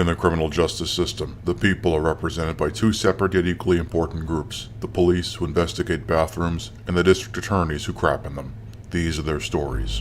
In the criminal justice system, the people are represented by two separate yet equally important groups: the police, who investigate bathrooms, and the district attorneys who crap in them. These are their stories.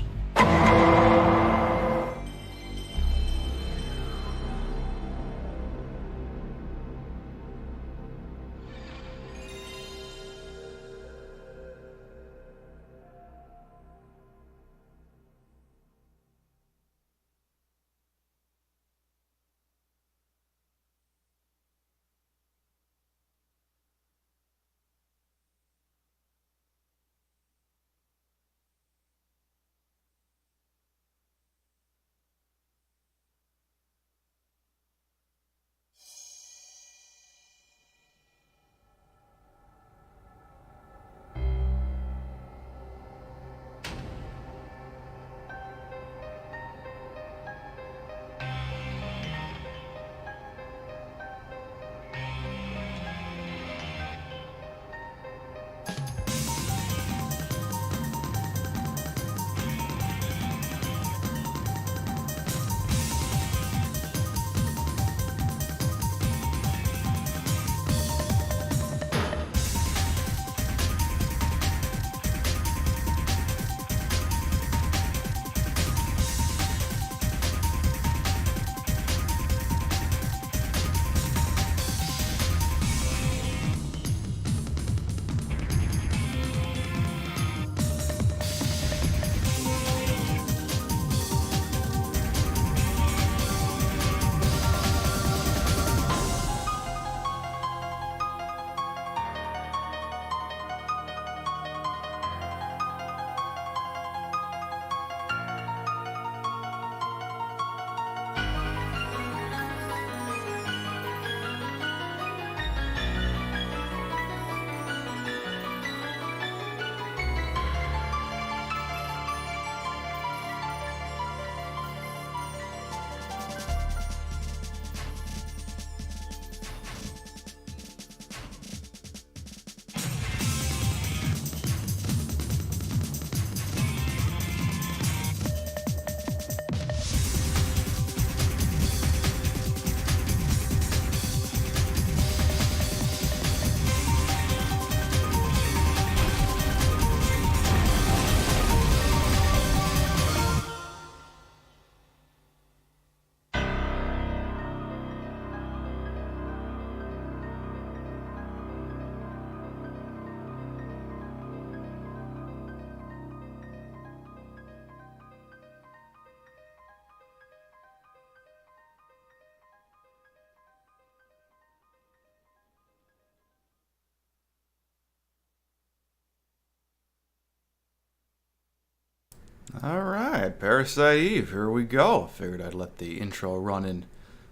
Alright, Parasite Eve, here we go. Figured I'd let the intro run in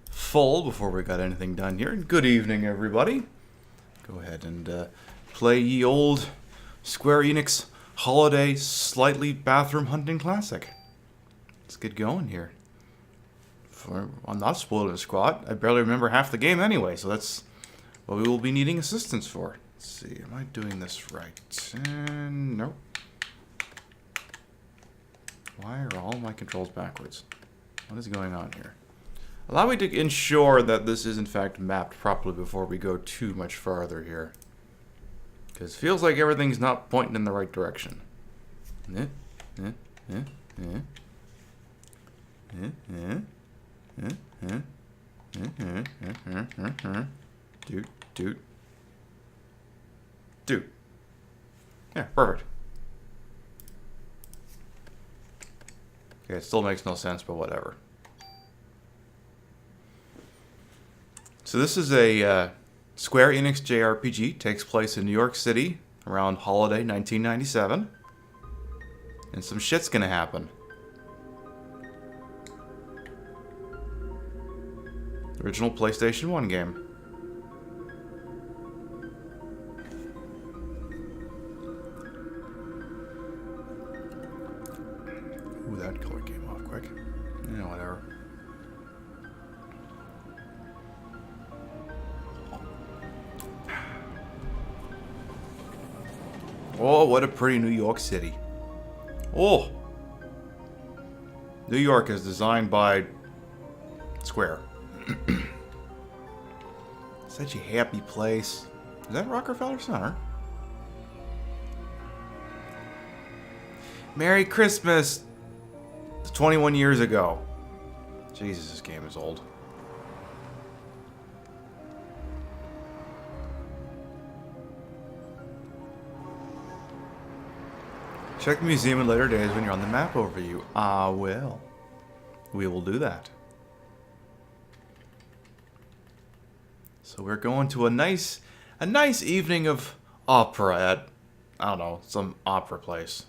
full before we got anything done here. Good evening, everybody. Go ahead and play ye old Square Enix holiday slightly bathroom hunting classic. Let's get going here. I'm not spoiling the squad. I barely remember half the game anyway, so that's what we will be needing assistance for. Let's see, am I doing this right? Nope. Why are all my controls backwards? What is going on here? Allow me to ensure that this is in fact mapped properly before we go too much farther here. Because it feels like everything's not pointing in the right direction. Dude. Yeah, perfect. Okay, it still makes no sense, but whatever. So this is a Square Enix JRPG. Takes place in New York City around holiday 1997. And some shit's gonna happen. Original PlayStation 1 game. Ooh, that color came off quick. Yeah, whatever. Oh, what a pretty New York City. Oh! New York is designed by Square. Such a happy place. Is that Rockefeller Center? Merry Christmas! It's 21 years ago. Jesus, this game is old. Check the museum in later days when you're on the map overview. Ah, well. We will do that. So we're going to a nice evening of opera at, I don't know, some opera place.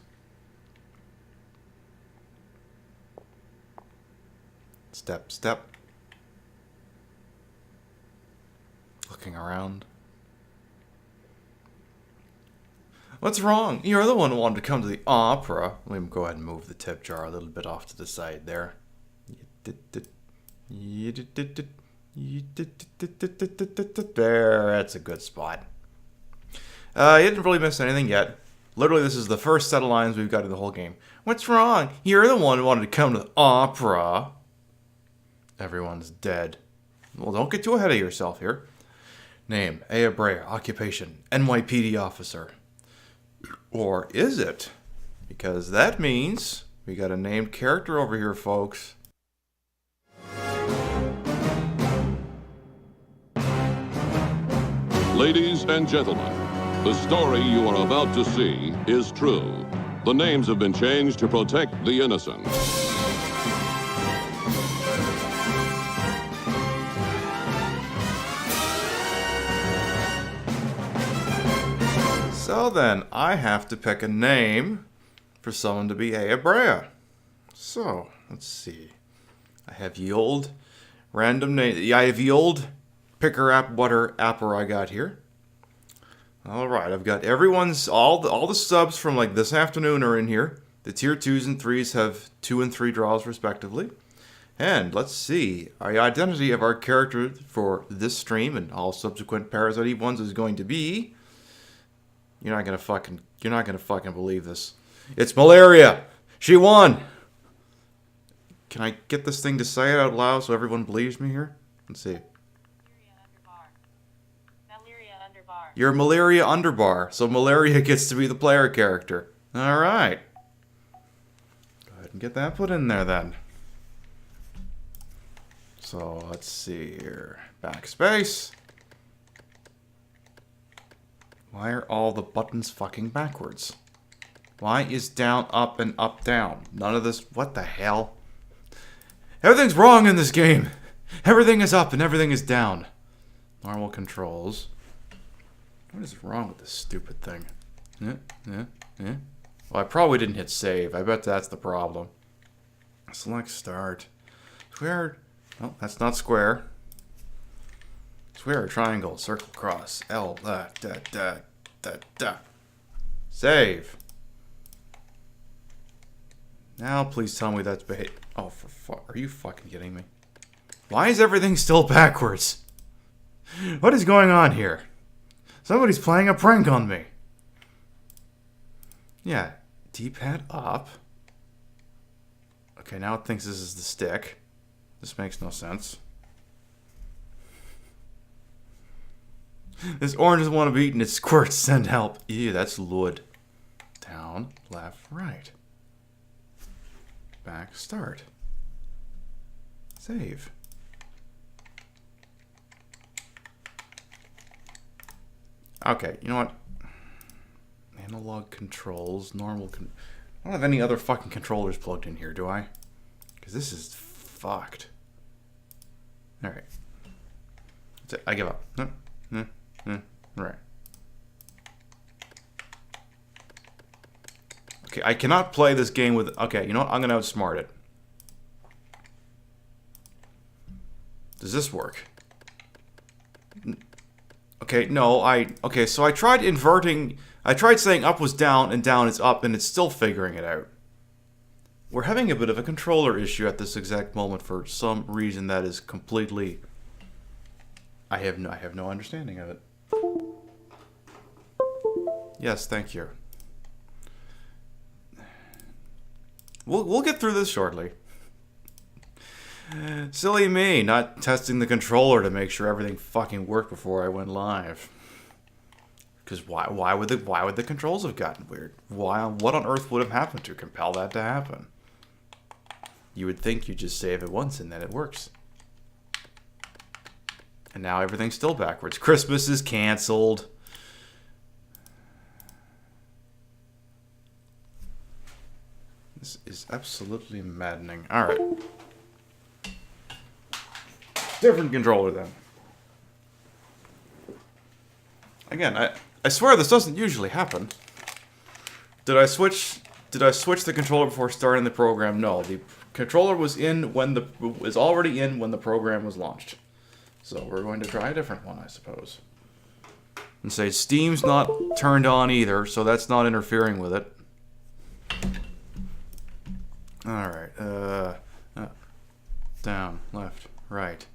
Step. Looking around. What's wrong? You're the one who wanted to come to the opera. Let me go ahead and move the tip jar a little bit off to the side there. There, that's a good spot. You didn't really miss anything yet. Literally, this is the first set of lines we've got in the whole game. What's wrong? You're the one who wanted to come to the opera. Everyone's dead. Well, don't get too ahead of yourself here. Name, Aya Brea. Occupation, NYPD officer. Or is it? Because that means we got a named character over here, folks. Ladies and gentlemen, the story you are about to see is true. The names have been changed to protect the innocent. So then, I have to pick a name for someone to be Aya Brea. So, let's see. I have the old random name. I have the old picker app butter apper I got here. Alright, I've got everyone's, all the subs from like this afternoon are in here. The tier 2s and 3s have 2 and 3 draws respectively. And let's see, our identity of our character for this stream and all subsequent Parasite Eve ones is going to be... You're not gonna fucking believe this. It's malaria! She won! Can I get this thing to say it out loud so everyone believes me here? Let's see. You're Malaria Underbar, so Malaria gets to be the player character. Alright. Go ahead and get that put in there then. So, let's see here. Backspace. Why are all the buttons fucking backwards? Why is down, up, and up, down? None of this... What the hell? Everything's wrong in this game! Everything is up and everything is down. Normal controls. What is wrong with this stupid thing? Well, I probably didn't hit save. I bet that's the problem. Select start. Square. No, that's not square. Square, triangle, circle, cross. L, da, da, da, da, da. Save. Now, please tell me that's Oh, for fuck. Are you fucking kidding me? Why is everything still backwards? What is going on here? Somebody's playing a prank on me. Yeah. D-pad up. Okay, now it thinks this is the stick. This makes no sense. This orange doesn't want to be eaten. It squirts. Send help. Ew, that's lewd. Down, left, right. Back, start. Save. Okay, you know what? Analog controls, normal I don't have any other fucking controllers plugged in here, do I? Because this is fucked. Alright. I give up. Right. Okay, I cannot play this game with... Okay, you know what? I'm going to outsmart it. Does this work? Okay, no, Okay, so I tried inverting... I tried saying up was down and down is up, and it's still figuring it out. We're having a bit of a controller issue at this exact moment for some reason that is completely... I have no understanding of it. Yes, thank you. We'll get through this shortly. Silly me, not testing the controller to make sure everything fucking worked before I went live. Because why would the controls have gotten weird? What on earth would have happened to compel that to happen? You would think you just save it once and then it works. And now everything's still backwards. Christmas is canceled. This is absolutely maddening. Alright. Different controller then. Again, I swear this doesn't usually happen. Did I switch the controller before starting the program? No, the controller was already in when the program was launched. So we're going to try a different one, I suppose. And say Steam's not turned on either, so that's not interfering with it. Alright, down, left, right.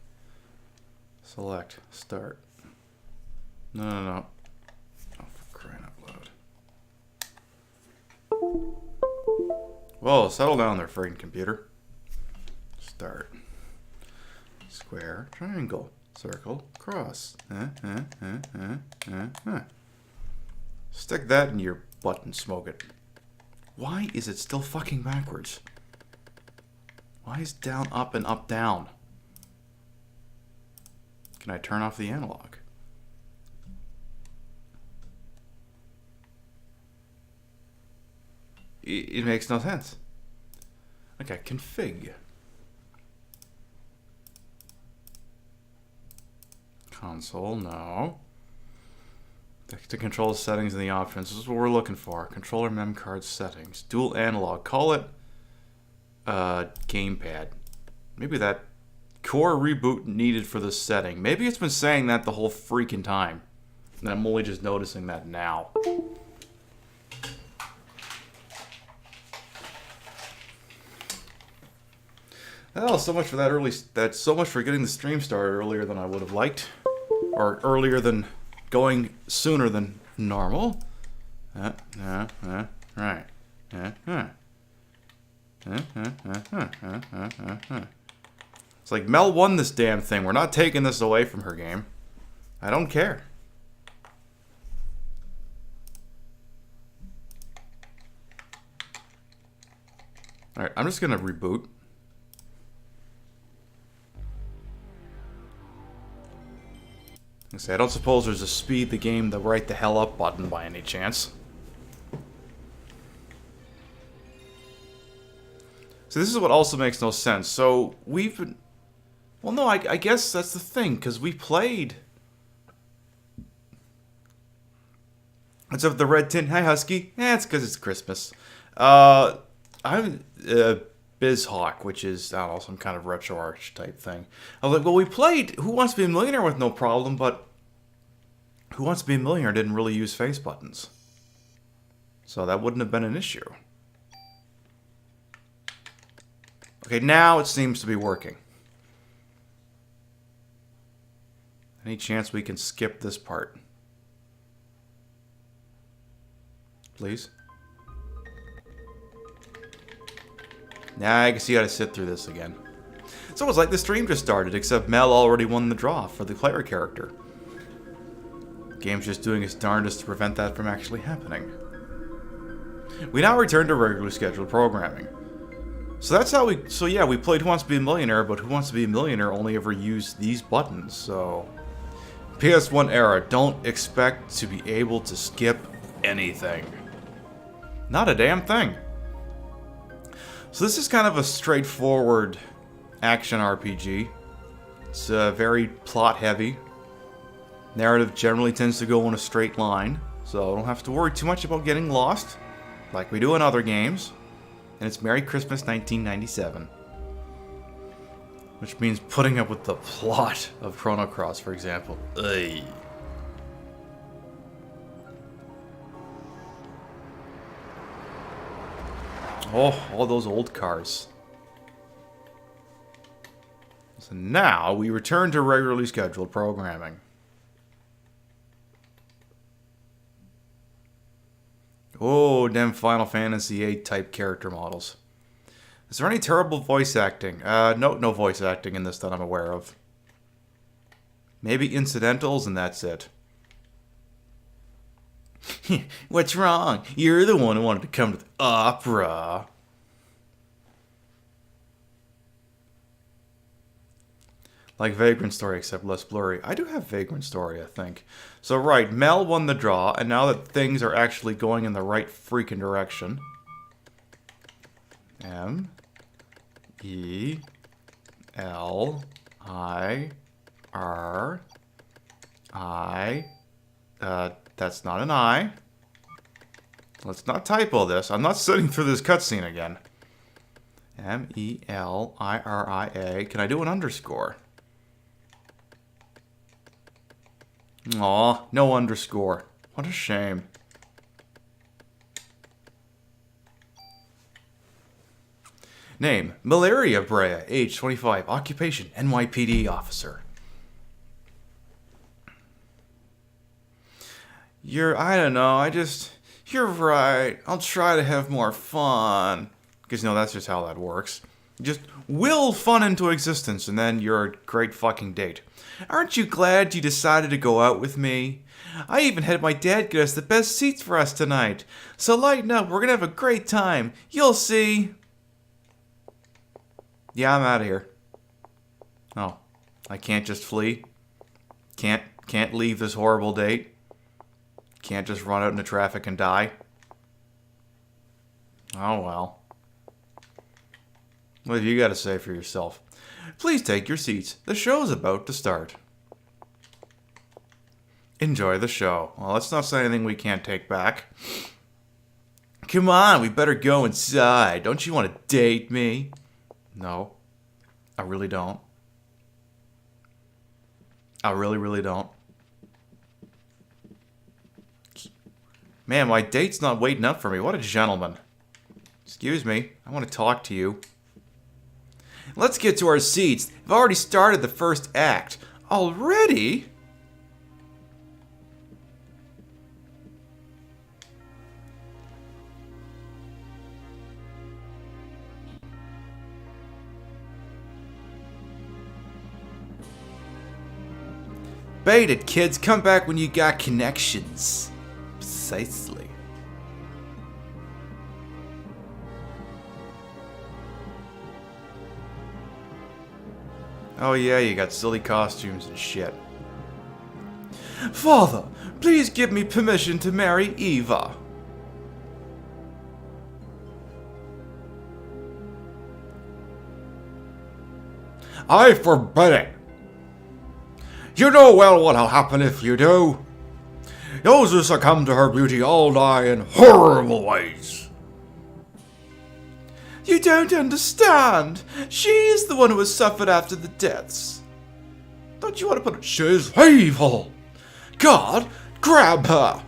Select, start. No. Oh, for crying out loud. Whoa, settle down there, friggin' computer. Start. Square, triangle, circle, cross. Stick that in your butt and smoke it. Why is it still fucking backwards? Why is down up and up down? Can I turn off the analog? It makes no sense. Okay, config. Console, no. To control the settings and the options. This is what we're looking for. Controller mem card settings. Dual analog. Call it gamepad. Maybe that core reboot needed for this setting. Maybe it's been saying that the whole freaking time. And I'm only just noticing that now. Well, so much for that so much for getting the stream started earlier than I would have liked. Or earlier than going sooner than normal. Right. It's like Mel won this damn thing. We're not taking this away from her game. I don't care. Alright, I'm just gonna reboot. I don't suppose there's a speed the game the right the hell up button by any chance. So this is what also makes no sense. So we've been... Well, no, I guess that's the thing, because we played... What's up with the red tin? Hi, Husky. It's because it's Christmas. I'm BizHawk, which is, I don't know, some kind of retro arch type thing. I was like, well, we played Who Wants to Be a Millionaire with no problem, but Who Wants to Be a Millionaire didn't really use face buttons. So that wouldn't have been an issue. Okay, now it seems to be working. Any chance we can skip this part? Please? Nah, I can see how to sit through this again. So it's like the stream just started, except Mel already won the draw for the player character. The game's just doing its darndest to prevent that from actually happening. We now return to regularly scheduled programming. So that's how we played Who Wants to Be a Millionaire, but Who Wants to Be a Millionaire only ever used these buttons, so... PS1 era, don't expect to be able to skip anything. Not a damn thing. So this is kind of a straightforward action RPG. It's very plot heavy. Narrative generally tends to go in a straight line, so I don't have to worry too much about getting lost, like we do in other games. And it's Merry Christmas 1997. Which means putting up with the plot of Chrono Cross, for example. Ugh. Oh, all those old cars. So now we return to regularly scheduled programming. Oh, damn Final Fantasy VIII type character models. Is there any terrible voice acting? No voice acting in this that I'm aware of. Maybe incidentals and that's it. What's wrong? You're the one who wanted to come to the opera. Like Vagrant Story, except less blurry. I do have Vagrant Story, I think. So right, Mel won the draw, and now that things are actually going in the right freaking direction. M-E-L-I-R-I. That's not an I. Let's not typo this. I'm not sitting through this cutscene again. M-E-L-I-R-I-A. Can I do an underscore? Aw, no underscore. What a shame. Name, Malaria Brea, age 25, occupation, NYPD officer. I don't know, you're right, I'll try to have more fun. Because, that's just how that works. Just will fun into existence, and then you're a great fucking date. Aren't you glad you decided to go out with me? I even had my dad get us the best seats for us tonight. So lighten up, we're gonna have a great time. You'll see. Yeah, I'm out of here. Oh, I can't just flee? Can't leave this horrible date? Can't just run out into traffic and die? Oh well. What have you got to say for yourself? Please take your seats. The show's about to start. Enjoy the show. Well, let's not say anything we can't take back. Come on, we better go inside. Don't you want to date me? No, I really don't. I really, really don't. Man, my date's not waiting up for me. What a gentleman. Excuse me, I want to talk to you. Let's get to our seats. I've already started the first act. Already? Bait it, kids. Come back when you got connections. Precisely. Oh yeah, you got silly costumes and shit. Father, please give me permission to marry Eva. I forbid it. You know well what'll happen if you do. Those who succumb to her beauty all die in horrible ways. You don't understand. She's the one who has suffered after the deaths. Don't you want to put it? She's evil. God, grab her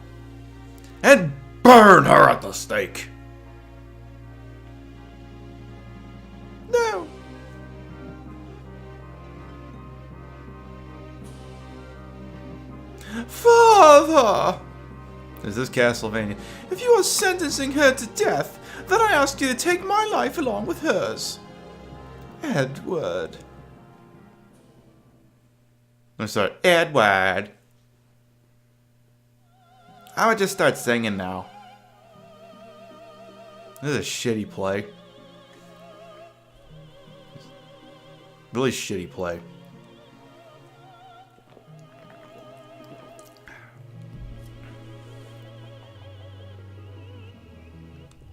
and burn her at the stake. No. Father! Is this Castlevania? If you are sentencing her to death, then I ask you to take my life along with hers. Edward. I'm sorry, Edward. I would just start singing now. This is a shitty play. Really shitty play.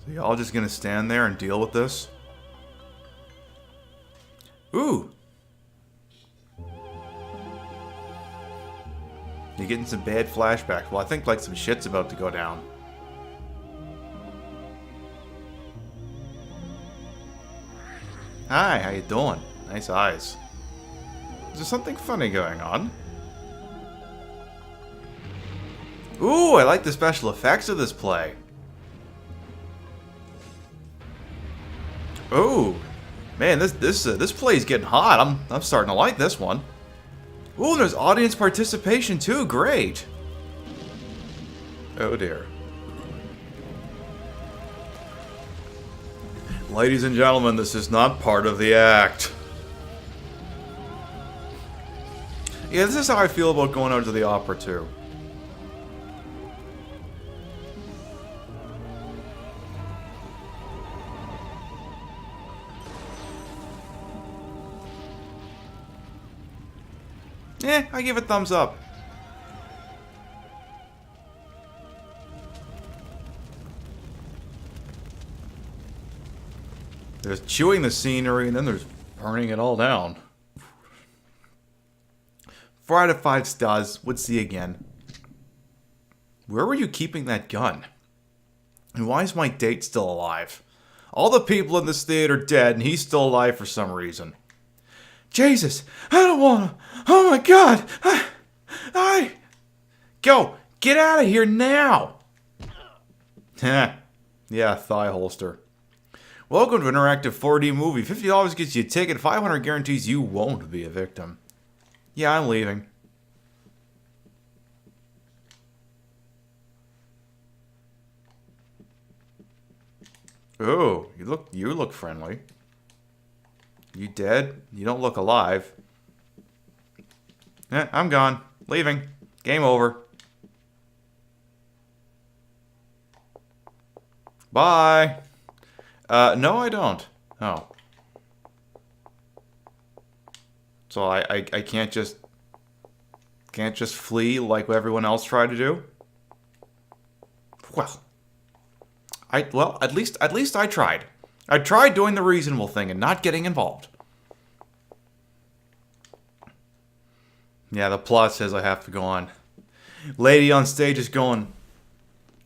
So y'all just gonna stand there and deal with this? Ooh! You're getting some bad flashbacks. Well, I think like some shit's about to go down. Hi, how you doing? Nice eyes. Is there something funny going on? Ooh, I like the special effects of this play. Ooh, man, this play's getting hot. I'm starting to like this one. Ooh, there's audience participation too. Great. Oh dear. Ladies and gentlemen, this is not part of the act. Yeah, this is how I feel about going out to the opera too. I give it thumbs up. There's chewing the scenery, and then there's burning it all down. 4 out of 5 stars. Would see again. Where were you keeping that gun? And why is my date still alive? All the people in this theater dead, and he's still alive for some reason. Jesus, I don't want to. Oh my God. Go. Get out of here now. Yeah, thigh holster. Welcome to Interactive 4D Movie. $50 gets you a ticket. $500 guarantees you won't be a victim. Yeah, I'm leaving. Oh, you look friendly. You dead? You don't look alive. I'm gone. Leaving. Game over. Bye. No, I don't. Oh. So I can't just flee like everyone else tried to do? Well, at least I tried. I tried doing the reasonable thing and not getting involved. Yeah, the plot says I have to go on. Lady on stage is going,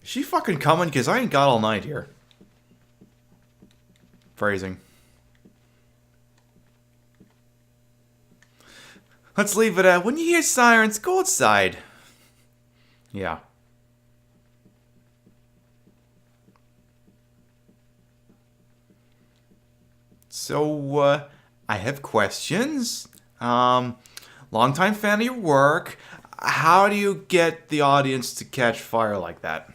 is she fucking coming? Because I ain't got all night here. Phrasing. Let's leave it at, when you hear sirens, go outside. Yeah. So, I have questions. Longtime fan of your work. How do you get the audience to catch fire like that?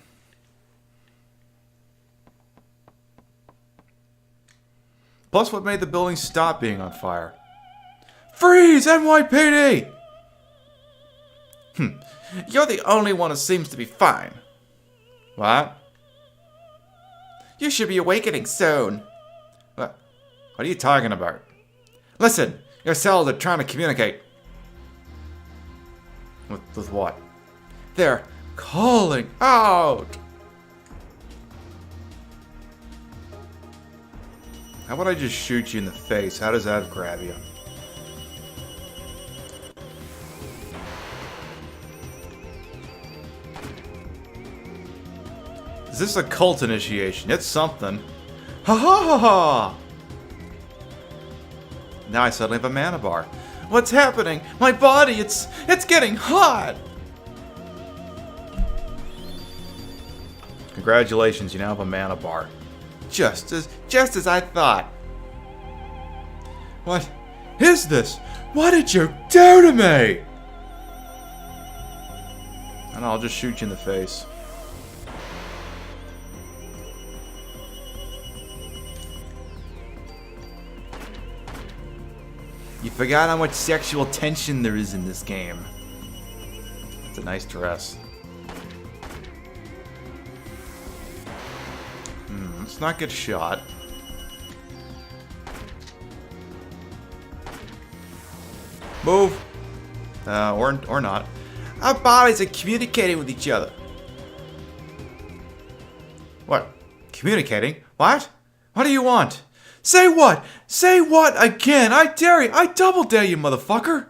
Plus, what made the building stop being on fire? Freeze, NYPD! You're the only one who seems to be fine. What? You should be awakening soon. What are you talking about? Listen, your cells are trying to communicate. With what? They're calling out. How about I just shoot you in the face? How does that grab you? Is this a cult initiation? It's something. Ha ha ha ha! Now I suddenly have a mana bar. What's happening? My body, it's getting hot! Congratulations, you now have a mana bar. Just as I thought. What is this? What did you do to me? And I'll just shoot you in the face. You forgot how much sexual tension there is in this game. It's a nice dress. Let's not get shot. Move! Or not. Our bodies are communicating with each other. What? Communicating? What? What do you want? Say what? Say what again? I dare you. I double dare you, motherfucker.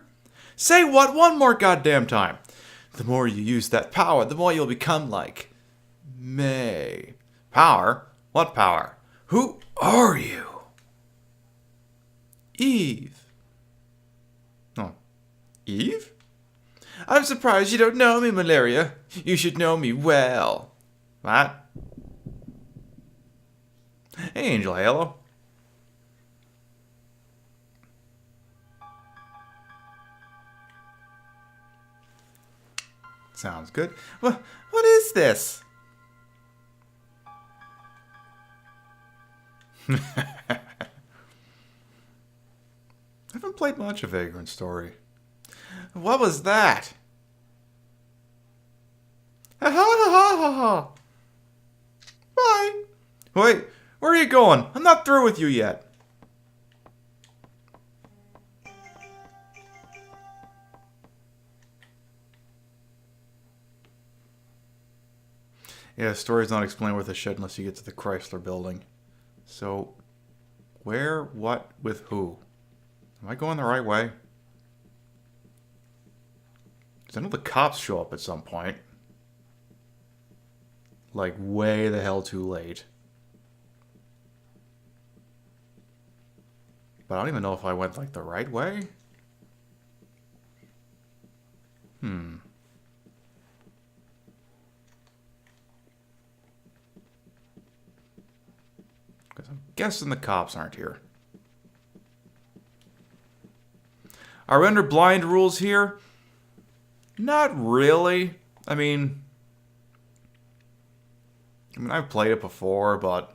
Say what one more goddamn time. The more you use that power, the more you'll become like May. Power? What power? Who are you? Eve. Oh. Eve? I'm surprised you don't know me, Malaria. You should know me well. What? Hey, Angel Halo. Sounds good. What is this? I haven't played much of Vagrant Story. What was that? Ha ha ha ha ha. Bye. Wait, where are you going? I'm not through with you yet. Yeah, the story's not explained worth a shit unless you get to the Chrysler building. So, where, what, with who? Am I going the right way? Because I know the cops show up at some point. Like, way the hell too late. But I don't even know if I went, like, the right way. Because I'm guessing the cops aren't here. Are we under blind rules here? Not really. I mean, I've played it before, but,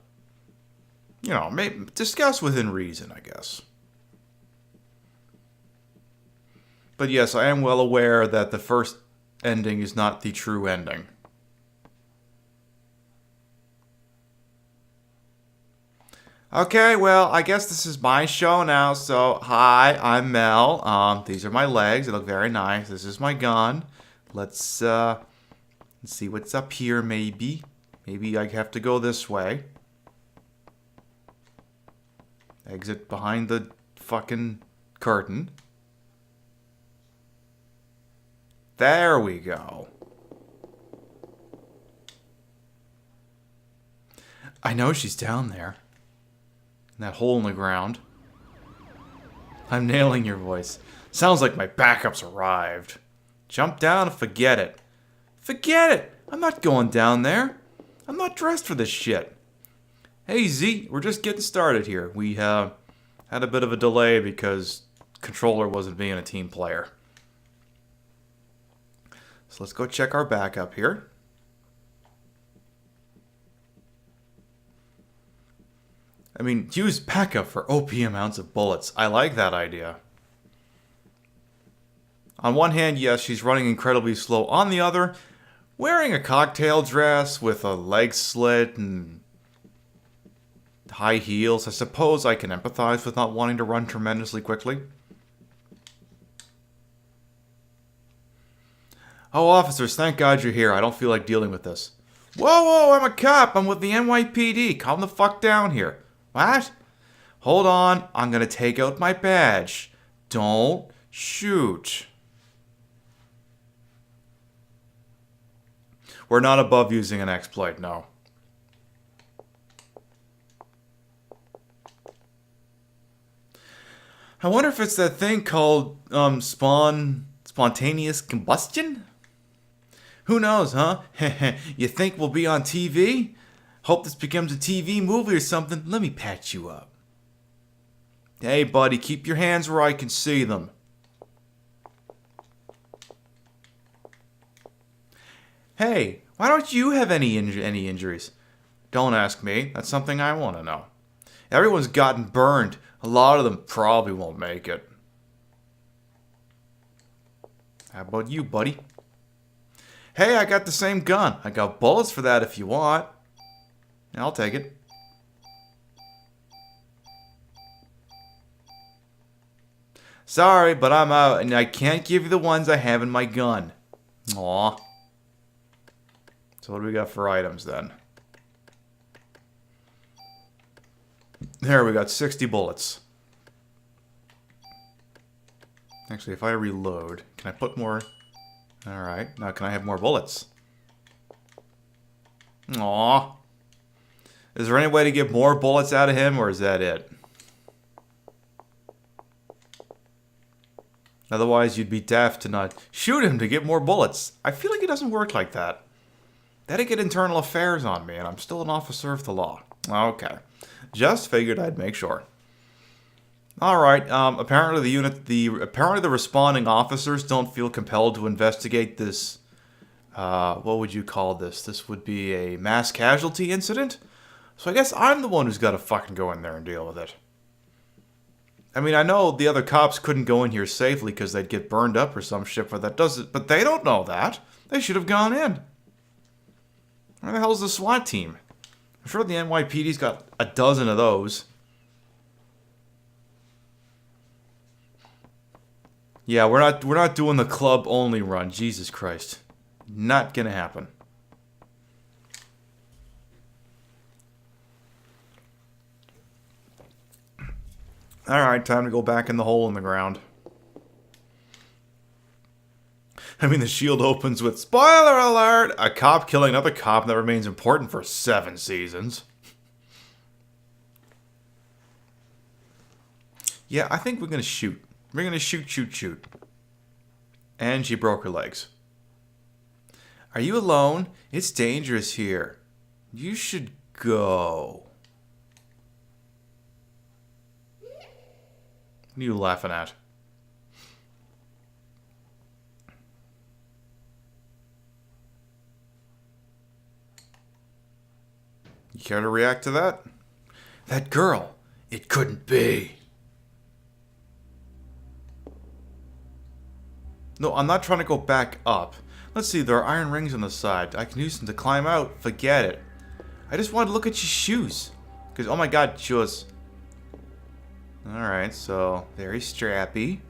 you know, maybe discuss within reason, I guess. But yes, I am well aware that the first ending is not the true ending. Okay, well, I guess this is my show now, so hi, I'm Mel. These are my legs, they look very nice. This is my gun. Let's see what's up here, maybe. Maybe I have to go this way. Exit behind the fucking curtain. There we go. I know she's down there. In that hole in the ground. I'm nailing your voice. Sounds like my backup's arrived. Jump down and forget it. Forget it! I'm not going down there. I'm not dressed for this shit. Hey Z, we're just getting started here. We had a bit of a delay because controller wasn't being a team player. So let's go check our backup here. I mean, use backup for OP amounts of bullets. I like that idea. On one hand, yes, she's running incredibly slow. On the other, wearing a cocktail dress with a leg slit and high heels, I suppose I can empathize with not wanting to run tremendously quickly. Oh, officers, thank God you're here. I don't feel like dealing with this. Whoa, I'm a cop. I'm with the NYPD. Calm the fuck down here. What? Hold on. I'm going to take out my badge. Don't shoot. We're not above using an exploit, no. I wonder if it's that thing called spontaneous combustion? Who knows, huh? You think we'll be on TV? Hope this becomes a TV movie or something. Let me patch you up. Hey, buddy, keep your hands where I can see them. Hey, why don't you have any injuries? Don't ask me. That's something I want to know. Everyone's gotten burned. A lot of them probably won't make it. How about you, buddy? Hey, I got the same gun. I got bullets for that if you want. I'll take it. Sorry, but I'm out, and I can't give you the ones I have in my gun. Aw. So what do we got for items, then? There, we got 60 bullets. Actually, if I reload, can I put more? Alright, now can I have more bullets? Aw. Is there any way to get more bullets out of him, or is that it? Otherwise, you'd be daft to not shoot him to get more bullets. I feel like it doesn't work like that. That'd get internal affairs on me, and I'm still an officer of the law. Okay. Just figured I'd make sure. Alright, apparently the responding officers don't feel compelled to investigate this, what would you call this? This would be a mass casualty incident? So I guess I'm the one who's got to fucking go in there and deal with it. I mean, I know the other cops couldn't go in here safely because they'd get burned up or some shit, but they don't know that. They should have gone in. Where the hell's the SWAT team? I'm sure the NYPD's got a dozen of those. Yeah, we're not doing the club only run. Jesus Christ. Not gonna happen. Alright, time to go back in the hole in the ground. I mean, the shield opens with, spoiler alert, a cop killing another cop that remains important for 7 seasons. Yeah, I think we're gonna shoot. We're gonna shoot. And she broke her legs. Are you alone? It's dangerous here. You should go. What are you laughing at? You care to react to that? That girl. It couldn't be. No, I'm not trying to go back up. Let's see, there are iron rings on the side. I can use them to climb out. Forget it. I just wanted to look at your shoes. Because, oh my god, shoes. Alright, so very strappy.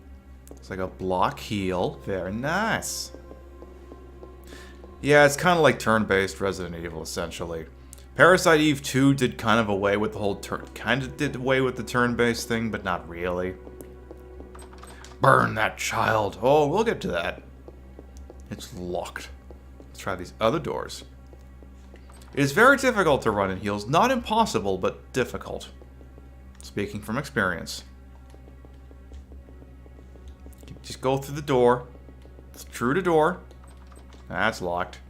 It's like a block heel. Very nice. Yeah, it's kind of like turn-based Resident Evil, essentially. Parasite Eve 2 did kind of away with the whole turn-based thing, but not really. Burn that child. Oh, we'll get to that. It's locked. Let's try these other doors. It is very difficult to run in heels. Not impossible, but difficult. Speaking from experience. Just go through the door. Through the door. That's locked.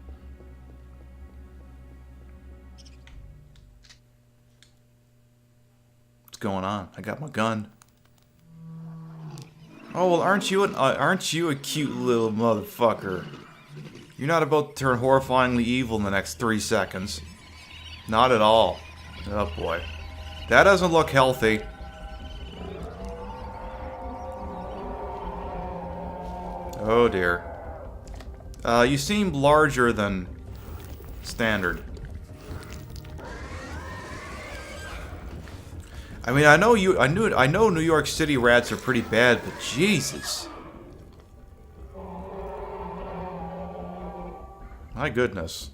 What's going on? I got my gun. Oh, well, aren't you a cute little motherfucker? You're not about to turn horrifyingly evil in the next 3 seconds. Not at all. Oh, boy. That doesn't look healthy. Oh, dear. You seem larger than standard. I mean, I know New York City rats are pretty bad, but Jesus. My goodness.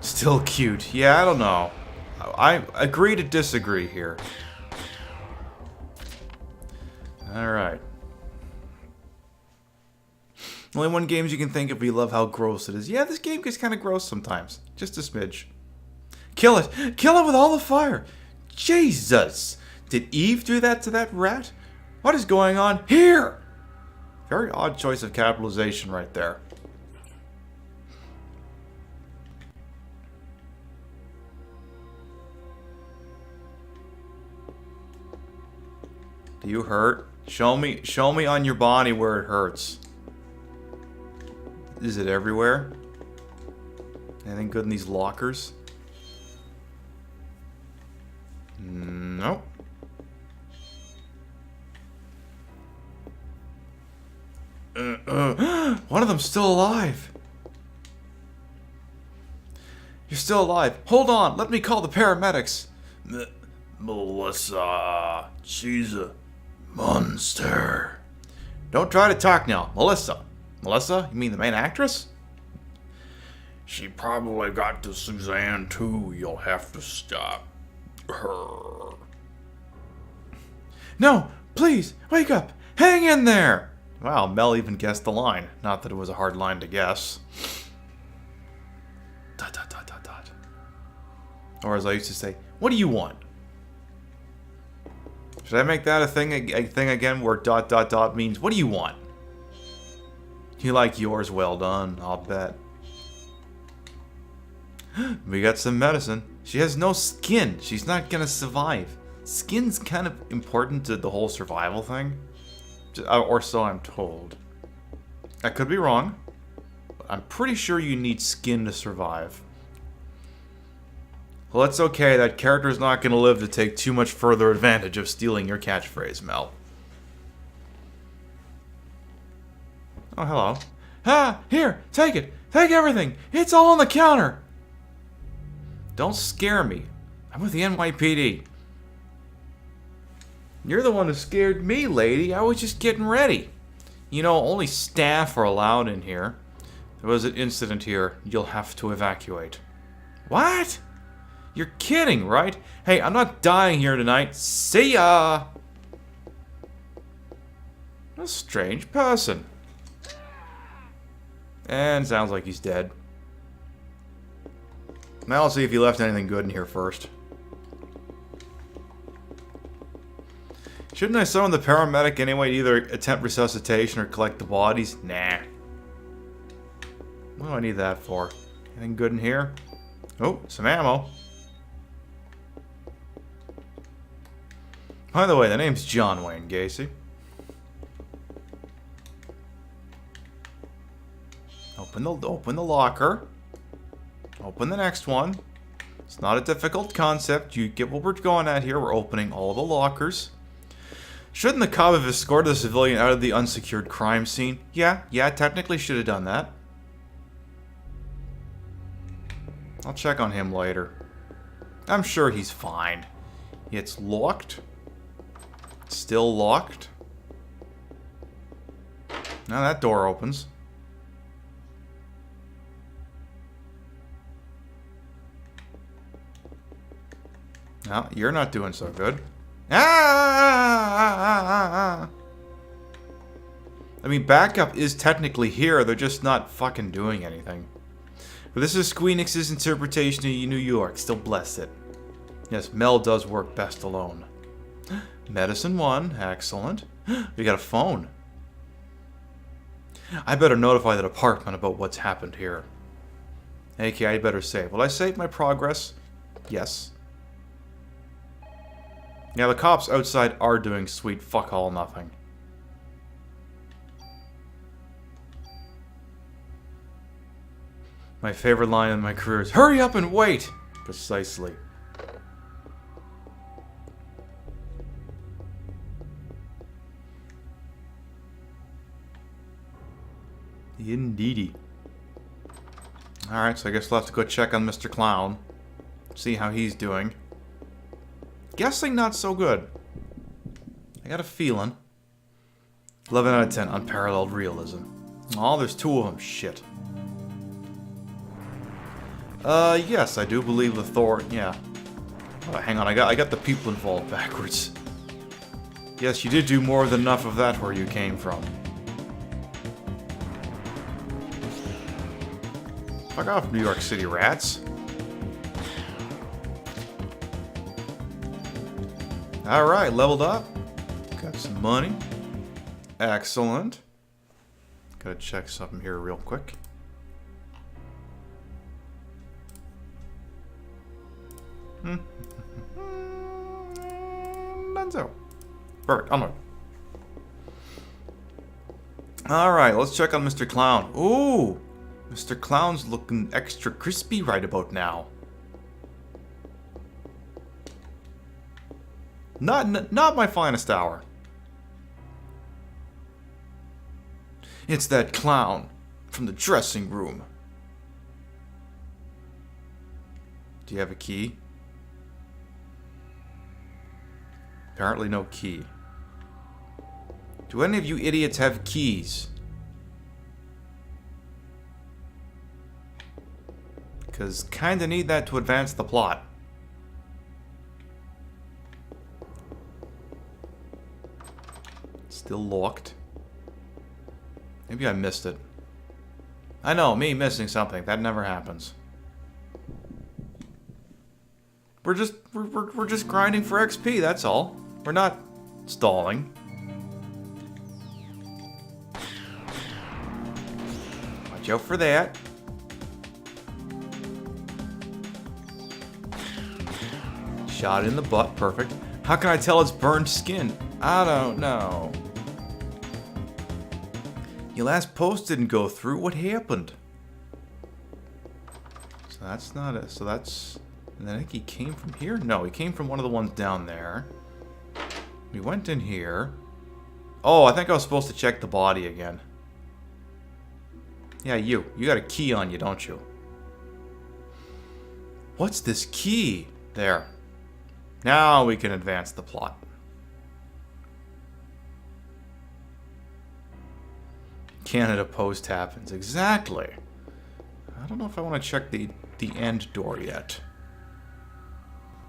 Still cute. Yeah, I don't know. I agree to disagree here. Alright. Only one games you can think of, we love how gross it is. Yeah, this game gets kind of gross sometimes. Just a smidge. Kill it! Kill it with all the fire! Jesus! Did Eve do that to that rat? What is going on here? Very odd choice of capitalization right there. Do you hurt? Show me on your body where it hurts. Is it everywhere? Anything good in these lockers? Nope. One of them's still alive. You're still alive. Hold on. Let me call the paramedics. Melissa. She's a monster. Don't try to talk now. Melissa. Melissa? You mean the main actress? She probably got to Suzanne too. You'll have to stop her. No, please, wake up. Hang in there. Wow, Mel even guessed the line. Not that it was a hard line to guess. Dot, dot, dot, dot, dot. Or as I used to say, what do you want? Should I make that a thing again where dot, dot, dot means, what do you want? You like yours? Well done, I'll bet. We got some medicine. She has no skin. She's not gonna survive. Skin's kind of important to the whole survival thing. Or so I'm told. I could be wrong. But I'm pretty sure you need skin to survive. Well, it's okay. That character's not going to live to take too much further advantage of stealing your catchphrase, Mel. Oh, hello. Ah, here, take it. Take everything. It's all on the counter. Don't scare me. I'm with the NYPD. You're the one who scared me, lady. I was just getting ready. You know, only staff are allowed in here. There was an incident here. You'll have to evacuate. What? You're kidding, right? Hey, I'm not dying here tonight. See ya! A strange person. And sounds like he's dead. Now I'll see if he left anything good in here first. Shouldn't I summon the paramedic anyway to either attempt resuscitation or collect the bodies? Nah. What do I need that for? Anything good in here? Oh, some ammo. By the way, the name's John Wayne Gacy. Open the locker. Open the next one. It's not a difficult concept. You get what we're going at here. We're opening all the lockers. Shouldn't the cop have escorted the civilian out of the unsecured crime scene? Yeah, technically should have done that. I'll check on him later. I'm sure he's fine. It's locked. Still locked. Now that door opens. No, you're not doing so good. I mean, backup is technically here. They're just not fucking doing anything. But this is Squeenix's interpretation of New York. Still bless it. Yes, Mel does work best alone. Medicine 1. Excellent. We got a phone. I better notify the department about what's happened here. AK, I better save. Will I save my progress? Yes. Yeah, the cops outside are doing sweet fuck all nothing. My favorite line in my career is, hurry up and wait! Precisely. Indeedy. Alright, so I guess we'll have to go check on Mr. Clown. See how he's doing. Guessing not so good. I got a feeling. 11 out of 10, unparalleled realism. Oh, there's 2 of them. Shit. Yes, I do believe the Thor. Yeah. Oh, hang on, I got the people involved backwards. Yes, you did do more than enough of that where you came from. Fuck off, New York City rats. Alright, leveled up. Got some money. Excellent. Gotta check something here real quick. Dunzo. Perfect. Onward. Alright, let's check on Mr. Clown. Ooh! Mr. Clown's looking extra crispy right about now. Not my finest hour. It's that clown from the dressing room. Do you have a key? Apparently no key. Do any of you idiots have keys? Because kinda need that to advance the plot. Still locked. Maybe I missed it. I know, me missing something. That never happens. We're just grinding for XP, that's all. We're not stalling. Watch out for that. Shot in the butt, perfect. How can I tell it's burned skin? I don't know. Your last post didn't go through. What happened? So that's not it. So that's... And I think he came from here? No, he came from one of the ones down there. We went in here. Oh, I think I was supposed to check the body again. Yeah, you. You got a key on you, don't you? What's this key? There. Now we can advance the plot. Canada Post happens. Exactly. I don't know if I want to check the end door yet.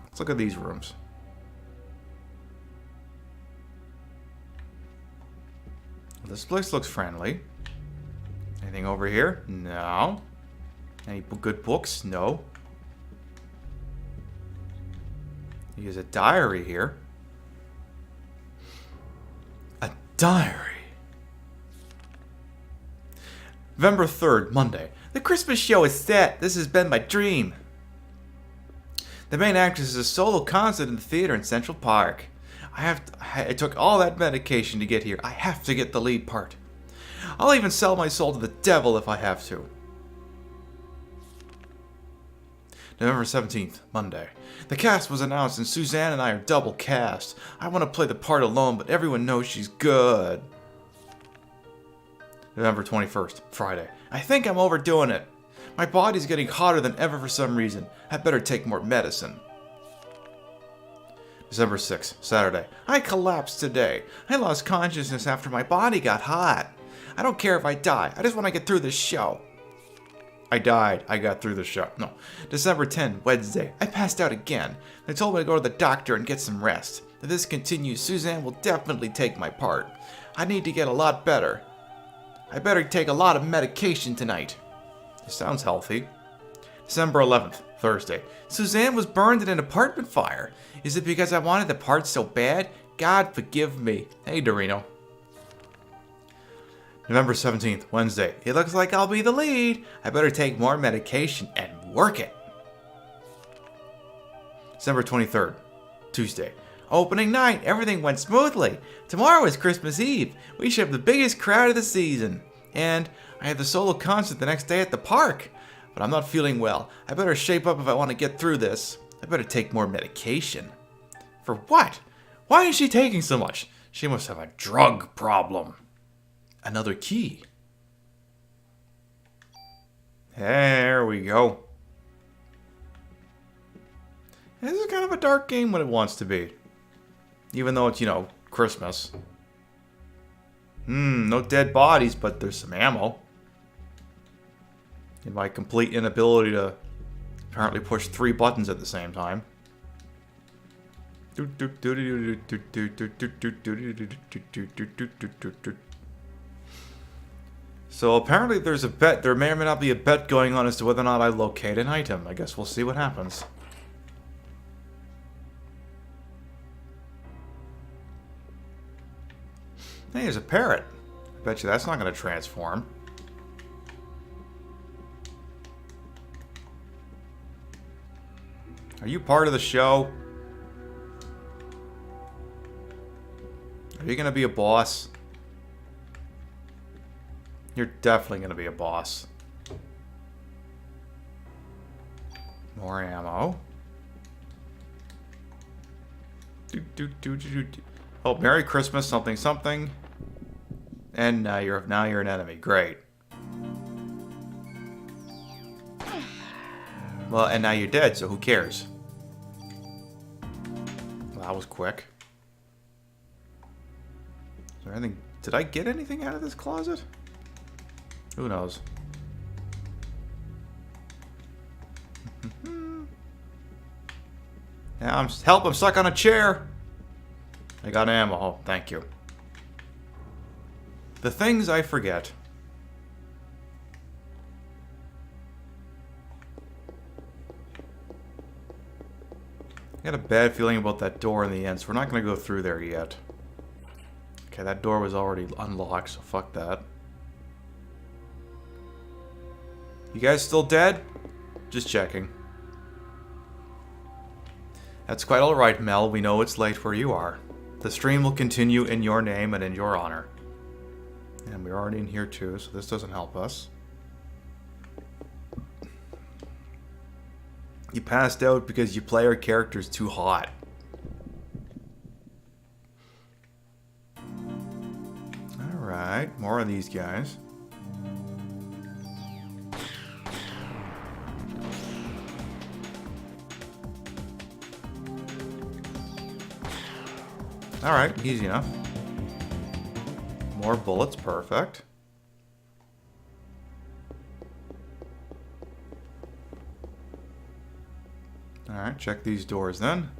Let's look at these rooms. This place looks friendly. Anything over here? No. Any good books? No. There's a diary here. A diary. November 3rd, Monday. The Christmas show is set. This has been my dream. The main actress is a solo concert in the theater in Central Park. I took all that medication to get here. I have to get the lead part. I'll even sell my soul to the devil if I have to. November 17th, Monday. The cast was announced and Suzanne and I are double cast. I want to play the part alone, but everyone knows she's good. November 21st, Friday. I think I'm overdoing it. My body's getting hotter than ever for some reason. I better take more medicine. December 6th, Saturday. I collapsed today. I lost consciousness after my body got hot. I don't care if I die. I just want to get through this show. I died. I got through the show. No. December 10th, Wednesday. I passed out again. They told me to go to the doctor and get some rest. If this continues, Suzanne will definitely take my part. I need to get a lot better. I better take a lot of medication tonight. This sounds healthy. December 11th, Thursday. Suzanne was burned in an apartment fire. Is it because I wanted the part so bad? God forgive me. Hey, Dorino. November 17th, Wednesday. It looks like I'll be the lead. I better take more medication and work it. December 23rd, Tuesday. Opening night. Everything went smoothly. Tomorrow is Christmas Eve. We should have the biggest crowd of the season. And I have the solo concert the next day at the park. But I'm not feeling well. I better shape up if I want to get through this. I better take more medication. For what? Why is she taking so much? She must have a drug problem. Another key. There we go. This is kind of a dark game when it wants to be. Even though it's, Christmas. No dead bodies, but there's some ammo. And my complete inability to apparently push 3 buttons at the same time. So apparently there's a bet. There may or may not be a bet going on as to whether or not I locate an item. I guess we'll see what happens. Hey, there's a parrot. I bet you that's not going to transform. Are you part of the show? Are you going to be a boss? You're definitely going to be a boss. More ammo. Oh, Merry Christmas, something, something. And now you're an enemy. Great. Well, and now you're dead, so who cares? Well, that was quick. Is there anything? Did I get anything out of this closet? Who knows? Now help! I'm stuck on a chair. I got ammo. Oh, thank you. The things I forget. I got a bad feeling about that door in the end, so we're not going to go through there yet. Okay, that door was already unlocked, so fuck that. You guys still dead? Just checking. That's quite alright, Mel. We know it's late where you are. The stream will continue in your name and in your honor. And we're already in here too, so this doesn't help us. You passed out because your player character's too hot. Alright, more of these guys. Alright, easy enough. More bullets, perfect. Alright, check these doors then.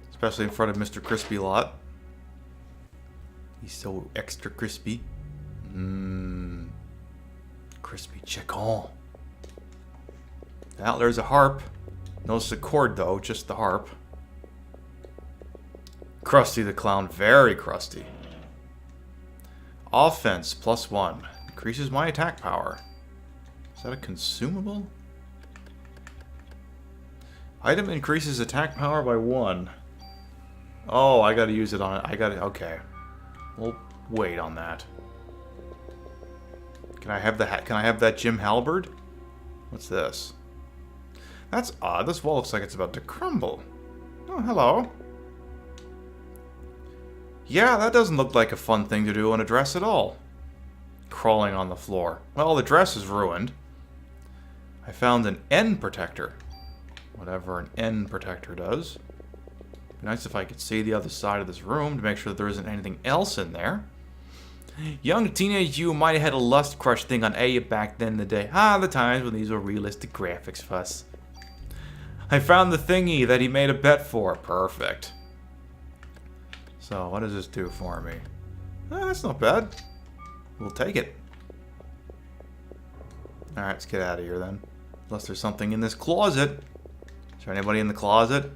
Especially in front of Mr. Crispy Lot. He's so extra crispy. Crispy chicken. Well, there's a harp. No cord though, just the harp. Krusty the Clown, very crusty. Offense, +1. Increases my attack power. Is that a consumable? Item increases attack power by 1. Oh, I gotta use it on it. Okay. We'll wait on that. Can I have the Can I have that Jim Halberd? What's this? That's odd. This wall looks like it's about to crumble. Oh, hello. Yeah, that doesn't look like a fun thing to do on a dress at all. Crawling on the floor. Well, the dress is ruined. I found an N protector. Whatever an N protector does. Be nice if I could see the other side of this room to make sure that there isn't anything else in there. Young teenage you might have had a lust crush thing on Aya back then in the day. The times when these were realistic graphics fuss. I found the thingy that he made a bet for. Perfect. So, what does this do for me? That's not bad. We'll take it. Alright, let's get out of here then. Unless there's something in this closet. Is there anybody in the closet?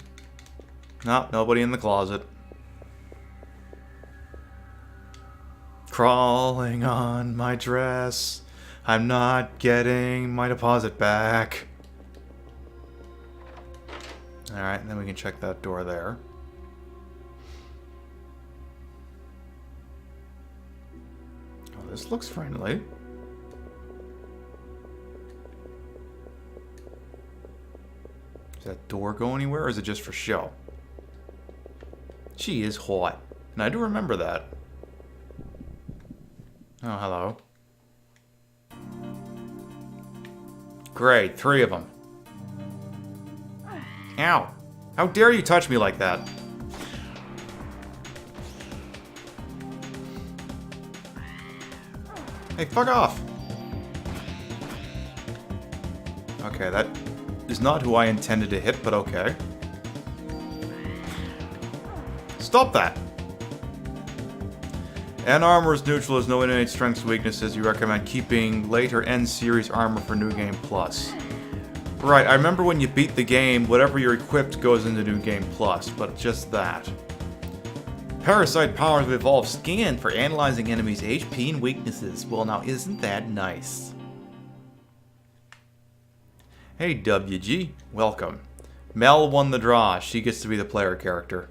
No, nobody in the closet. Crawling on my dress. I'm not getting my deposit back. Alright, and then we can check that door there. Oh, this looks friendly. Does that door go anywhere, or is it just for show? She is hot. And I do remember that. Oh, hello. Great, 3 of them. Ow. How dare you touch me like that? Hey, fuck off. Okay, that is not who I intended to hit, but okay. Stop that. N armor is neutral, has no innate strengths weaknesses. You recommend keeping later N series armor for New Game Plus. Right, I remember when you beat the game, whatever you're equipped goes into New Game Plus, but just that. Parasite powers of Evolve scan for analyzing enemies' HP and weaknesses. Well, now isn't that nice? Hey WG, welcome. Mel won the draw. She gets to be the player character.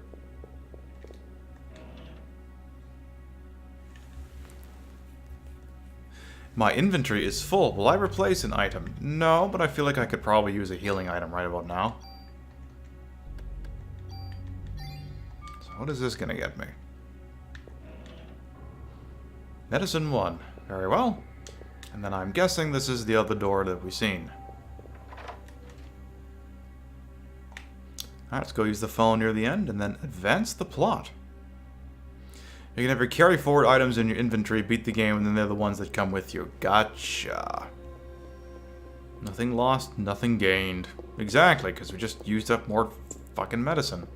My inventory is full. Will I replace an item? No, but I feel like I could probably use a healing item right about now. So what is this gonna get me? Medicine 1. Very well. And then I'm guessing this is the other door that we've seen. Alright, let's go use the phone near the end and then advance the plot. You can never carry forward items in your inventory, beat the game, and then they're the ones that come with you. Gotcha. Nothing lost, nothing gained. Exactly, because we just used up more fucking medicine.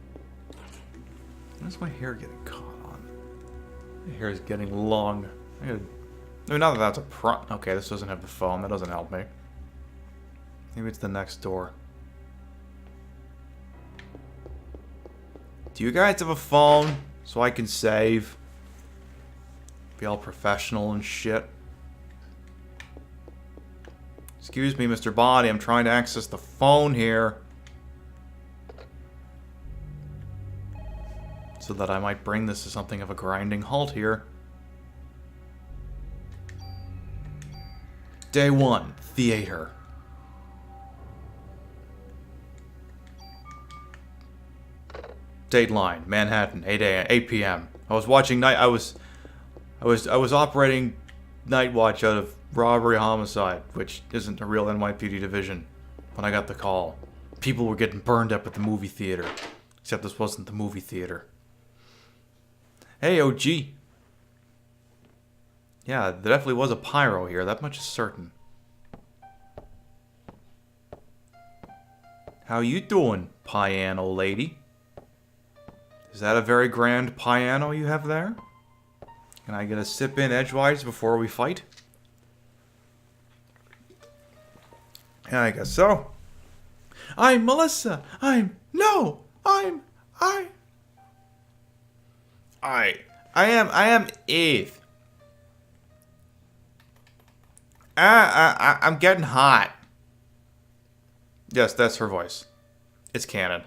Where's my hair getting caught on? My hair is getting long. I mean, not that that's a pro... Okay, this doesn't have the phone. That doesn't help me. Maybe it's the next door. Do you guys have a phone so I can save? Be all professional and shit. Excuse me, Mr. Body. I'm trying to access the phone here. So that I might bring this to something of a grinding halt here. Day 1. Theater. Dateline, Manhattan, 8 p.m. I was watching night. I was operating night watch out of robbery homicide, which isn't a real NYPD division. When I got the call, people were getting burned up at the movie theater. Except this wasn't the movie theater. Hey, OG. Yeah, there definitely was a pyro here. That much is certain. How you doing, piano lady? Is that a very grand piano you have there? Can I get a sip in edgewise before we fight? Yeah, I guess so. I'm Melissa. I am Eve. I'm getting hot. Yes, that's her voice. It's canon.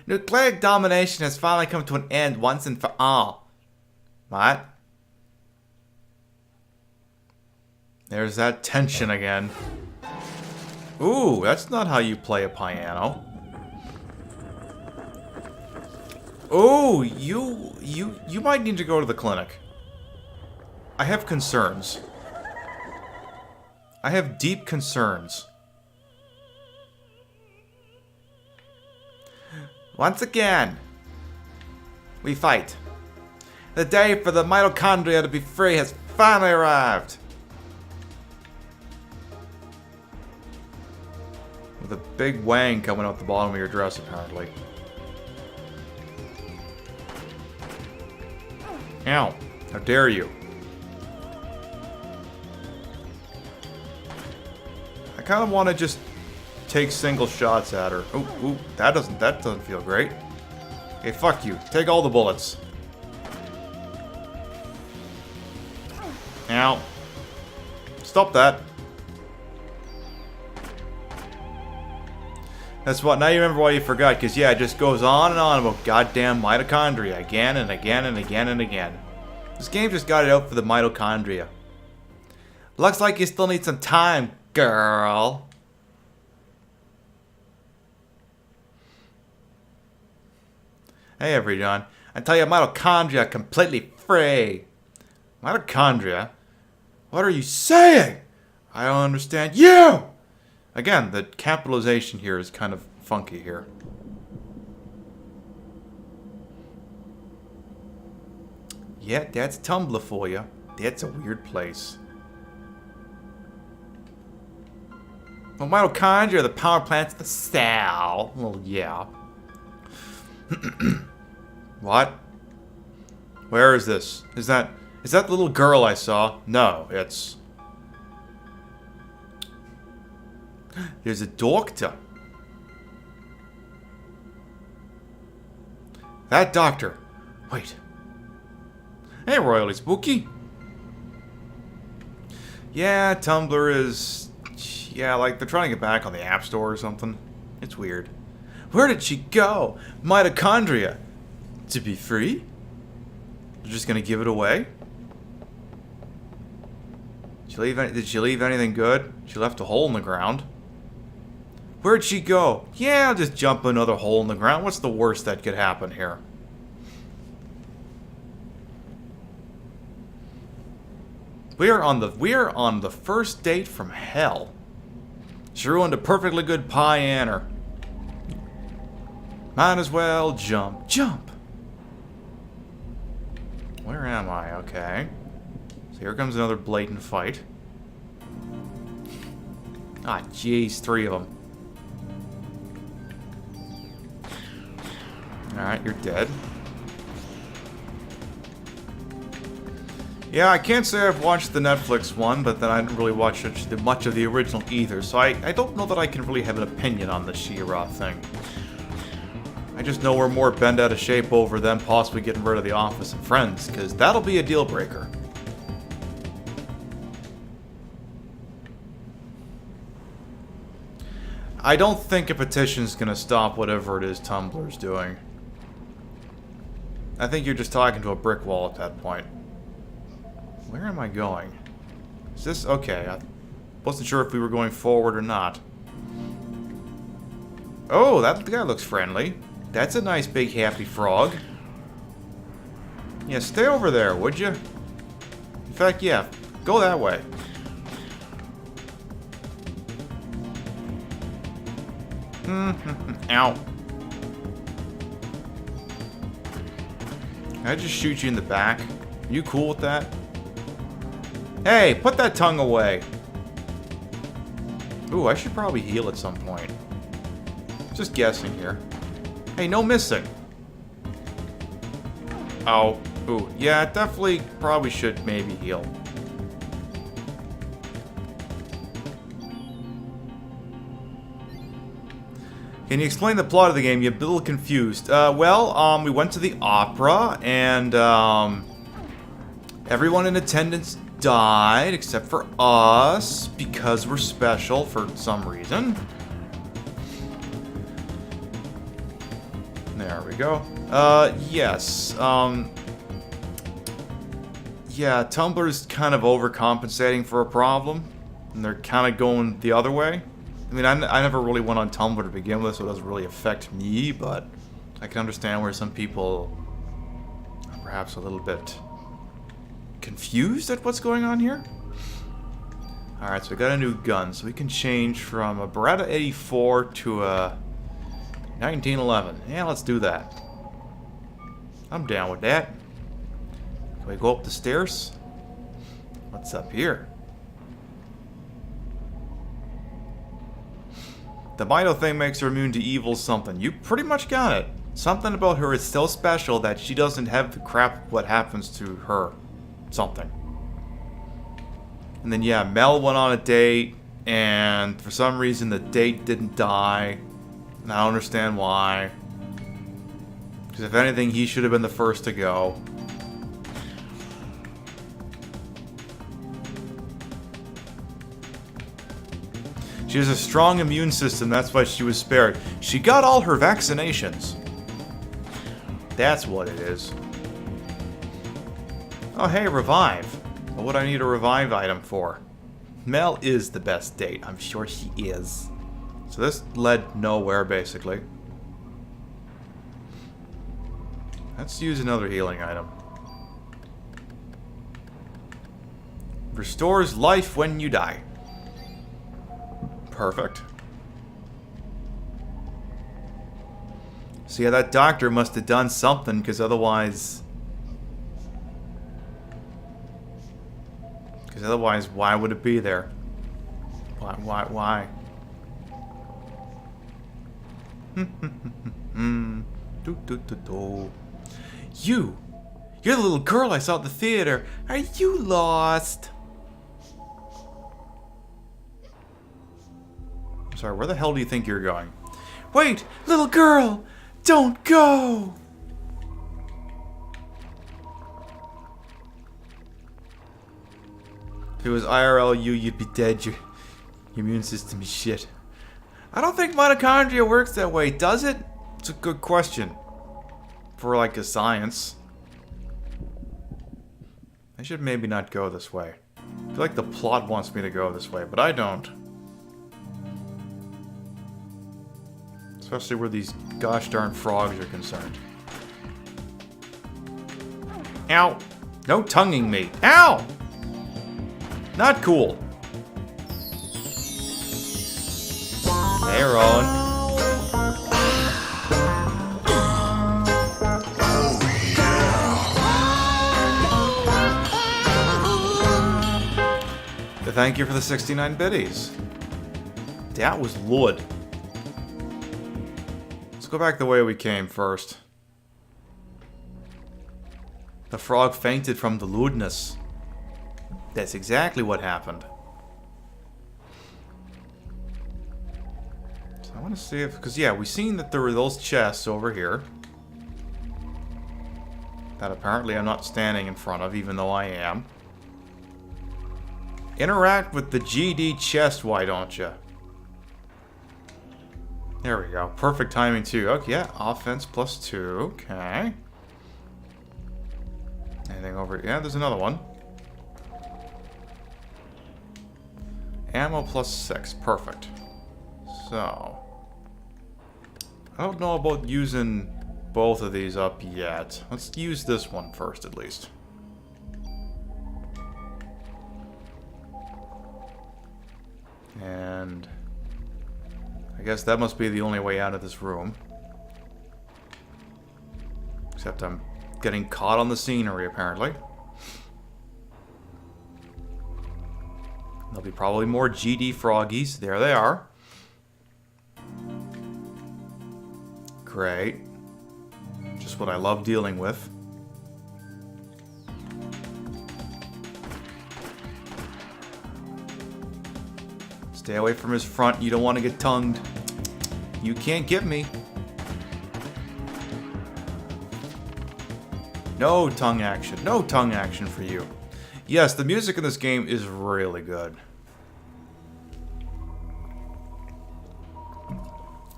Nucleic domination has finally come to an end once and for all. What? There's that tension again. Ooh, that's not how you play a piano. Ooh, you might need to go to the clinic. I have concerns. I have deep concerns. Once again, we fight. The day for the mitochondria to be free has finally arrived. With a big wang coming out the bottom of your dress, apparently. Ow. How dare you. I kind of want to just take single shots at her. Ooh, that doesn't feel great. Okay, fuck you. Take all the bullets. Ow. Stop that. That's what, now you remember why you forgot, because yeah, it just goes on and on about goddamn mitochondria again and again and again and again. This game just got it out for the mitochondria. Looks like you still need some time, girl. Hey everyone, I tell you mitochondria completely free. Mitochondria? What are you saying? I don't understand you! Again, the capitalization here is kind of funky here. Yeah, that's Tumblr for you. That's a weird place. Well, mitochondria are the power plants of the cell. Well, yeah. What? Where is this? Is that the little girl I saw? No, it's... There's a doctor. That doctor. Wait. Hey, Royally Spooky. Yeah, Tumblr is... Yeah, like they're trying to get back on the App Store or something. It's weird. Where did she go? Mitochondria. To be free? You're just gonna give it away? Did she leave anything good? She left a hole in the ground. Where'd she go? Yeah, I'll just jump another hole in the ground. What's the worst that could happen here? We are on the first date from hell. She ruined a perfectly good pie Anner. Might as well jump. Jump! Where am I? Okay. So here comes another blatant fight. Ah, jeez, 3 of them. Alright, you're dead. Yeah, I can't say I've watched the Netflix one, but then I didn't really watch much of the original either, so I don't know that I can really have an opinion on the She-Ra thing. I just know we're more bent out of shape over them possibly getting rid of The Office and Friends, because that'll be a deal breaker. I don't think a petition's gonna stop whatever it is Tumblr's doing. I think you're just talking to a brick wall at that point. Where am I going? Is this... Okay, I wasn't sure if we were going forward or not. Oh, that guy looks friendly. That's a nice big happy frog. Yeah, stay over there, would you? In fact, yeah, go that way. Ow. Can I just shoot you in the back? Are you cool with that? Hey, put that tongue away. Ooh, I should probably heal at some point. Just guessing here. Hey, no missing. Oh, ooh, yeah, definitely probably should maybe heal. Can you explain the plot of the game? You're a little confused. We went to the opera, and everyone in attendance died except for us because we're special for some reason. There we go. Yes. Yeah, Tumblr's kind of overcompensating for a problem, and they're kind of going the other way. I mean, I never really went on Tumblr to begin with, so it doesn't really affect me, but I can understand where some people are perhaps a little bit confused at what's going on here. Alright, so we got a new gun, so we can change from a Beretta 84 to a 1911. Yeah, let's do that. I'm down with that. Can we go up the stairs? What's up here? The Mito thing makes her immune to evil something. You pretty much got it. Something about her is so special that she doesn't have the crap what happens to her. Something. And then yeah, Mel went on a date, and for some reason the date didn't die. And I don't understand why. Because if anything, he should have been the first to go. She has a strong immune system, that's why she was spared. She got all her vaccinations. That's what it is. Oh hey, revive. What would I need a revive item for? Mel is the best date, I'm sure she is. So this led nowhere, basically. Let's use another healing item. Restores life when you die. Perfect. So yeah, that doctor must have done something, because otherwise... why would it be there? Why? You're the little girl I saw at the theater. Are you lost? I'm sorry, where the hell do you think you're going? Wait, little girl! Don't go! If it was IRL you'd be dead. Your immune system is shit. I don't think mitochondria works that way, does it? It's a good question. For like a science. I should maybe not go this way. I feel like the plot wants me to go this way, but I don't. Especially where these gosh darn frogs are concerned. Ow! No tonguing me. Ow! Not cool. Hey, Rowan. Thank you for the 69 biddies. That was Lud. Let's go back the way we came first. The frog fainted from the lewdness. That's exactly what happened. So I want to see if... Because, yeah, we seen that there were those chests over here. That apparently I'm not standing in front of, even though I am. Interact with the GD chest, why don't you? There we go. Perfect timing, too. Okay, yeah. Offense +2. Okay. Anything over... Yeah, there's another one. Ammo +6. Perfect. So... I don't know about using both of these up yet. Let's use this one first, at least. And... I guess that must be the only way out of this room. Except I'm getting caught on the scenery, apparently. There'll be probably more GD froggies. There they are. Great. Just what I love dealing with. Stay away from his front. You don't want to get tongued. You can't get me. No tongue action. No tongue action for you. Yes, the music in this game is really good.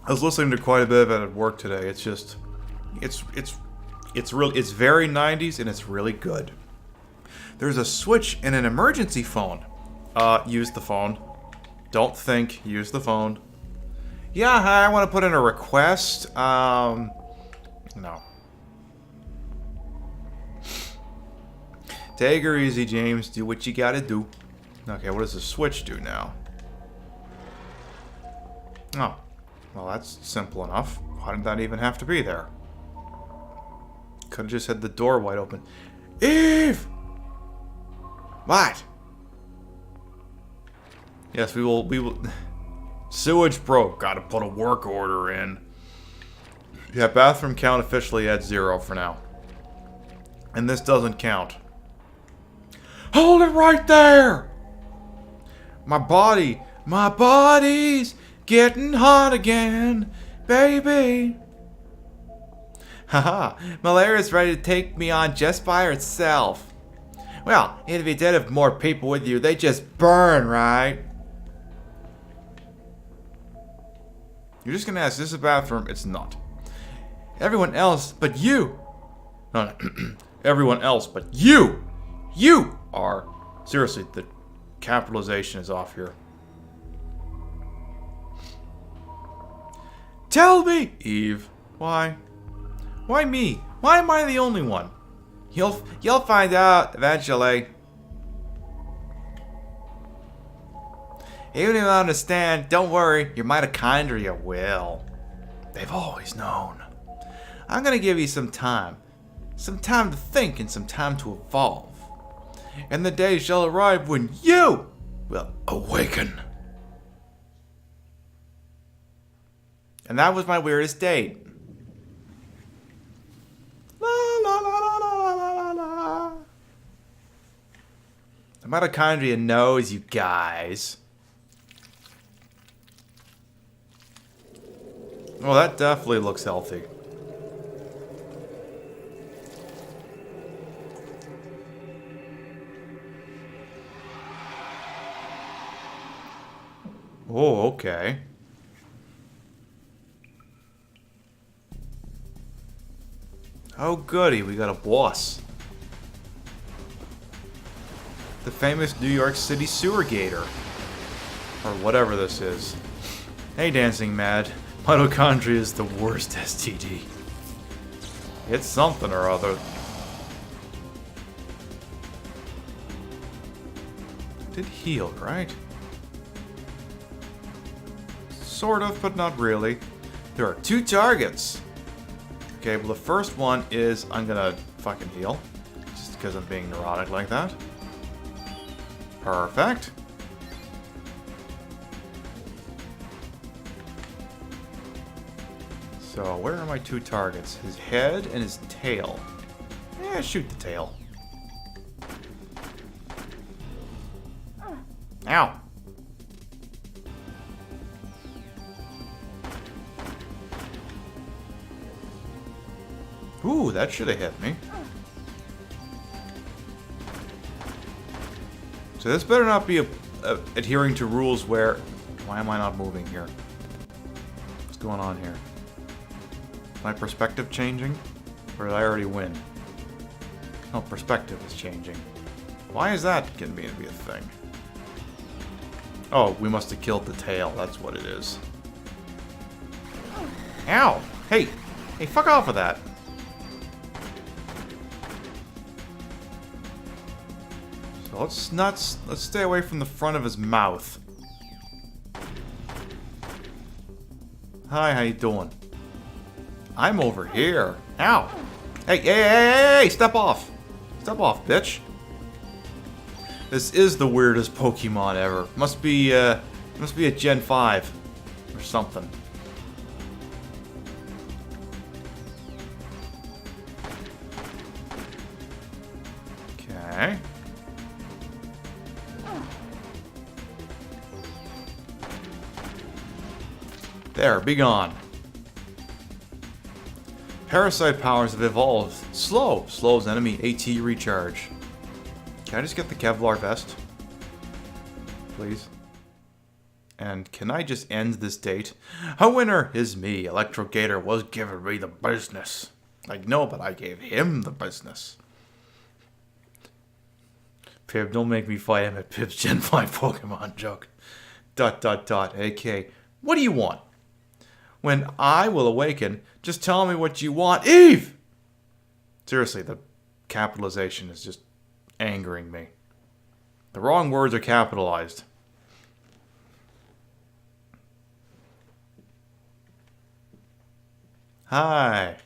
I was listening to quite a bit of it at work today. It's just, it's very 90s and it's really good. There's a switch in an emergency phone. Use the phone. Don't think. Use the phone. Yeah, hi, I want to put in a request. No. Take her easy, James. Do what you gotta do. Okay, what does the switch do now? Oh. Well, that's simple enough. Why did that even have to be there? Could have just had the door wide open. Eve! What? Yes, we will... Sewage broke. Gotta put a work order in. Yeah, bathroom count officially at 0 for now. And this doesn't count. Hold it right there! My body's getting hot again, baby. Haha, malaria's ready to take me on just by herself. Well, it'd be dead if more people with you. They just burn, right? You're just gonna ask, is this a bathroom? It's not. Everyone else but you. No. Everyone else but you. You are. Seriously, the capitalization is off here. Tell me, Eve. Why? Why me? Why am I the only one? You'll find out eventually. Even if you don't understand, don't worry, your mitochondria will. They've always known. I'm gonna give you some time. Some time to think and some time to evolve. And the day shall arrive when you will awaken. And that was my weirdest date. La la la la la la la Mitochondria knows you guys. Well, that definitely looks healthy. Oh, okay. Oh, goody, we got a boss. The famous New York City sewer gator. Or whatever this is. Hey, Dancing Mad. Mitochondria is the worst STD. It's something or other. Did heal, right? Sort of, but not really. There are 2 targets. Okay, well the first one is I'm gonna fucking heal. Just because I'm being neurotic like that. Perfect. So, where are my 2 targets? His head and his tail. Yeah, shoot the tail. Ow! Ooh, that should have hit me. So this better not be adhering to rules where... Why am I not moving here? What's going on here? My perspective changing? Or did I already win? No, perspective is changing. Why is that getting me to be a thing? Oh, we must have killed the tail. That's what it is. Ow! Hey! Hey, fuck off with that! So let's stay away from the front of his mouth. Hi, how you doing? I'm over here. Ow! Hey, hey, hey, hey, hey! Step off! Step off, bitch! This is the weirdest Pokemon ever. Must be a Gen 5 or something. Okay. There, be gone. Parasite powers have evolved. Slows enemy AT recharge. Can I just get the Kevlar vest? Please. And can I just end this date? A winner is me. Electro Gator was giving me the business. Like, no, but I gave him the business. Pib, don't make me fight him at Pib's Gen 5 Pokemon joke. ... AK, what do you want? When I will awaken, just tell me what you want. Eve! Seriously, the capitalization is just angering me. The wrong words are capitalized. Hi.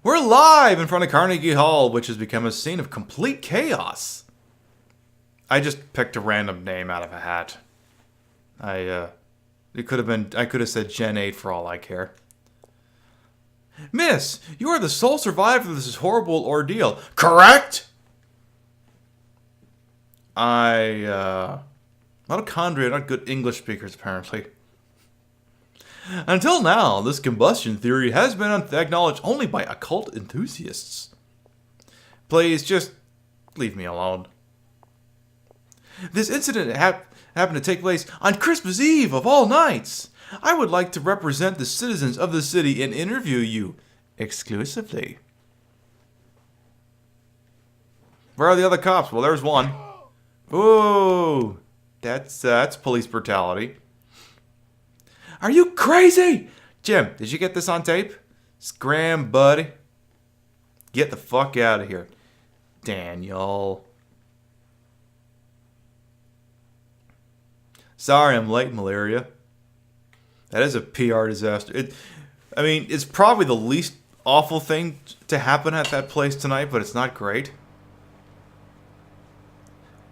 We're live in front of Carnegie Hall, which has become a scene of complete chaos. I just picked a random name out of a hat. It could have been, I could have said Gen 8 for all I care. Miss, you are the sole survivor of this horrible ordeal, correct? Mitochondria are not good English speakers, apparently. Until now, this combustion theory has been acknowledged only by occult enthusiasts. Please, just leave me alone. This incident happened to take place on Christmas Eve of all nights. I would like to represent the citizens of the city and interview you exclusively. Where are the other cops? Well, there's one. Ooh, that's police brutality. Are you crazy? Jim, did you get this on tape? Scram, buddy. Get the fuck out of here. Daniel. Sorry I'm late, Malaria. That is a PR disaster. I mean, it's probably the least awful thing to happen at that place tonight, but it's not great.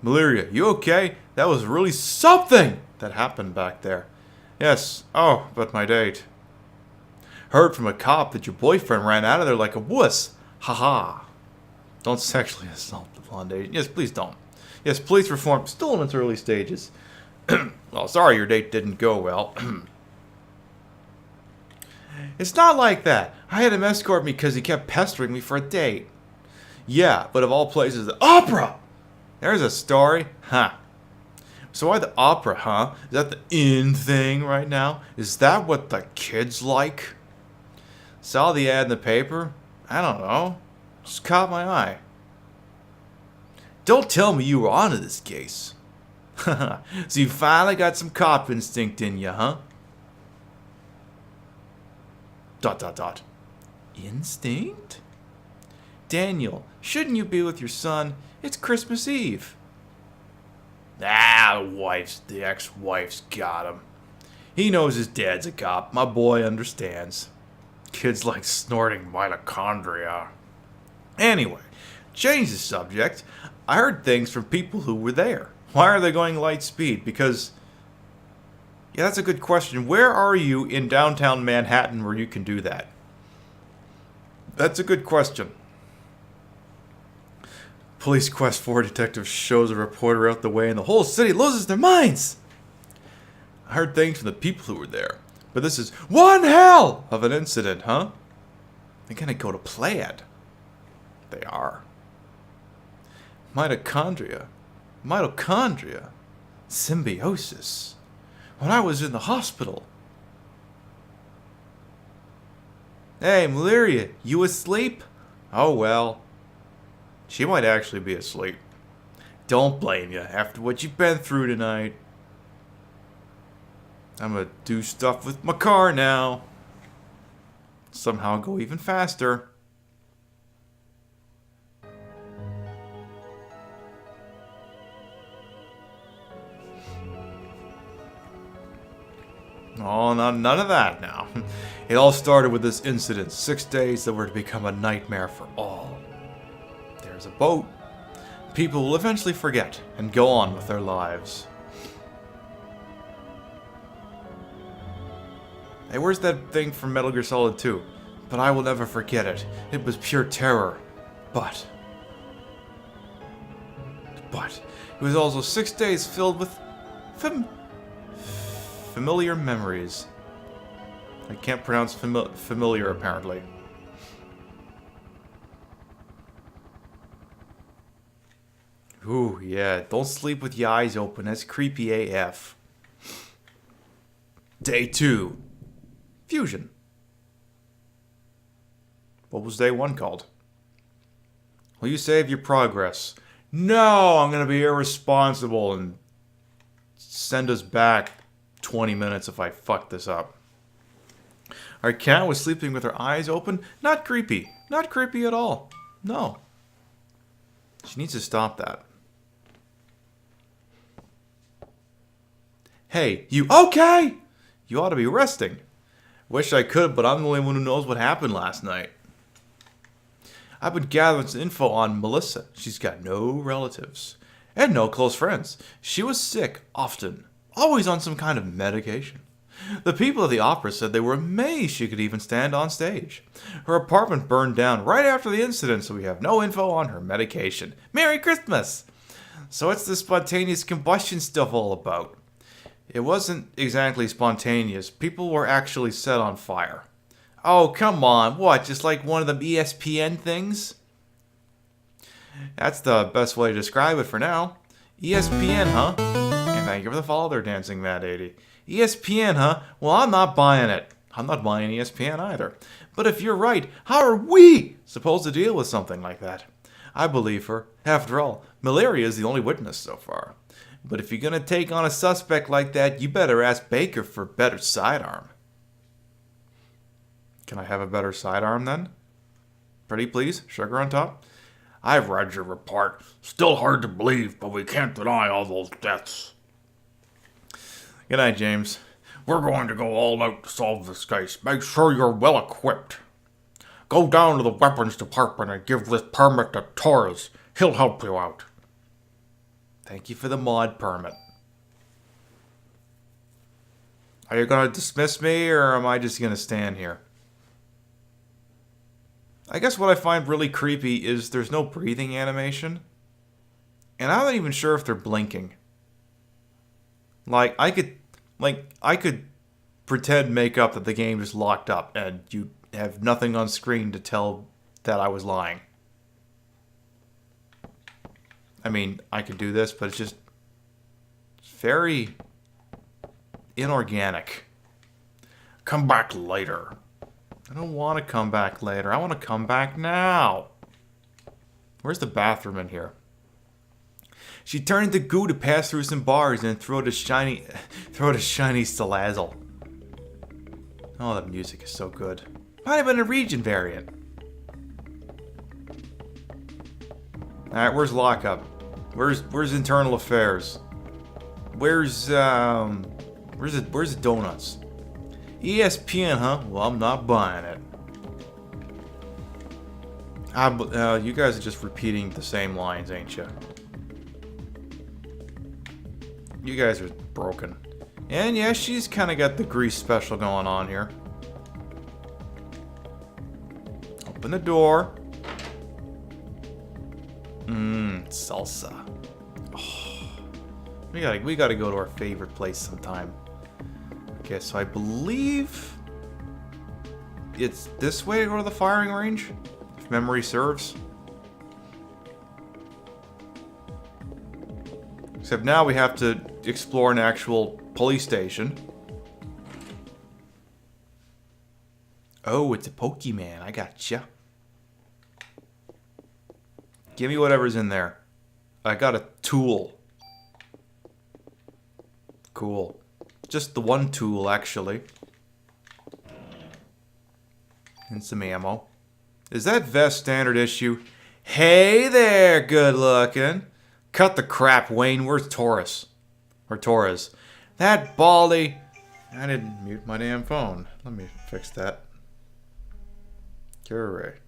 Malaria, you okay? That was really something that happened back there. Yes. Oh, but my date. Heard from a cop that your boyfriend ran out of there like a wuss. Haha. Don't sexually assault the blonde Asian. Yes, please don't. Yes, police reform still in its early stages. Well, sorry your date didn't go well. It's not like that. I had him escort me because he kept pestering me for a date. Yeah, but of all places, the opera! There's a story. Huh. So why the opera, huh? Is that the in thing right now? Is that what the kids like? Saw the ad in the paper? I don't know. Just caught my eye. Don't tell me you were onto this case. So you finally got some cop instinct in you, huh? ... Instinct? Daniel, shouldn't you be with your son? It's Christmas Eve. The ex-wife's got him. He knows his dad's a cop. My boy understands. Kids like snorting mitochondria. Anyway, change the subject. I heard things from people who were there. Why are they going light speed? Because... yeah, that's a good question. Where are you in downtown Manhattan where you can do that? That's a good question. Police Quest 4 detective shows a reporter out the way and the whole city loses their minds. I heard things from the people who were there. But this is one hell of an incident, huh? They're gonna go to Plaid. They are. Mitochondria. Symbiosis. When I was in the hospital. Hey, Malaria, you asleep? Oh well. She might actually be asleep. Don't blame you after what you've been through tonight. I'm gonna do stuff with my car now. Somehow go even faster. Oh, none of that now. It all started with this incident. 6 days that were to become a nightmare for all. There's a boat. People will eventually forget and go on with their lives. Hey, where's that thing from Metal Gear Solid 2? But I will never forget it. It was pure terror. But it was also 6 days filled with familiar memories. I can't pronounce familiar, apparently. Ooh, yeah. Don't sleep with your eyes open. That's creepy AF. Day 2. Fusion. What was day 1 called? Will you save your progress? No, I'm going to be irresponsible and send us back 20 minutes if I fuck this up. Our cat was sleeping with her eyes open. Not creepy. Not creepy at all. No. She needs to stop that. Hey, you okay? You ought to be resting. Wish I could, but I'm the only one who knows what happened last night. I've been gathering some info on Melissa. She's got no relatives. And no close friends. She was sick often. Always on some kind of medication. The people at the opera said they were amazed she could even stand on stage. Her apartment burned down right after the incident, so we have no info on her medication. Merry Christmas! So what's this spontaneous combustion stuff all about? It wasn't exactly spontaneous. People were actually set on fire. Oh, come on. What, just like one of them ESPN things? That's the best way to describe it for now. ESPN, huh? And thank you for the follow there, Dancing Mad 80. ESPN, huh? Well, I'm not buying it. I'm not buying ESPN either. But if you're right, how are we supposed to deal with something like that? I believe her. After all, Malaria is the only witness so far. But if you're gonna take on a suspect like that, you better ask Baker for a better sidearm. Can I have a better sidearm then? Pretty please? Sugar on top? I've read your report. Still hard to believe, but we can't deny all those deaths. Good night, James. We're going to go all out to solve this case. Make sure you're well equipped. Go down to the weapons department and give this permit to Torres. He'll help you out. Thank you for the mod permit. Are you going to dismiss me, or am I just going to stand here? I guess what I find really creepy is there's no breathing animation. And I'm not even sure if they're blinking. Like, I could pretend make up that the game is locked up and you have nothing on screen to tell that I was lying. I mean, I could do this, but it's very inorganic. Come back later. I don't want to come back later. I want to come back now. Where's the bathroom in here? She turned into goo to pass through some bars and throw the shiny stilazzle. Oh, the music is so good. Might have been a region variant. Alright, where's lockup? Where's internal affairs? Where's the donuts? ESPN, huh? Well, I'm not buying it. You guys are just repeating the same lines, ain't you? You guys are broken. And yeah, she's kind of got the Grease special going on here. Open the door. Salsa. Oh, we gotta go to our favorite place sometime. Okay, so I believe it's this way to go to the firing range, if memory serves. Except now we have to explore an actual police station. Oh, it's a Pokemon. I gotcha. Give me whatever's in there. I got a tool. Cool. Just the one tool, actually. And some ammo. Is that vest standard issue? Hey there, good looking. Cut the crap, Wayne. Where's Taurus? Or Torres? That baldy... I didn't mute my damn phone. Let me fix that. Hooray.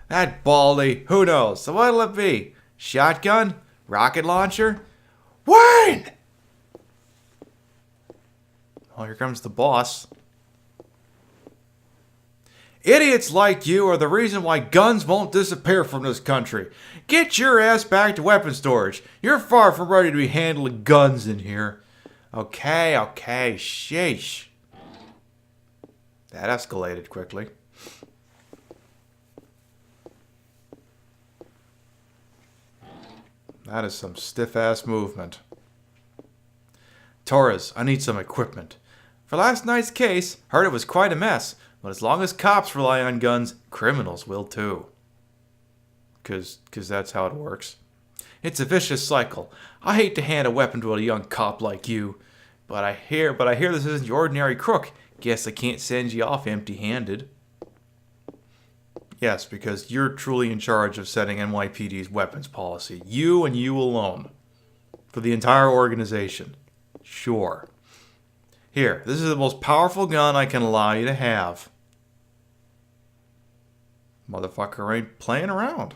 That baldy... Who knows? So what'll it be? Shotgun? Rocket launcher? Wayne! Oh, here comes the boss. Idiots like you are the reason why guns won't disappear from this country. Get your ass back to weapons storage. You're far from ready to be handling guns in here. Okay, sheesh. That escalated quickly. That is some stiff-ass movement. Torres, I need some equipment. For last night's case, heard it was quite a mess. But as long as cops rely on guns, criminals will too. Cause that's how it works. It's a vicious cycle. I hate to hand a weapon to a young cop like you, but I hear this isn't your ordinary crook. Guess I can't send you off empty-handed. Yes, because you're truly in charge of setting NYPD's weapons policy. You and you alone. For the entire organization. Sure. Here, this is the most powerful gun I can allow you to have. Motherfucker ain't playing around.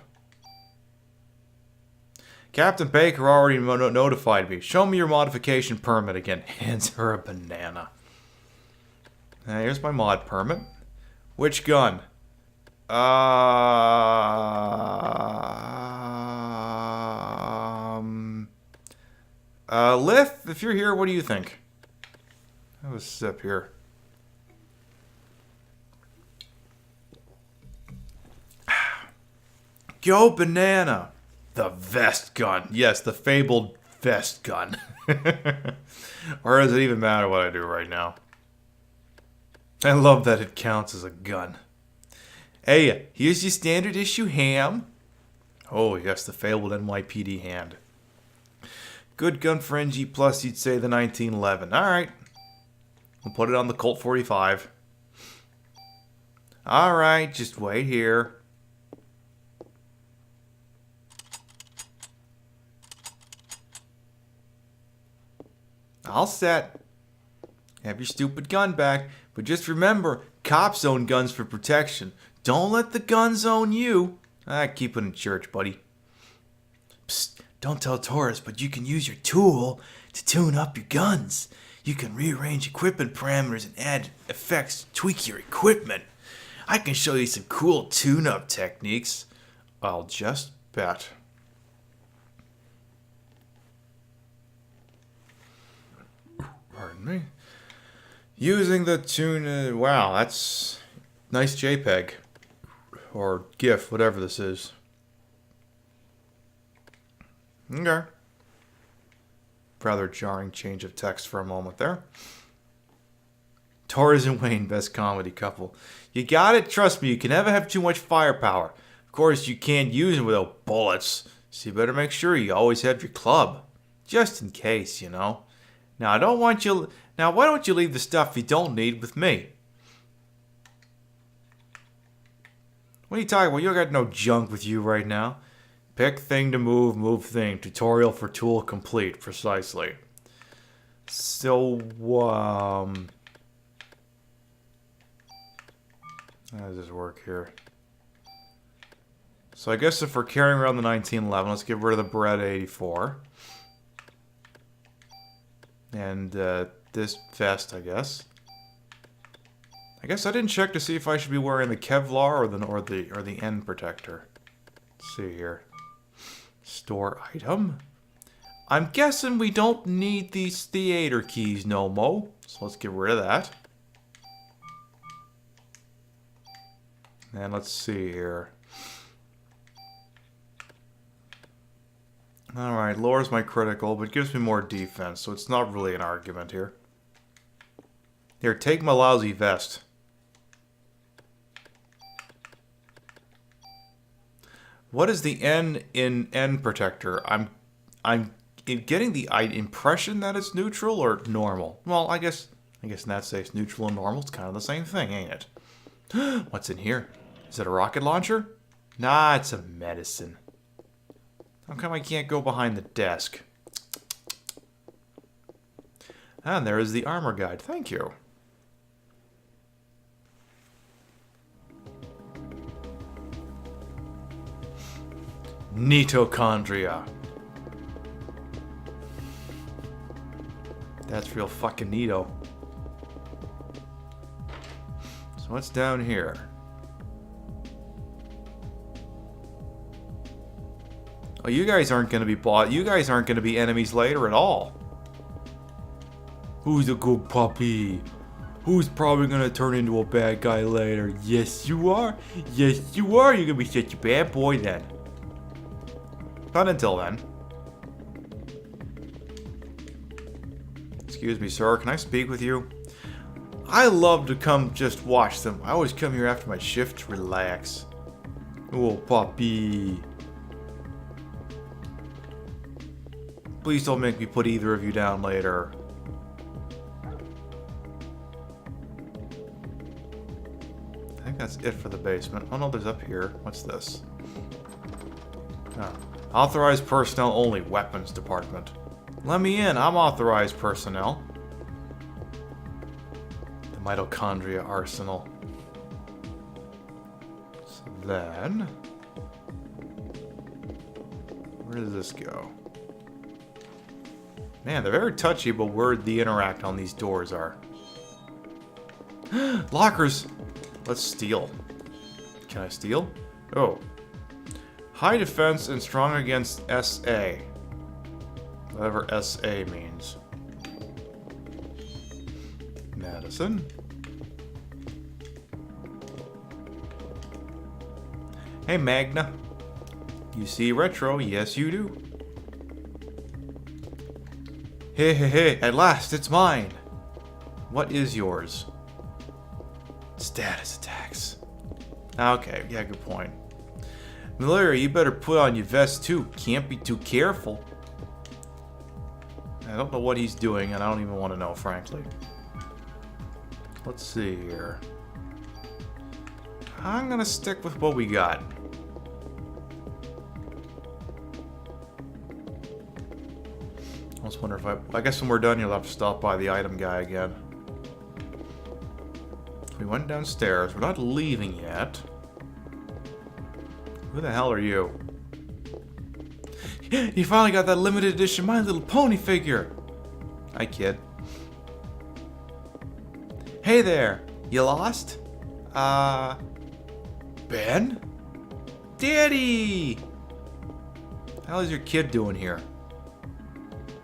Captain Baker already notified me. Show me your modification permit again. Hands her a banana. Now, here's my mod permit. Which gun? Lith, if you're here, what do you think? Have a sip here. Go banana. The vest gun. Yes, the fabled vest gun. Or does it even matter what I do right now? I love that it counts as a gun. Hey, here's your standard issue ham. Oh, yes, the fabled NYPD hand. Good gun for NG+, you'd say the 1911. Alright. We'll put it on the Colt 45. Alright, just wait here. All set. Have your stupid gun back, but just remember, cops own guns for protection. Don't let the guns own you. Keep it in church, buddy. Psst, don't tell Taurus, but you can use your tool to tune up your guns. You can rearrange equipment parameters and add effects to tweak your equipment. I can show you some cool tune-up techniques. I'll just bet. Pardon me. Using the tune... wow, that's... nice JPEG. Or GIF, whatever this is. Okay. Rather jarring change of text for a moment there. Torres and Wayne, best comedy couple. You got it? Trust me, you can never have too much firepower. Of course, you can't use them without bullets. So you better make sure you always have your club. Just in case, you know. Now, I don't want you... Now, why don't you leave the stuff you don't need with me? What are you talking about? You got no junk with you right now. Pick thing to move, move thing. Tutorial for tool complete. Precisely. So, how does this work here? So I guess if we're carrying around the 1911, let's get rid of the Beretta 84. And this vest, I guess. I guess I didn't check to see if I should be wearing the Kevlar or the end protector. Let's see here. Store item. I'm guessing we don't need these theater keys no mo. So let's get rid of that. And let's see here. Alright, lowers my critical, but gives me more defense, so it's not really an argument here. Here, take my lousy vest. What is the N in N protector? I'm getting the impression that it's neutral or normal. Well, I guess in that case, neutral and normal is kind of the same thing, ain't it? What's in here? Is it a rocket launcher? Nah, it's a medicine. How come I can't go behind the desk? And there is the armor guide. Thank you. Mitochondria. That's real fucking neato. So what's down here? Oh, you guys aren't going to be bought. You guys aren't going to be enemies later at all. Who's a good puppy? Who's probably going to turn into a bad guy later? Yes, you are. Yes, you are. You're going to be such a bad boy then. Not until then. Excuse me, sir. Can I speak with you? I love to come just watch them. I always come here after my shift to relax. Oh, puppy. Please don't make me put either of you down later. I think that's it for the basement. Oh no, there's up here. What's this? Oh. Authorized personnel only. Weapons department. Let me in. I'm authorized personnel. The mitochondria arsenal. So then... where does this go? Man, they're very touchy about where the interact on these doors are. Lockers! Let's steal. Can I steal? Oh. High defense and strong against SA. Whatever SA means. Madison. Hey, Magna. You see retro? Yes, you do. Hey, hey, hey, at last, it's mine. What is yours? Status attacks. Okay, yeah, good point. Malaria, you better put on your vest too. Can't be too careful. I don't know what he's doing, and I don't even want to know, frankly. Let's see here. I'm gonna stick with what we got. I just wonder if I guess when we're done, you'll have to stop by the item guy again. We went downstairs. We're not leaving yet. Who the hell are you? You finally got that limited edition My Little Pony figure. Hi, kid. Hey there. You lost? Ben? Daddy! How is your kid doing here?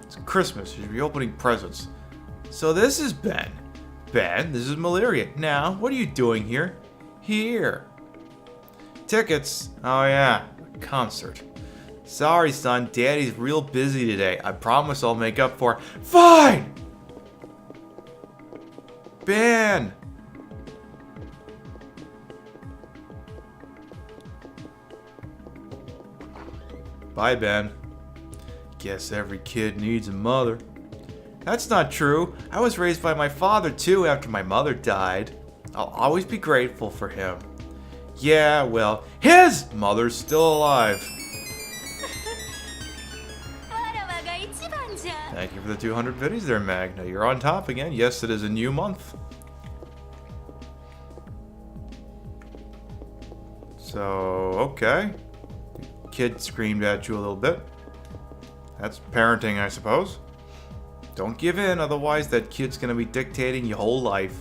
It's Christmas. You should be opening presents. So this is Ben. Ben, this is Malaria. Now, what are you doing here? Here. Tickets? Oh yeah, concert. Sorry, son. Daddy's real busy today. I promise I'll make up for it. Fine! Ben! Bye, Ben. Guess every kid needs a mother. That's not true. I was raised by my father, too, after my mother died. I'll always be grateful for him. Yeah, well, his mother's still alive. Thank you for the 200 videos there, Mag. Now you're on top again. Yes, it is a new month. So, okay. Kid screamed at you a little bit. That's parenting, I suppose. Don't give in, otherwise that kid's gonna be dictating your whole life.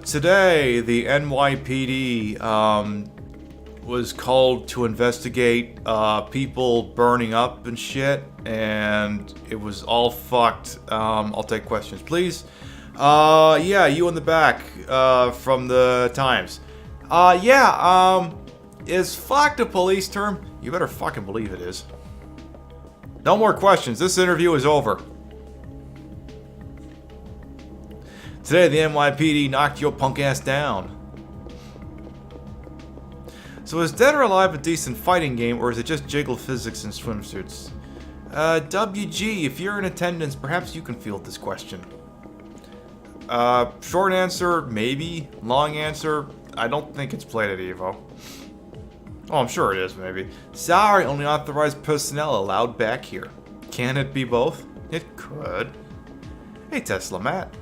Today, the NYPD was called to investigate people burning up and shit, and it was all fucked. I'll take questions, please. Yeah, you in the back from the Times. Is fucked a police term? You better fucking believe it is. No more questions. This interview is over. Today, the NYPD knocked your punk ass down. So is Dead or Alive a decent fighting game, or is it just jiggle physics and swimsuits? WG, if you're in attendance, perhaps you can field this question. Short answer, maybe. Long answer, I don't think it's played at EVO. Oh, I'm sure it is, maybe. Sorry, only authorized personnel allowed back here. Can it be both? It could. Hey, Tesla Matt.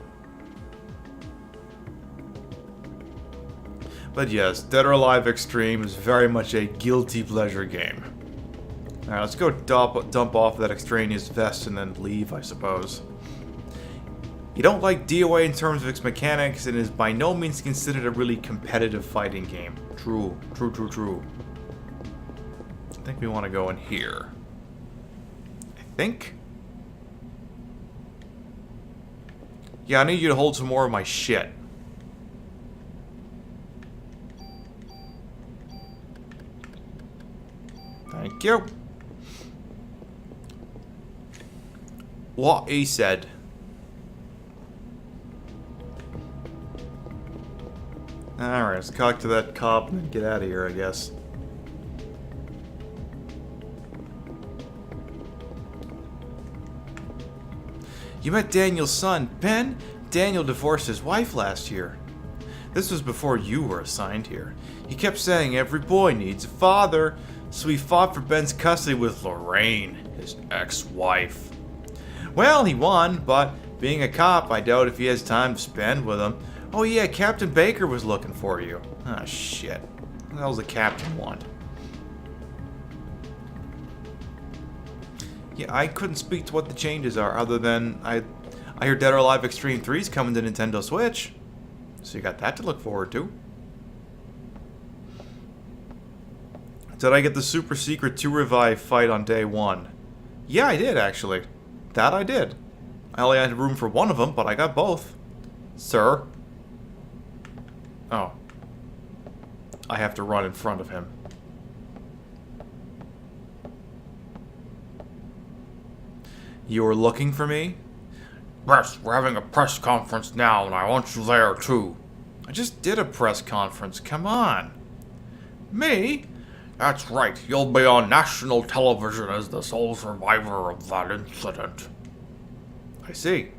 But yes, Dead or Alive Extreme is very much a guilty pleasure game. Alright, let's go dump off that extraneous vest and then leave, I suppose. You don't like DOA in terms of its mechanics and is by no means considered a really competitive fighting game. True. I think we want to go in here. I think? Yeah, I need you to hold some more of my shit. Thank you. What he said. Alright, let's talk to that cop and get out of here, I guess. You met Daniel's son, Ben? Daniel divorced his wife last year. This was before you were assigned here. He kept saying every boy needs a father, so he fought for Ben's custody with Lorraine, his ex-wife. Well, he won, but being a cop, I doubt if he has time to spend with him. Oh yeah, Captain Baker was looking for you. Ah, shit. What the hell's the captain want? Yeah, I couldn't speak to what the changes are, other than I hear Dead or Alive Extreme 3 is coming to Nintendo Switch. So you got that to look forward to. Did I get the super secret 2 revive fight on day 1? Yeah, I did, actually. That I did. I only had room for one of them, but I got both. Sir? Oh. I have to run in front of him. You were looking for me? Yes, we're having a press conference now, and I want you there, too. I just did a press conference, come on. Me? That's right, you'll be on national television as the sole survivor of that incident. I see.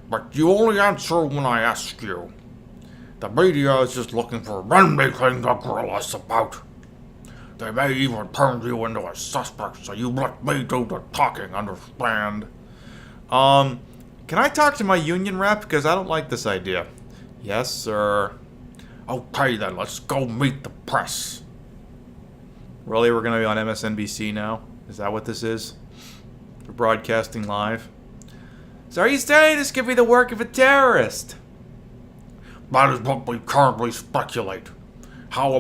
But you only answer when I ask you. The media is just looking for anything to grill us about. They may even turn you into a suspect, so you let me do the talking, understand? Can I talk to my union rep? Because I don't like this idea. Yes, sir. Okay then, let's go meet the press. Really, we're gonna be on MSNBC now? Is that what this is? We're broadcasting live? So are you saying this could be the work of a terrorist? That is what we currently speculate. How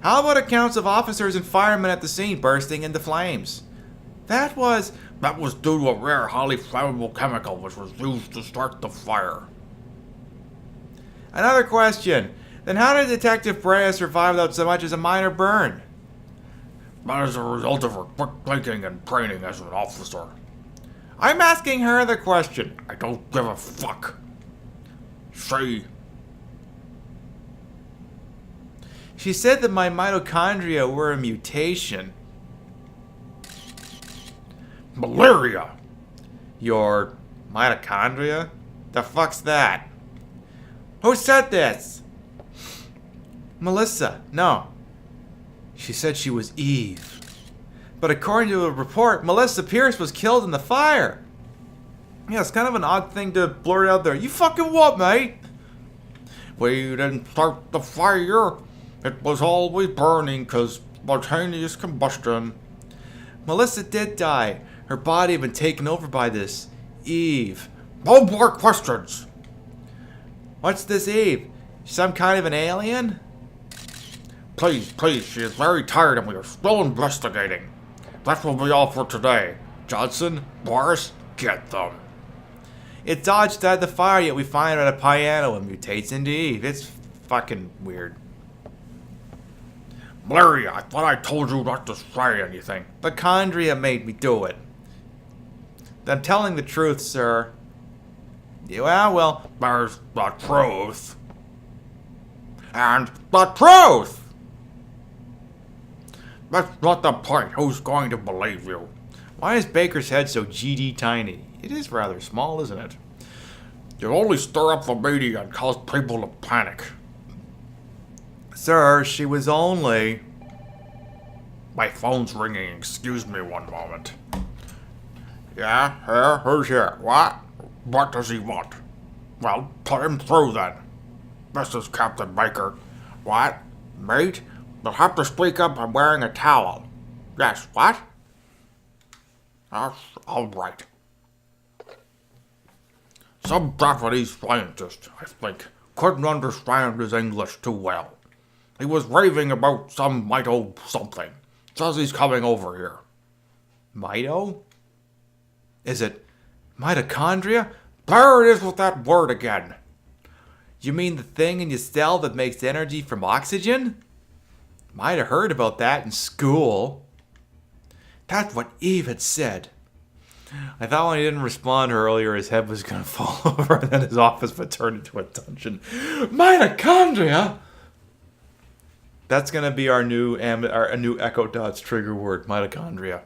How about accounts of officers and firemen at the scene bursting into flames? That was due to a rare, highly flammable chemical which was used to start the fire. Another question. Then how did Detective Brea survive without so much as a minor burn? That is a result of her quick thinking and training as an officer. I'm asking her the question. I don't give a fuck. She said that my mitochondria were a mutation. Malaria! Your mitochondria? The fuck's that? Who said this? Melissa. No. She said she was Eve. But according to a report, Melissa Pierce was killed in the fire. Yeah, it's kind of an odd thing to blurt out there. You fucking what, mate? We didn't start the fire. It was always burning because spontaneous combustion. Melissa did die. Her body had been taken over by this Eve. No more questions. What's this Eve? Some kind of an alien? Please, she is very tired and we are still investigating. That will be all for today. Johnson, Boris, get them. It dodged out of the fire, yet we find it at a piano and mutates into Eve. It's fucking weird. Malaria, I thought I told you not to say anything. The chondria made me do it. I'm telling the truth, sir. Well, there's the truth. And the truth! That's not the point. Who's going to believe you? Why is Baker's head so GD tiny? It is rather small, isn't it? You only stir up the media and cause people to panic. Sir, she was only... My phone's ringing. Excuse me one moment. Yeah? Here? Who's here? What? What does he want? Well, put him through then. This is Captain Baker. What? Mate? You'll have to speak up. I'm wearing a towel. Yes, what? All right. Some Japanese scientist, I think, couldn't understand his English too well. He was raving about some mito something. Says he's coming over here. Mito? Is it mitochondria? There it is with that word again. You mean the thing in your cell that makes energy from oxygen? Might have heard about that in school. That's what Eve had said. I thought when he didn't respond earlier, his head was going to fall over and then his office would turn into a dungeon. Mitochondria? That's going to be our new Echo Dots trigger word, mitochondria.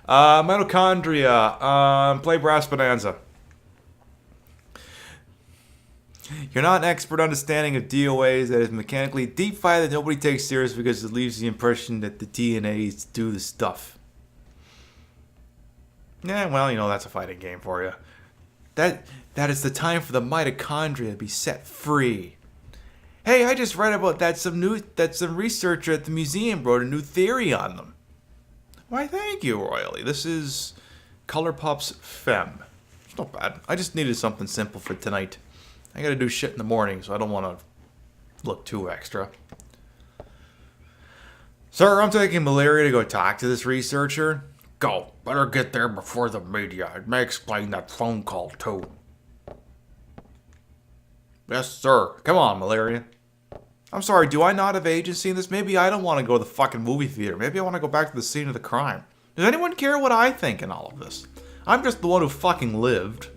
Mitochondria. Play Brass Bonanza. You're not an expert understanding of DOAs that is mechanically deep fire that nobody takes serious because it leaves the impression that the DNAs do the stuff. Yeah, well, that's a fighting game for you. That is the time for the mitochondria to be set free. Hey, I just read about that some researcher at the museum wrote a new theory on them. Why, thank you, Royally. This is Colourpop's Femme. It's not bad. I just needed something simple for tonight. I gotta do shit in the morning, so I don't want to look too extra. Sir, I'm taking Malaria to go talk to this researcher. Go. Better get there before the media. It may explain that phone call, too. Yes, sir. Come on, Malaria. I'm sorry, do I not have agency in this? Maybe I don't want to go to the fucking movie theater. Maybe I want to go back to the scene of the crime. Does anyone care what I think in all of this? I'm just the one who fucking lived.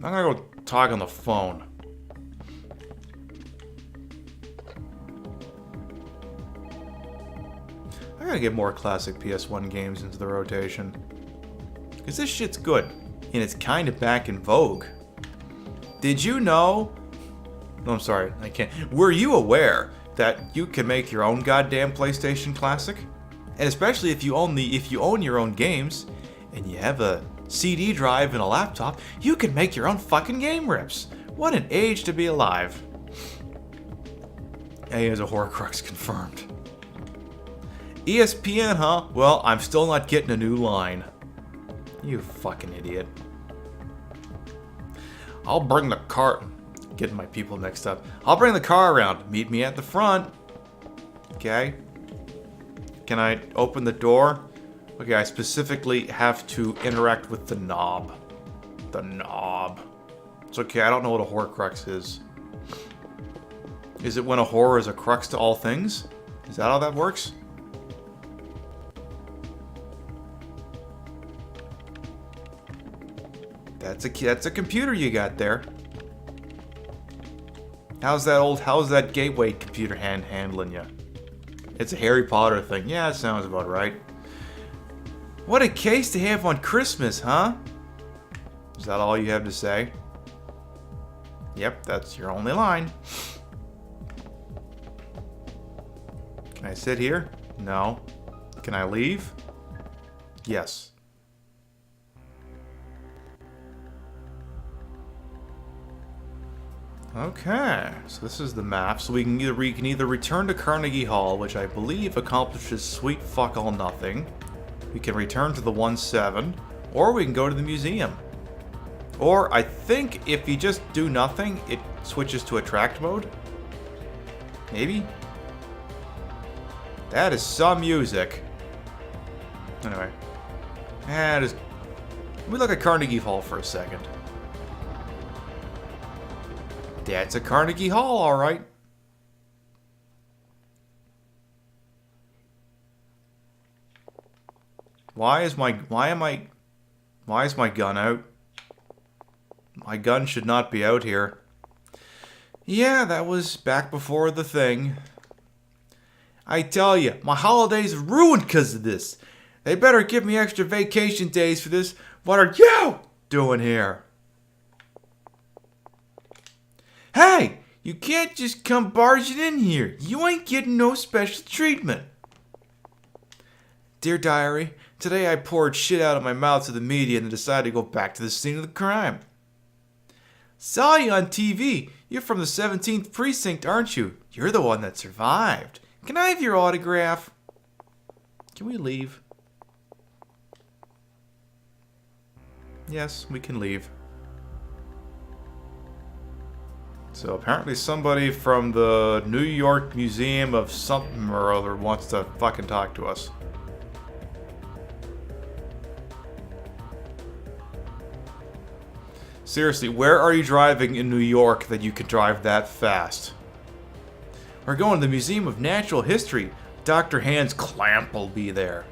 I'm gonna go talk on the phone. I gotta get more classic PS1 games into the rotation. Because this shit's good. And it's kind of back in vogue. Did you know... No, I'm sorry, I can't. Were you aware that you can make your own goddamn PlayStation Classic? And especially if you own your own games, and you have a CD drive and a laptop, you can make your own fucking game rips. What an age to be alive. A is a Horcrux confirmed. ESPN, huh? Well, I'm still not getting a new line. You fucking idiot. I'll bring the cart. Getting my people mixed up. I'll bring the car around. Meet me at the front. Okay. Can I open the door? Okay, I specifically have to interact with the knob. The knob. It's okay, I don't know what a Horcrux is. Is it when a horror is a crux to all things? Is that how that works? That's a computer you got there. How's that gateway computer handling you? It's a Harry Potter thing. Yeah, that sounds about right. What a case to have on Christmas, huh? Is that all you have to say? Yep, that's your only line. Can I sit here? No. Can I leave? Yes. Okay, so this is the map. So we can either return to Carnegie Hall, which I believe accomplishes sweet fuck all nothing. We can return to the 1-7, or we can go to the museum. Or I think if you just do nothing, it switches to attract mode. Maybe. That is some music. Anyway, let me look at Carnegie Hall for a second. That's a Carnegie Hall, all right. Why is my gun out? My gun should not be out here. Yeah, that was back before the thing. I tell you, my holidays are ruined because of this. They better give me extra vacation days for this. What are you doing here? Hey, you can't just come barging in here. You ain't getting no special treatment. Dear Diary, today I poured shit out of my mouth to the media and decided to go back to the scene of the crime. Saw you on TV. You're from the 17th precinct, aren't you? You're the one that survived. Can I have your autograph? Can we leave? Yes, we can leave. So apparently somebody from the New York Museum of something or other wants to fucking talk to us. Seriously, where are you driving in New York that you can drive that fast? We're going to the Museum of Natural History. Dr. Hans Clamp will be there.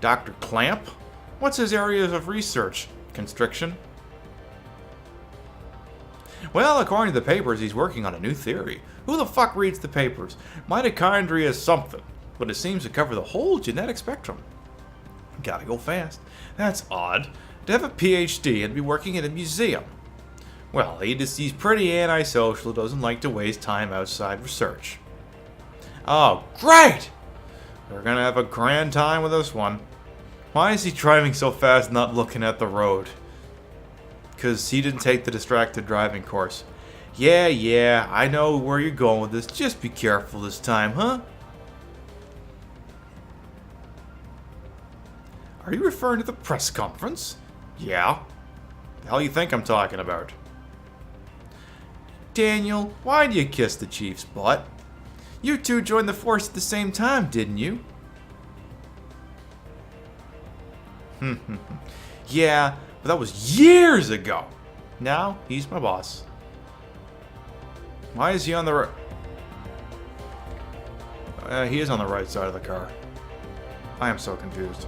Dr. Clamp? What's his areas of research? Constriction? Well, according to the papers, he's working on a new theory. Who the fuck reads the papers? Mitochondria is something, but it seems to cover the whole genetic spectrum. Gotta go fast. That's odd. To have a PhD and be working at a museum. Well, he's pretty antisocial, doesn't like to waste time outside research. Oh, great! We're gonna have a grand time with this one. Why is he driving so fast not looking at the road? Because he didn't take the distracted driving course. Yeah, I know where you're going with this. Just be careful this time, huh? Are you referring to the press conference? Yeah. The hell you think I'm talking about? Daniel, why do you kiss the chief's butt? You two joined the force at the same time, didn't you? Yeah, but that was years ago. Now, he's my boss. Why is he on the right? He is on the right side of the car. I am so confused.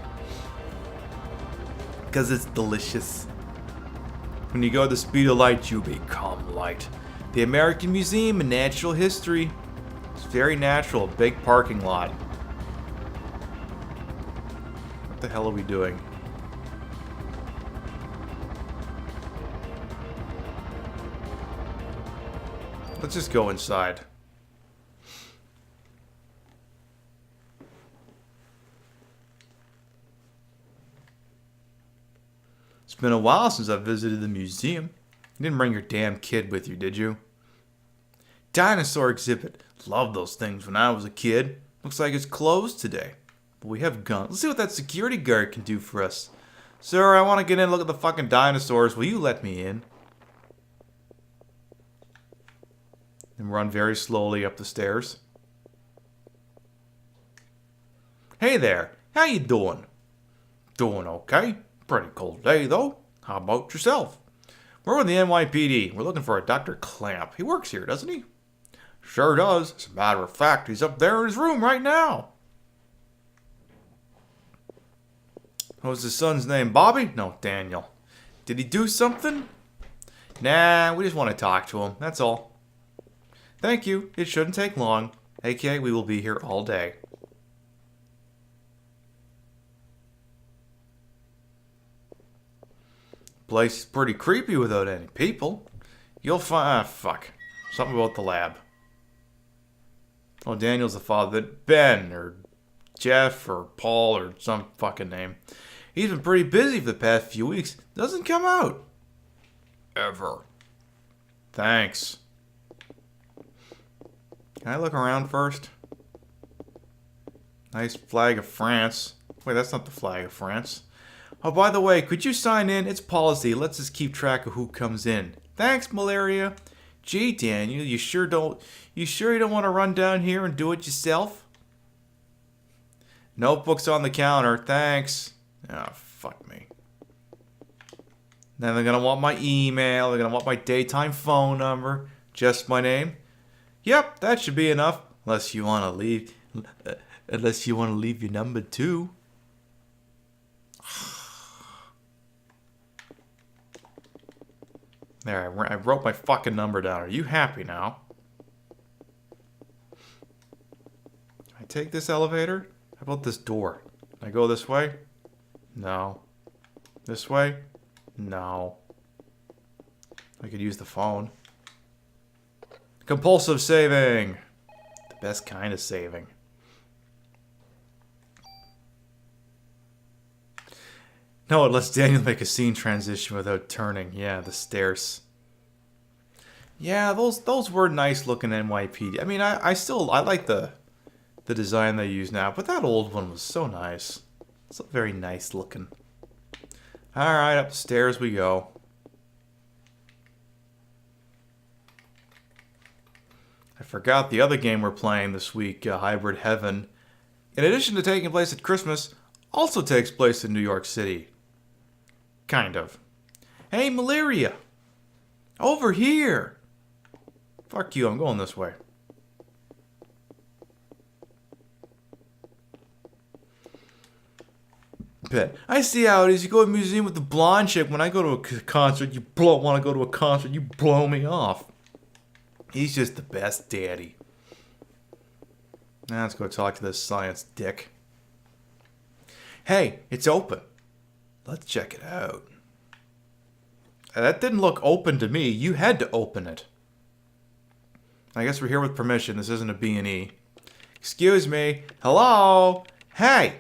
Because it's delicious. When you go the speed of light, you become light. The American Museum of Natural History. It's very natural, big parking lot. What the hell are we doing? Let's just go inside. It's been a while since I visited the museum. You didn't bring your damn kid with you, did you? Dinosaur exhibit. Loved those things when I was a kid. Looks like it's closed today. But we have guns. Let's see what that security guard can do for us. Sir, I want to get in and look at the fucking dinosaurs. Will you let me in? and run very slowly up the stairs. Hey there, how you doing? Doing okay. Pretty cold day, though. How about yourself? We're with the NYPD. We're looking for a Dr. Clamp. He works here, doesn't he? Sure does. As a matter of fact, he's up there in his room right now. What was his son's name? Bobby? No, Daniel. Did he do something? Nah, we just want to talk to him. That's all. Thank you. It shouldn't take long. AK, we will be here all day. Place is pretty creepy without any people. You'll find... fuck. Something about the lab. Oh, Daniel's the father. Ben, or Jeff, or Paul, or some fucking name. He's been pretty busy for the past few weeks. Doesn't come out. Ever. Thanks. Can I look around first? Nice flag of France. Wait, that's not the flag of France. Oh, by the way, could you sign in? It's policy. It lets us keep track of who comes in. Thanks, Malaria. Gee, Daniel, you sure you don't want to run down here and do it yourself? Notebook's on the counter. Thanks. Oh, fuck me. Then they're going to want my email. They're going to want my daytime phone number. Just my name. Yep, that should be enough. Unless you want to leave your number too. There, I wrote my fucking number down. Are you happy now? Can I take this elevator? How about this door? Can I go this way? No. This way? No. I could use the phone. Compulsive saving. The best kind of saving. No, it lets Daniel make a scene transition without turning. Yeah, the stairs. Yeah, those were nice looking NYPD. I mean, I like the design they use now, but that old one was so nice. It's very nice looking. Alright, up the stairs we go. I forgot the other game we're playing this week, Hybrid Heaven. In addition to taking place at Christmas, also takes place in New York City. Kind of. Hey, Malaria! Over here! Fuck you, I'm going this way. Bet. I see how it is. You go to a museum with the blonde chick. When I go to a concert, you want to go to a concert, you blow me off. He's just the best daddy. Now let's go talk to this science dick. Hey, it's open. Let's check it out. That didn't look open to me. You had to open it. I guess we're here with permission. This isn't a B&E. Excuse me. Hello? Hey!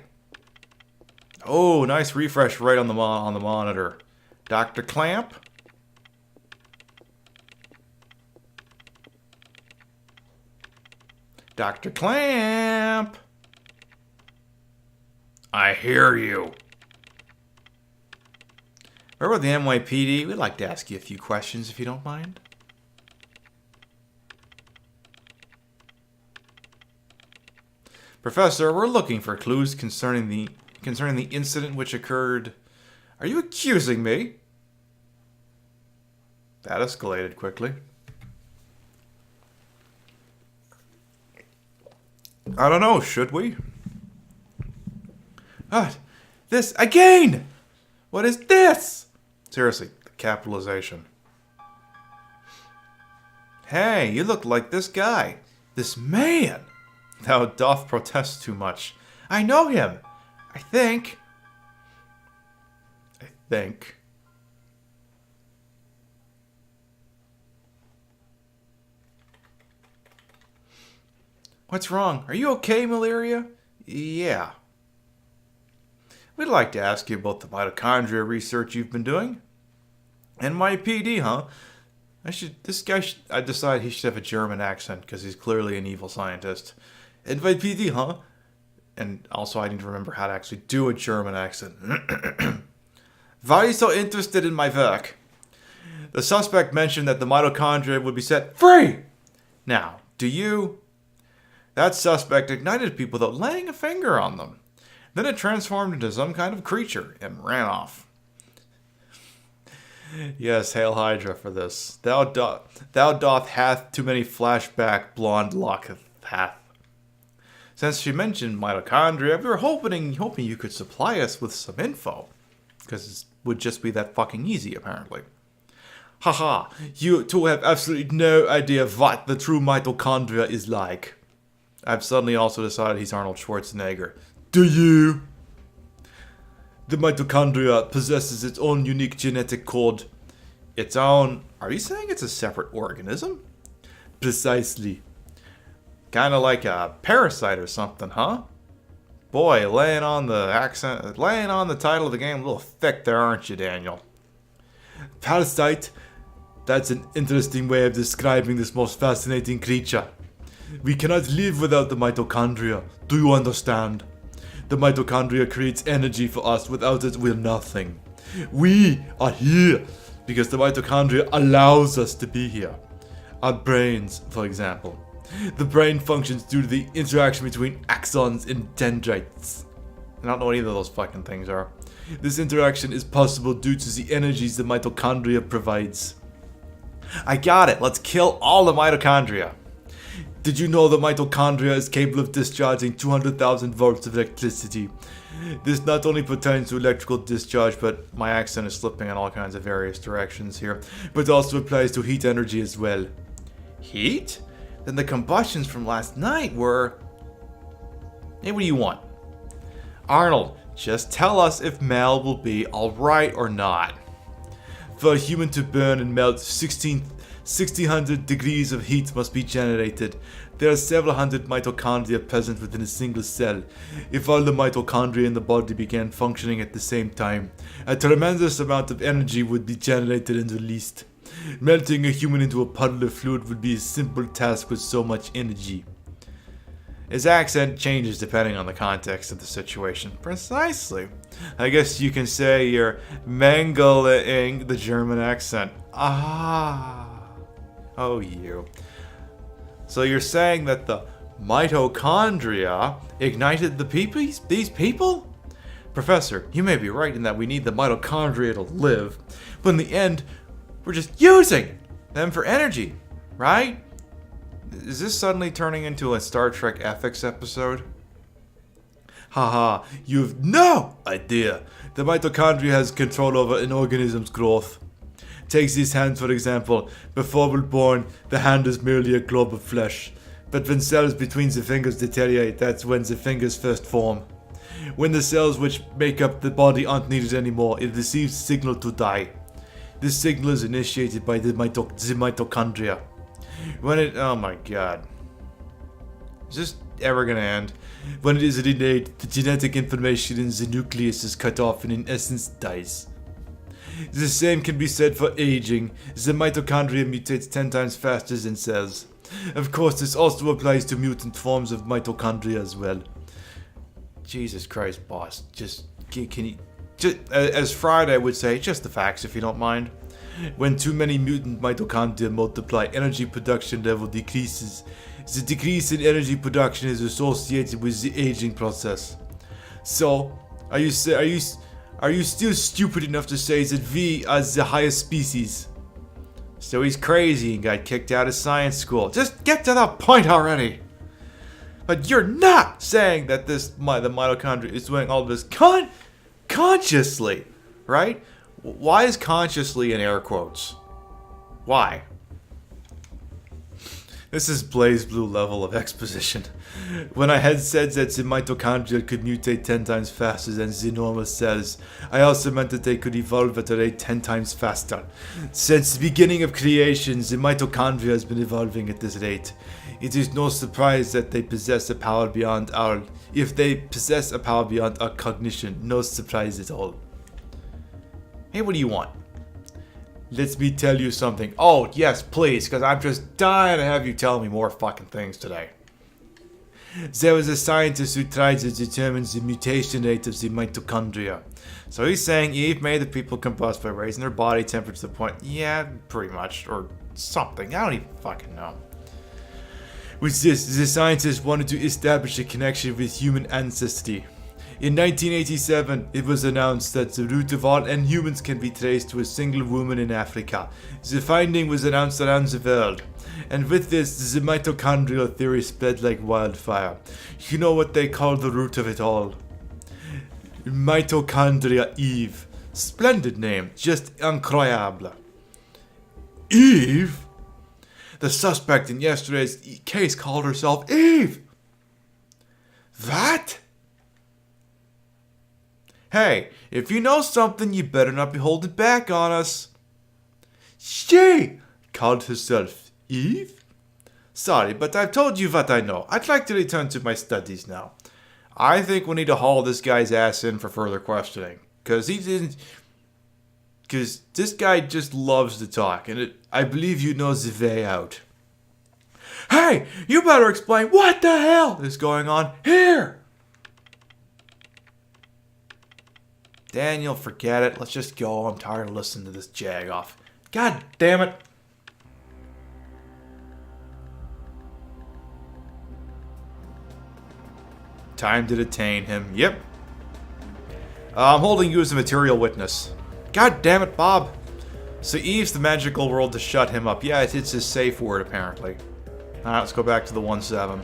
Oh, nice refresh right on the monitor. Dr. Clamp? Dr. Clamp! I hear you. We're with the NYPD. We'd like to ask you a few questions if you don't mind. Professor, we're looking for clues concerning the incident which occurred. Are you accusing me? That escalated quickly. I don't know, should we? What? This again? What is this? Seriously, the capitalization. Hey, you look like this guy. This man. Thou doth protest too much. I know him. I think. What's wrong? Are you okay, Malaria? Yeah. We'd like to ask you about the mitochondria research you've been doing. NYPD, huh? I decide he should have a German accent because he's clearly an evil scientist. NYPD, huh? And also I need to remember how to actually do a German accent. Why are you so interested in my work? The suspect mentioned that the mitochondria would be set free Now, that suspect ignited people without laying a finger on them. Then it transformed into some kind of creature and ran off. Yes, hail Hydra for this. Thou doth hath too many flashback blonde locketh hath. Since she mentioned mitochondria, we were hoping you could supply us with some info. Because it would just be that fucking easy, apparently. Haha, you two have absolutely no idea what the true mitochondria is like. I've suddenly also decided he's Arnold Schwarzenegger. Do you? The mitochondria possesses its own unique genetic code. Its own... Are you saying it's a separate organism? Precisely. Kinda like a parasite or something, huh? Boy, laying on the title of the game a little thick there, aren't you, Daniel? Parasite? That's an interesting way of describing this most fascinating creature. We cannot live without the mitochondria. Do you understand? The mitochondria creates energy for us. Without it, we're nothing. We are here because the mitochondria allows us to be here. Our brains, for example. The brain functions due to the interaction between axons and dendrites. I don't know what either of those fucking things are. This interaction is possible due to the energies the mitochondria provides. I got it. Let's kill all the mitochondria. Did you know the mitochondria is capable of discharging 200,000 volts of electricity? This not only pertains to electrical discharge, but my accent is slipping in all kinds of various directions here, but also applies to heat energy as well. Heat? Then the combustions from last night were... Hey, what do you want? Arnold, just tell us if Mel will be alright or not. For a human to burn and melt 1600 degrees of heat must be generated. There are several hundred mitochondria present within a single cell. If all the mitochondria in the body began functioning at the same time, a tremendous amount of energy would be generated and released. Melting a human into a puddle of fluid would be a simple task with so much energy. His accent changes depending on the context of the situation. Precisely. I guess you can say you're mangling the German accent. Ah. Oh, you. So you're saying that the mitochondria ignited these people? Professor, you may be right in that we need the mitochondria to live, but in the end, we're just using them for energy, right? Is this suddenly turning into a Star Trek ethics episode? Haha, you have no idea. The mitochondria has control over an organism's growth. Take this hand for example. Before we're born, the hand is merely a globe of flesh. But when cells between the fingers deteriorate, that's when the fingers first form. When the cells which make up the body aren't needed anymore, it receives signal to die. This signal is initiated by the mitochondria. Oh my god. Is this ever gonna end? When it is innate, the genetic information in the nucleus is cut off and in essence dies. The same can be said for aging. The mitochondria mutates 10 times faster than cells. Of course, this also applies to mutant forms of mitochondria as well. Jesus Christ, boss. Can you... as Friday would say, just the facts if you don't mind. When too many mutant mitochondria multiply, energy production level decreases. The decrease in energy production is associated with the aging process. So, are you still stupid enough to say that we are the highest species? So he's crazy and got kicked out of science school. Just get to the point already. But you're not saying that the mitochondria is doing all this consciously, right? Why is consciously in air quotes? Why? This is Blaze Blue level of exposition. When I had said that the mitochondria could mutate 10 times faster than the normal cells, I also meant that they could evolve at a rate 10 times faster. Since the beginning of creation, the mitochondria has been evolving at this rate. It is no surprise that they possess a power beyond our... If they possess a power beyond our cognition, no surprise at all. Hey, what do you want? Let me tell you something. Oh, yes, please, because I'm just dying to have you tell me more fucking things today. There was a scientist who tried to determine the mutation rate of the mitochondria. So he's saying Eve made the people combust by raising their body temperature to the point... Yeah, pretty much. Or something. I don't even fucking know. Which the scientists wanted to establish a connection with human ancestry. In 1987, it was announced that the root of all inhumans can be traced to a single woman in Africa. The finding was announced around the world. And with this, the mitochondrial theory spread like wildfire. You know what they call the root of it all? Mitochondria Eve. Splendid name, just incroyable. Eve? The suspect in yesterday's case called herself Eve. That? Hey, if you know something, you better not be holding back on us. She called herself Eve? Sorry, but I've told you what I know. I'd like to return to my studies now. I think we need to haul this guy's ass in for further questioning. Because this guy just loves to talk, and I believe you know the way out. Hey, you better explain what the hell is going on here. Daniel, forget it. Let's just go. I'm tired of listening to this jag-off. God damn it. Time to detain him. Yep. I'm holding you as a material witness. God damn it, Bob. So Eve's the magical world to shut him up. Yeah, it's his safe word, apparently. Alright, let's go back to the 1-7.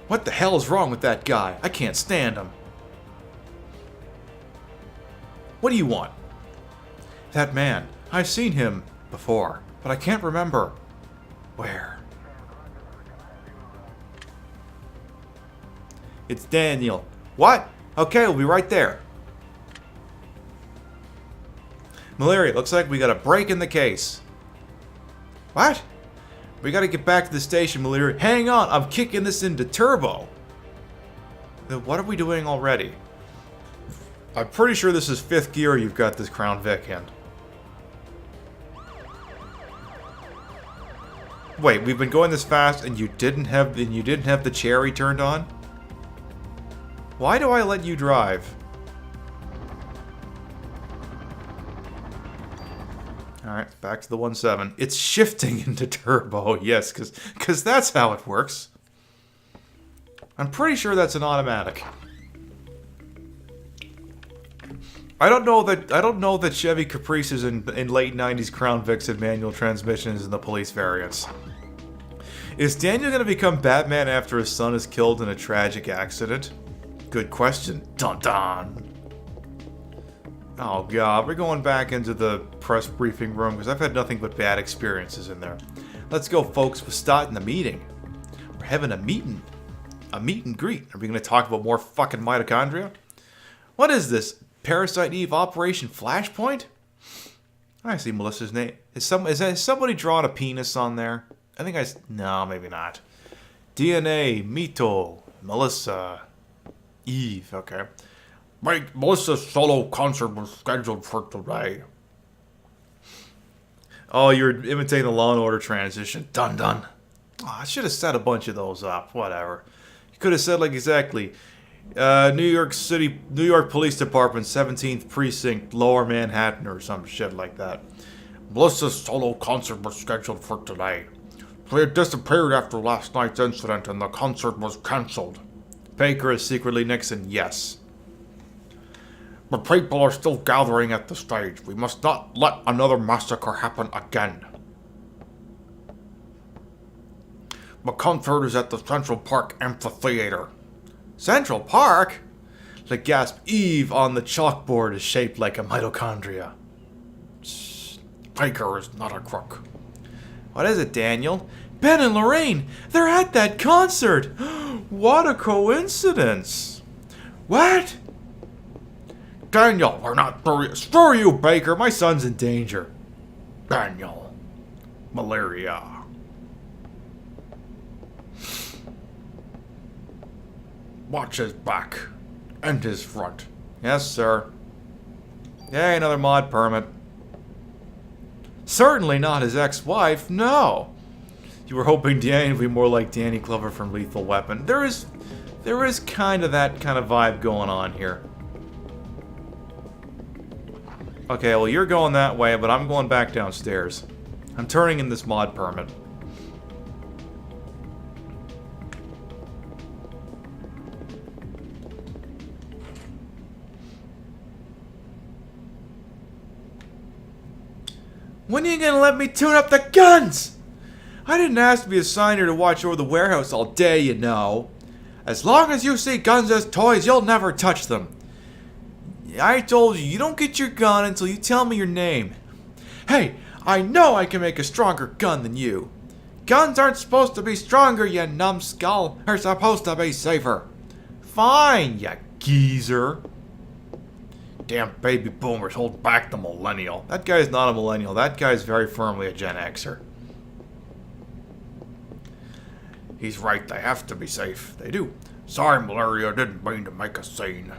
What the hell is wrong with that guy? I can't stand him. What do you want? That man. I've seen him before, but I can't remember. Where? It's Daniel. What? Okay, we'll be right there. Malaria, looks like we got a break in the case. What? We gotta get back to the station, Malaria. Hang on, I'm kicking this into turbo. Then what are we doing already? I'm pretty sure this is 5th gear you've got this Crown Vic in. Wait, we've been going this fast and you didn't have the cherry turned on? Why do I let you drive? Alright, back to the 1-7. It's shifting into turbo, yes, because that's how it works. I'm pretty sure that's an automatic. I don't know that Chevy Caprices in late 90s Crown Vics had manual transmissions in the police variants. Is Daniel going to become Batman after his son is killed in a tragic accident? Good question. Dun dun. Oh god, we're going back into the press briefing room because I've had nothing but bad experiences in there. Let's go, folks. We're starting the meeting. We're having a meeting. A meet and greet. Are we going to talk about more fucking mitochondria? What is this? Parasite Eve Operation Flashpoint? I see Melissa's name. Is somebody drawn a penis on there? I think no, maybe not. DNA, Mito, Melissa, Eve, okay. Melissa's solo concert was scheduled for today. Oh, you're imitating the Law and Order transition. Dun dun. Oh, I should have set a bunch of those up. Whatever. You could have said like exactly. New York Police Department, 17th Precinct, Lower Manhattan, or some shit like that. Melissa's solo concert was scheduled for today. She had disappeared after last night's incident and the concert was cancelled. Baker is secretly Nixon, yes. But people are still gathering at the stage. We must not let another massacre happen again. The concert is at the Central Park Amphitheater. Central Park? The gasp Eve on the chalkboard is shaped like a mitochondria. Baker is not a crook. What is it, Daniel? Ben and Lorraine, they're at that concert! What a coincidence! What? Daniel, we're not serious. Screw you, Baker, my son's in danger. Daniel. Malaria. Watch his back. And his front. Yes, sir. Yay, another mod permit. Certainly not his ex-wife, no. You were hoping Danny would be more like Danny Glover from Lethal Weapon. There is kind of that kind of vibe going on here. Okay, well, you're going that way, but I'm going back downstairs. I'm turning in this mod permit. When are you gonna let me tune up the guns? I didn't ask to be assigned here to watch over the warehouse all day, you know. As long as you see guns as toys, you'll never touch them. I told you, you don't get your gun until you tell me your name. Hey, I know I can make a stronger gun than you. Guns aren't supposed to be stronger, you numbskull. They're supposed to be safer. Fine, you geezer. Damn baby boomers hold back the millennial. That guy's not a millennial. That guy's very firmly a Gen Xer. He's right, they have to be safe. They do. Sorry, malaria, didn't mean to make a scene.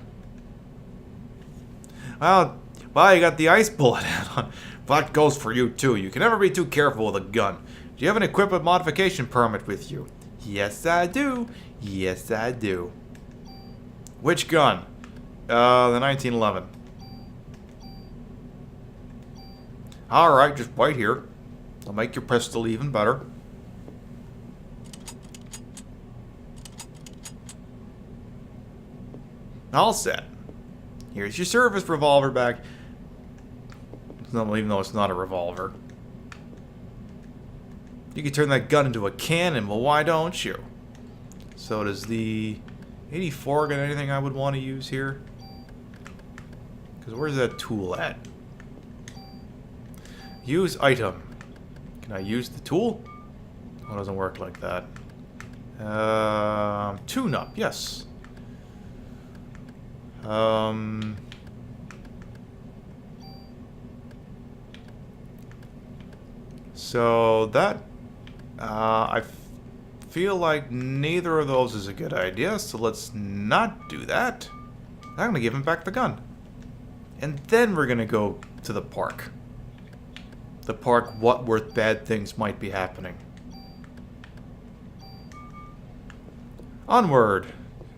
Well, you got the ice bullet on. That goes for you, too. You can never be too careful with a gun. Do you have an equipment modification permit with you? Yes, I do. Yes, I do. Which gun? The 1911. Alright, just wait here. I'll make your pistol even better. All set. Here's your service revolver back. Even though it's not a revolver. You can turn that gun into a cannon, well, why don't you? So does the 84 got anything I would want to use here? Because where's that tool at? Use item. Can I use the tool? Oh, it doesn't work like that. Tune up, yes. So that, I feel like neither of those is a good idea, so let's not do that. I'm gonna give him back the gun. And then we're gonna go to the park. The park, what worth bad things might be happening. Onward.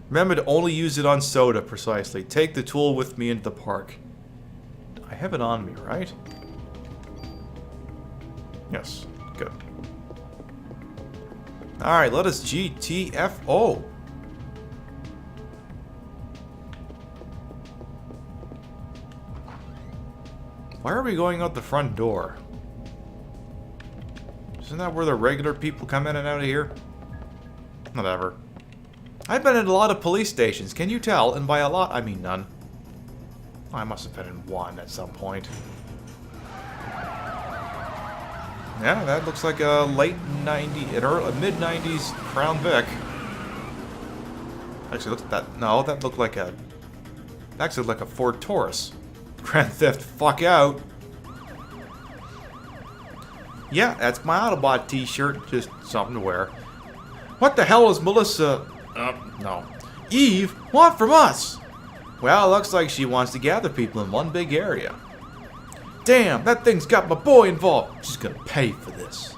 Remember to only use it on soda, precisely. Take the tool with me into the park. I have it on me, right? Yes, good. Alright, let us GTFO. Why are we going out the front door? Isn't that where the regular people come in and out of here? Whatever. I've been in a lot of police stations, can you tell? And by a lot, I mean none. I must have been in one at some point. Yeah, that looks like a late 90s, or mid-90s Crown Vic. Actually, look at that. No, that looked like a... Actually, like a Ford Taurus. Grand Theft, fuck out. Yeah, that's my Autobot t-shirt. Just something to wear. What the hell is Melissa... no. Eve want from us? Well, it looks like she wants to gather people in one big area. Damn, that thing's got my boy involved. She's gonna pay for this.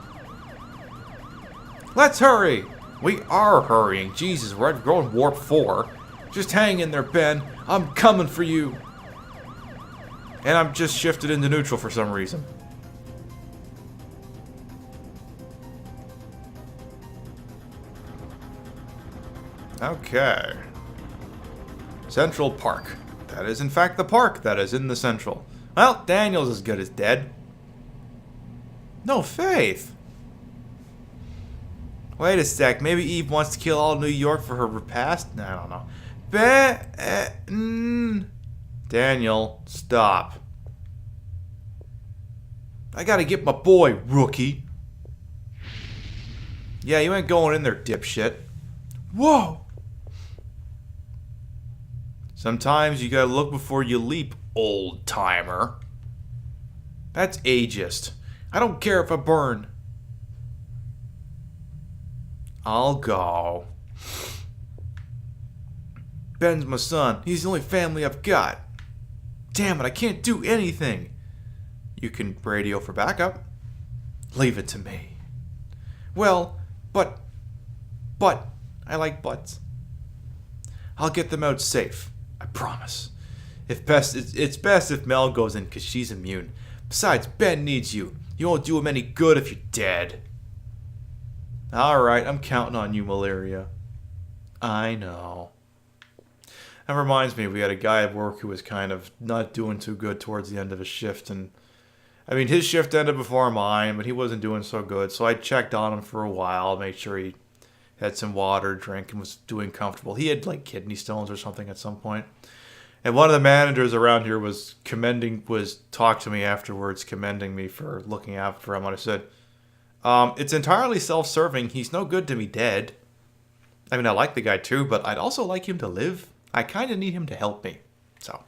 Let's hurry. We are hurrying. Jesus, we're going warp 4. Just hang in there, Ben. I'm coming for you. And I'm just shifted into neutral for some reason. Okay. Central Park. That is in fact the park that is in the Central. Well, Daniel's as good as dead. No faith. Wait a sec. Maybe Eve wants to kill all New York for her repast? I don't know. Daniel, stop. I gotta get my boy, rookie. Yeah, you ain't going in there, dipshit. Whoa! Sometimes you gotta look before you leap, old timer. That's ageist. I don't care if I burn. I'll go. Ben's my son. He's the only family I've got. Damn it, I can't do anything. You can radio for backup. Leave it to me. Well, but, I like butts. I'll get them out safe. I promise. It's best if Mel goes in because she's immune. Besides, Ben needs you. You won't do him any good if you're dead. Alright, I'm counting on you, Malaria. I know. That reminds me, we had a guy at work who was kind of not doing too good towards the end of his shift. And I mean, his shift ended before mine, but he wasn't doing so good. So I checked on him for a while, made sure he had some water to drink and was doing comfortable. He had like kidney stones or something at some point. And one of the managers around here was talked to me afterwards, commending me for looking after him. And I said, it's entirely self-serving. He's no good to me dead. I mean, I like the guy too, but I'd also like him to live. I kind of need him to help me. So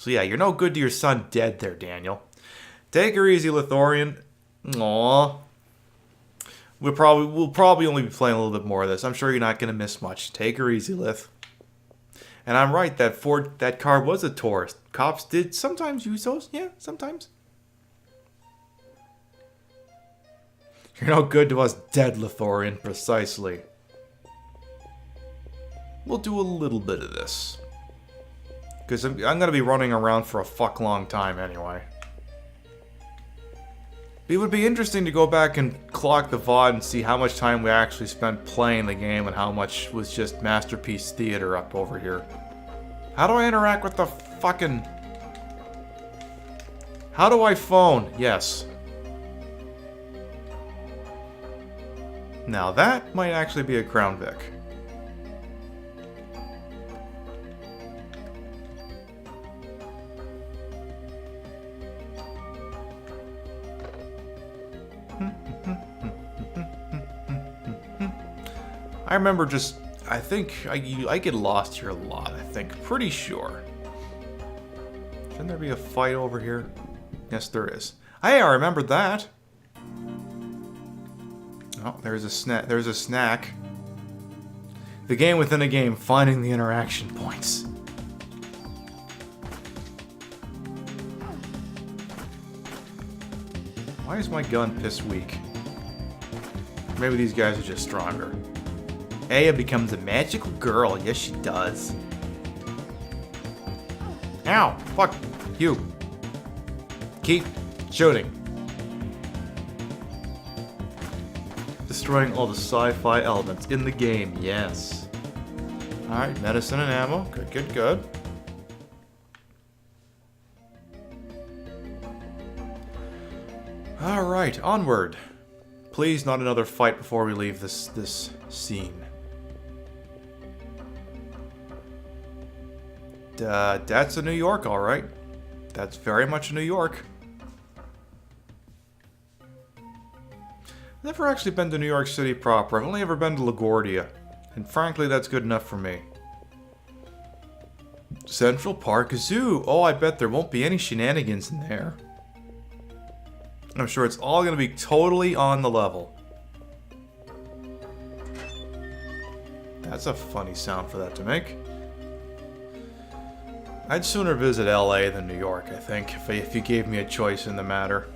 yeah, you're no good to your son dead there, Daniel. Take her easy, Lithorian. Aww. We'll probably only be playing a little bit more of this. I'm sure you're not going to miss much. Take her easy, Lith. And I'm right, that car was a tourist. Cops did sometimes use those. Yeah, sometimes. You're no good to us dead, Lithorian. Precisely. We'll do a little bit of this. Because I'm going to be running around for a fuck long time anyway. It would be interesting to go back and clock the VOD and see how much time we actually spent playing the game and how much was just Masterpiece Theater up over here. How do I interact with the fucking... How do I phone? Yes. Now that might actually be a Crown Vic. I remember I think I get lost here a lot, I think. Pretty sure. Shouldn't there be a fight over here? Yes, there is. Hey, I remember that. Oh, there's a snack. The game within a game, finding the interaction points. Why is my gun piss weak? Maybe these guys are just stronger. Aya becomes a magical girl. Yes, she does. Ow! Fuck you. Keep shooting. Destroying all the sci-fi elements in the game. Yes. Alright, medicine and ammo. Good. Alright, onward. Please, not another fight before we leave this scene. That's a New York, alright. That's very much a New York. Never actually been to New York City proper. I've only ever been to LaGuardia. And frankly, that's good enough for me. Central Park Zoo. Oh, I bet there won't be any shenanigans in there. I'm sure it's all going to be totally on the level. That's a funny sound for that to make. I'd sooner visit LA than New York, I think, if you gave me a choice in the matter.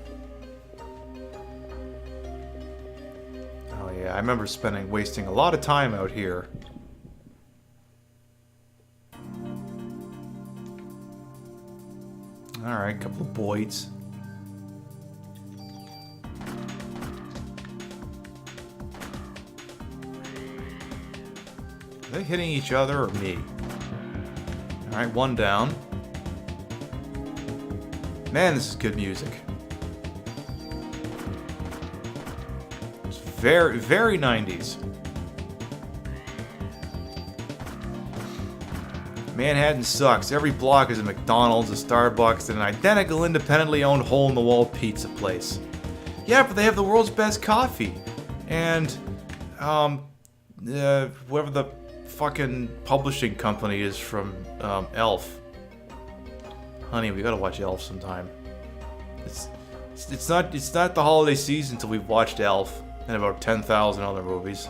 Oh yeah, I remember wasting a lot of time out here. Alright, couple of Boyds. Are they hitting each other or me? Alright, one down. Man, this is good music. It's very, very 90s. Manhattan sucks. Every block is a McDonald's, a Starbucks, and an identical independently owned hole-in-the-wall pizza place. Yeah, but they have the world's best coffee. And, whoever the fucking publishing company is from Elf. Honey, we gotta watch Elf sometime. It's not the holiday season until we've watched Elf and about 10,000 other movies.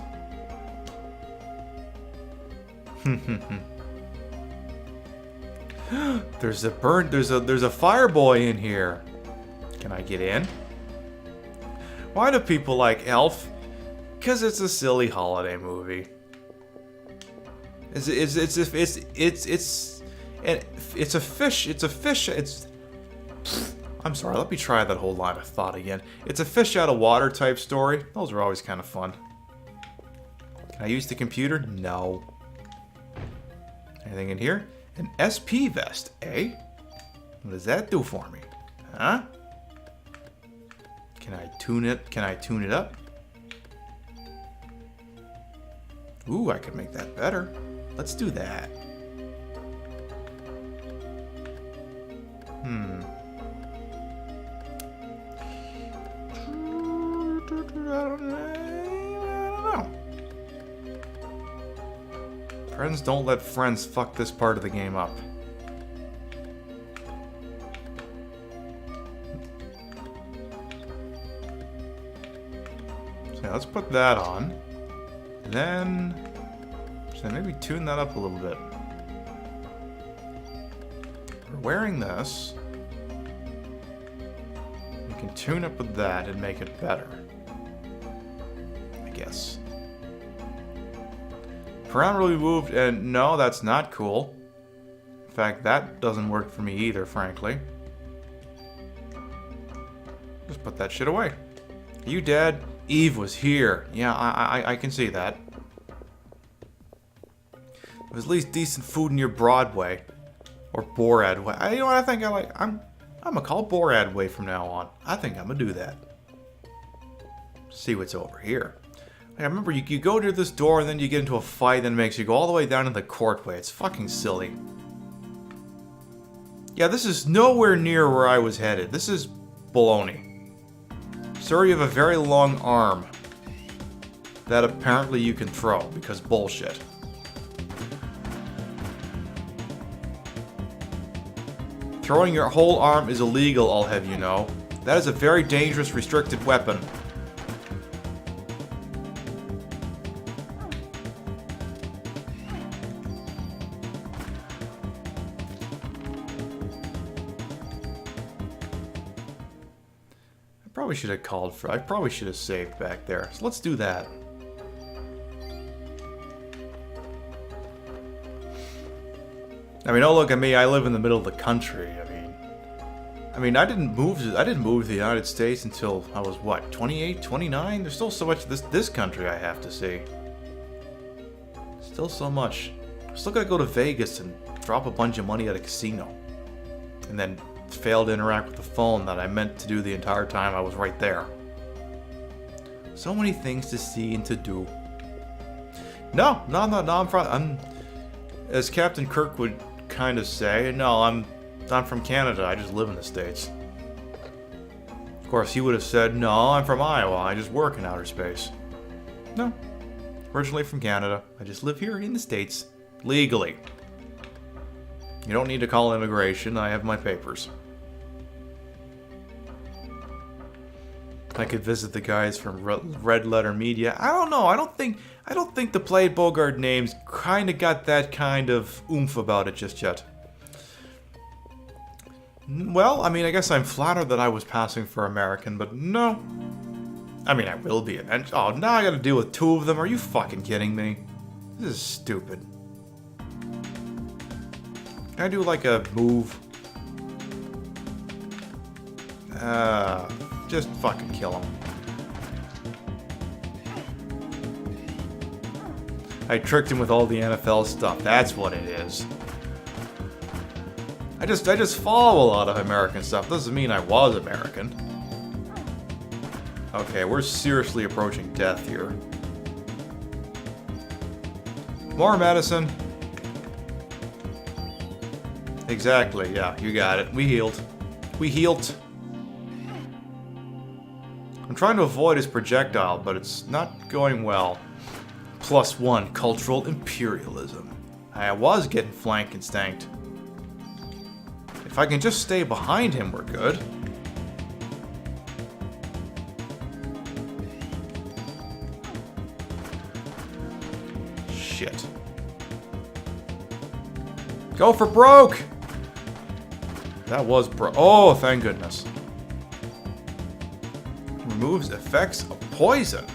There's a fire boy in here. Can I get in? Why do people like Elf? Because it's a silly Holiday movie. It's And it's a fish. I'm sorry, let me try that whole line of thought again. It's a fish out of water type story. Those are always kind of fun. Can I use the computer? No. Anything in here? An SP vest, eh? What does that do for me? Huh? Can I tune it? Can I tune it up? Ooh, I could make that better. Let's do that. I don't know. Friends don't let friends fuck this part of the game up. So yeah, let's put that on. And then... so maybe tune that up a little bit. We're wearing this. We can tune up with that and make it better. I guess. Crown really moved, and no, that's not cool. In fact, that doesn't work for me either, frankly. Just put that shit away. Are you dead? Eve was here. Yeah, I can see that. There was at least decent food near Broadway. Or Boradway. You know what I think I like? I'm gonna call Boradway from now on. I think I'm gonna do that. See what's over here. I remember you go to this door and then you get into a fight and it makes you go all the way down to the courtway. It's fucking silly. Yeah, this is nowhere near where I was headed. This is baloney. Sir, you have a very long arm that apparently you can throw because bullshit. Throwing your whole arm is illegal, I'll have you know. That is a very dangerous restricted weapon. I probably should have saved back there. So let's do that. I mean, oh look at me, I live in the middle of the country. I mean, I didn't move to the United States until I was what, 28, 29? There's still so much of this country I have to see. Still so much. I still gotta go to Vegas and drop a bunch of money at a casino. And then fail to interact with the phone that I meant to do the entire time I was right there. So many things to see and to do. No, I'm as Captain Kirk would kind of say, no, I'm from Canada, I just live in the States. Of course, he would have said, no, I'm from Iowa, I just work in outer space. No, originally from Canada, I just live here in the States, legally. You don't need to call immigration, I have my papers. I could visit the guys from Red Letter Media. I don't know, I don't think the Play Bogart names kind of got that kind of oomph about it just yet. Well, I mean, I guess I'm flattered that I was passing for American, but no. I mean, I will be eventually. Oh, now I gotta deal with two of them? Are you fucking kidding me? This is stupid. Can I do like a move? Just fucking kill him. I tricked him with all the NFL stuff. That's what it is. I just follow a lot of American stuff. Doesn't mean I was American. Okay, we're seriously approaching death here. More medicine. Exactly, yeah, you got it. We healed. We healed. I'm trying to avoid his projectile, but it's not going well. +1 cultural imperialism. I was getting flanked and stanked. If I can just stay behind him, we're good. Shit. Go for broke! That was oh, thank goodness. Removes effects of poison.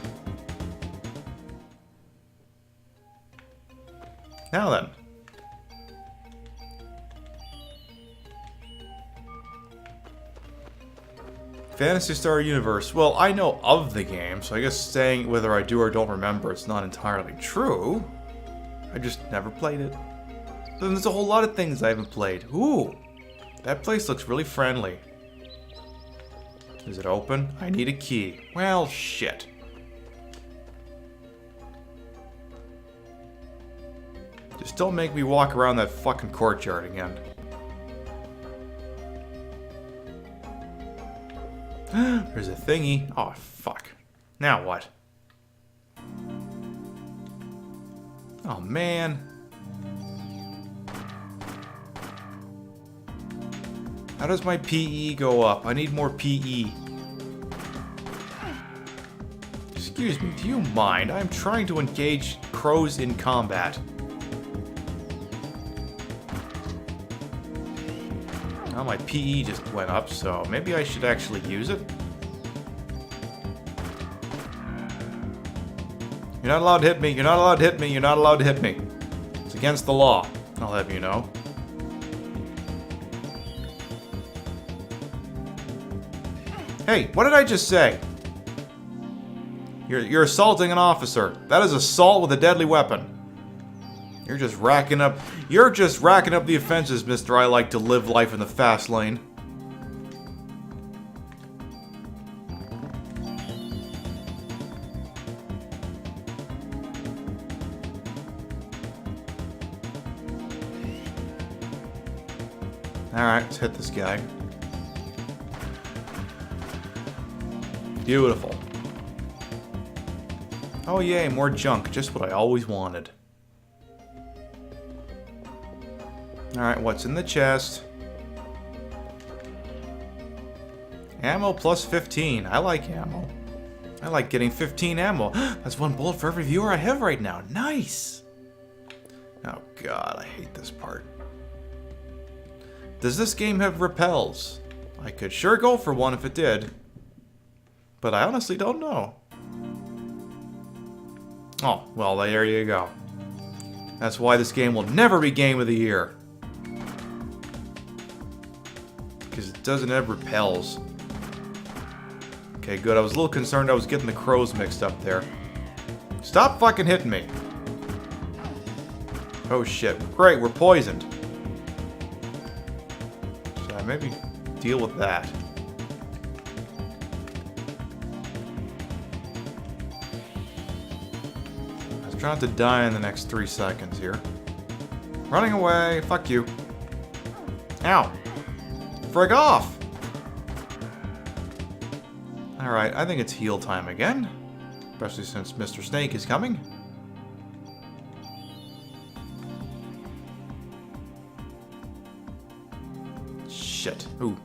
Now then. Phantasy Star Universe. Well, I know of the game, so I guess saying whether I do or don't remember it's not entirely true. I just never played it. Then there's a whole lot of things I haven't played. Ooh, that place looks really friendly. Is it open? I need a key. Well, shit. Just don't make me walk around that fucking courtyard again. There's a thingy. Oh, fuck. Now what? Oh, man. How does my PE go up? I need more PE. Excuse me, do you mind? I'm trying to engage crows in combat. Now my PE just went up, so maybe I should actually use it. You're not allowed to hit me, you're not allowed to hit me, you're not allowed to hit me. It's against the law, I'll have you know. Hey, what did I just say? You're assaulting an officer. That is assault with a deadly weapon. You're just racking up the offenses, mister. I like to live life in the fast lane. Alright, let's hit this guy. Beautiful. Oh yay, more junk. Just what I always wanted. Alright, what's in the chest? Ammo plus 15. I like ammo. I like getting 15 ammo. That's one bullet for every viewer I have right now. Nice! Oh god, I hate this part. Does this game have repels? I could sure go for one if it did. But I honestly don't know. Oh, well, there you go. That's why this game will never be Game of the Year. Because it doesn't have repels. Okay, good. I was a little concerned I was getting the crows mixed up there. Stop fucking hitting me. Oh shit. Great, we're poisoned. Should I maybe deal with that? Try not to die in the next 3 seconds here. Running away. Fuck you. Ow. Frig off. Alright, I think it's heal time again. Especially since Mr. Snake is coming. Shit. Ooh.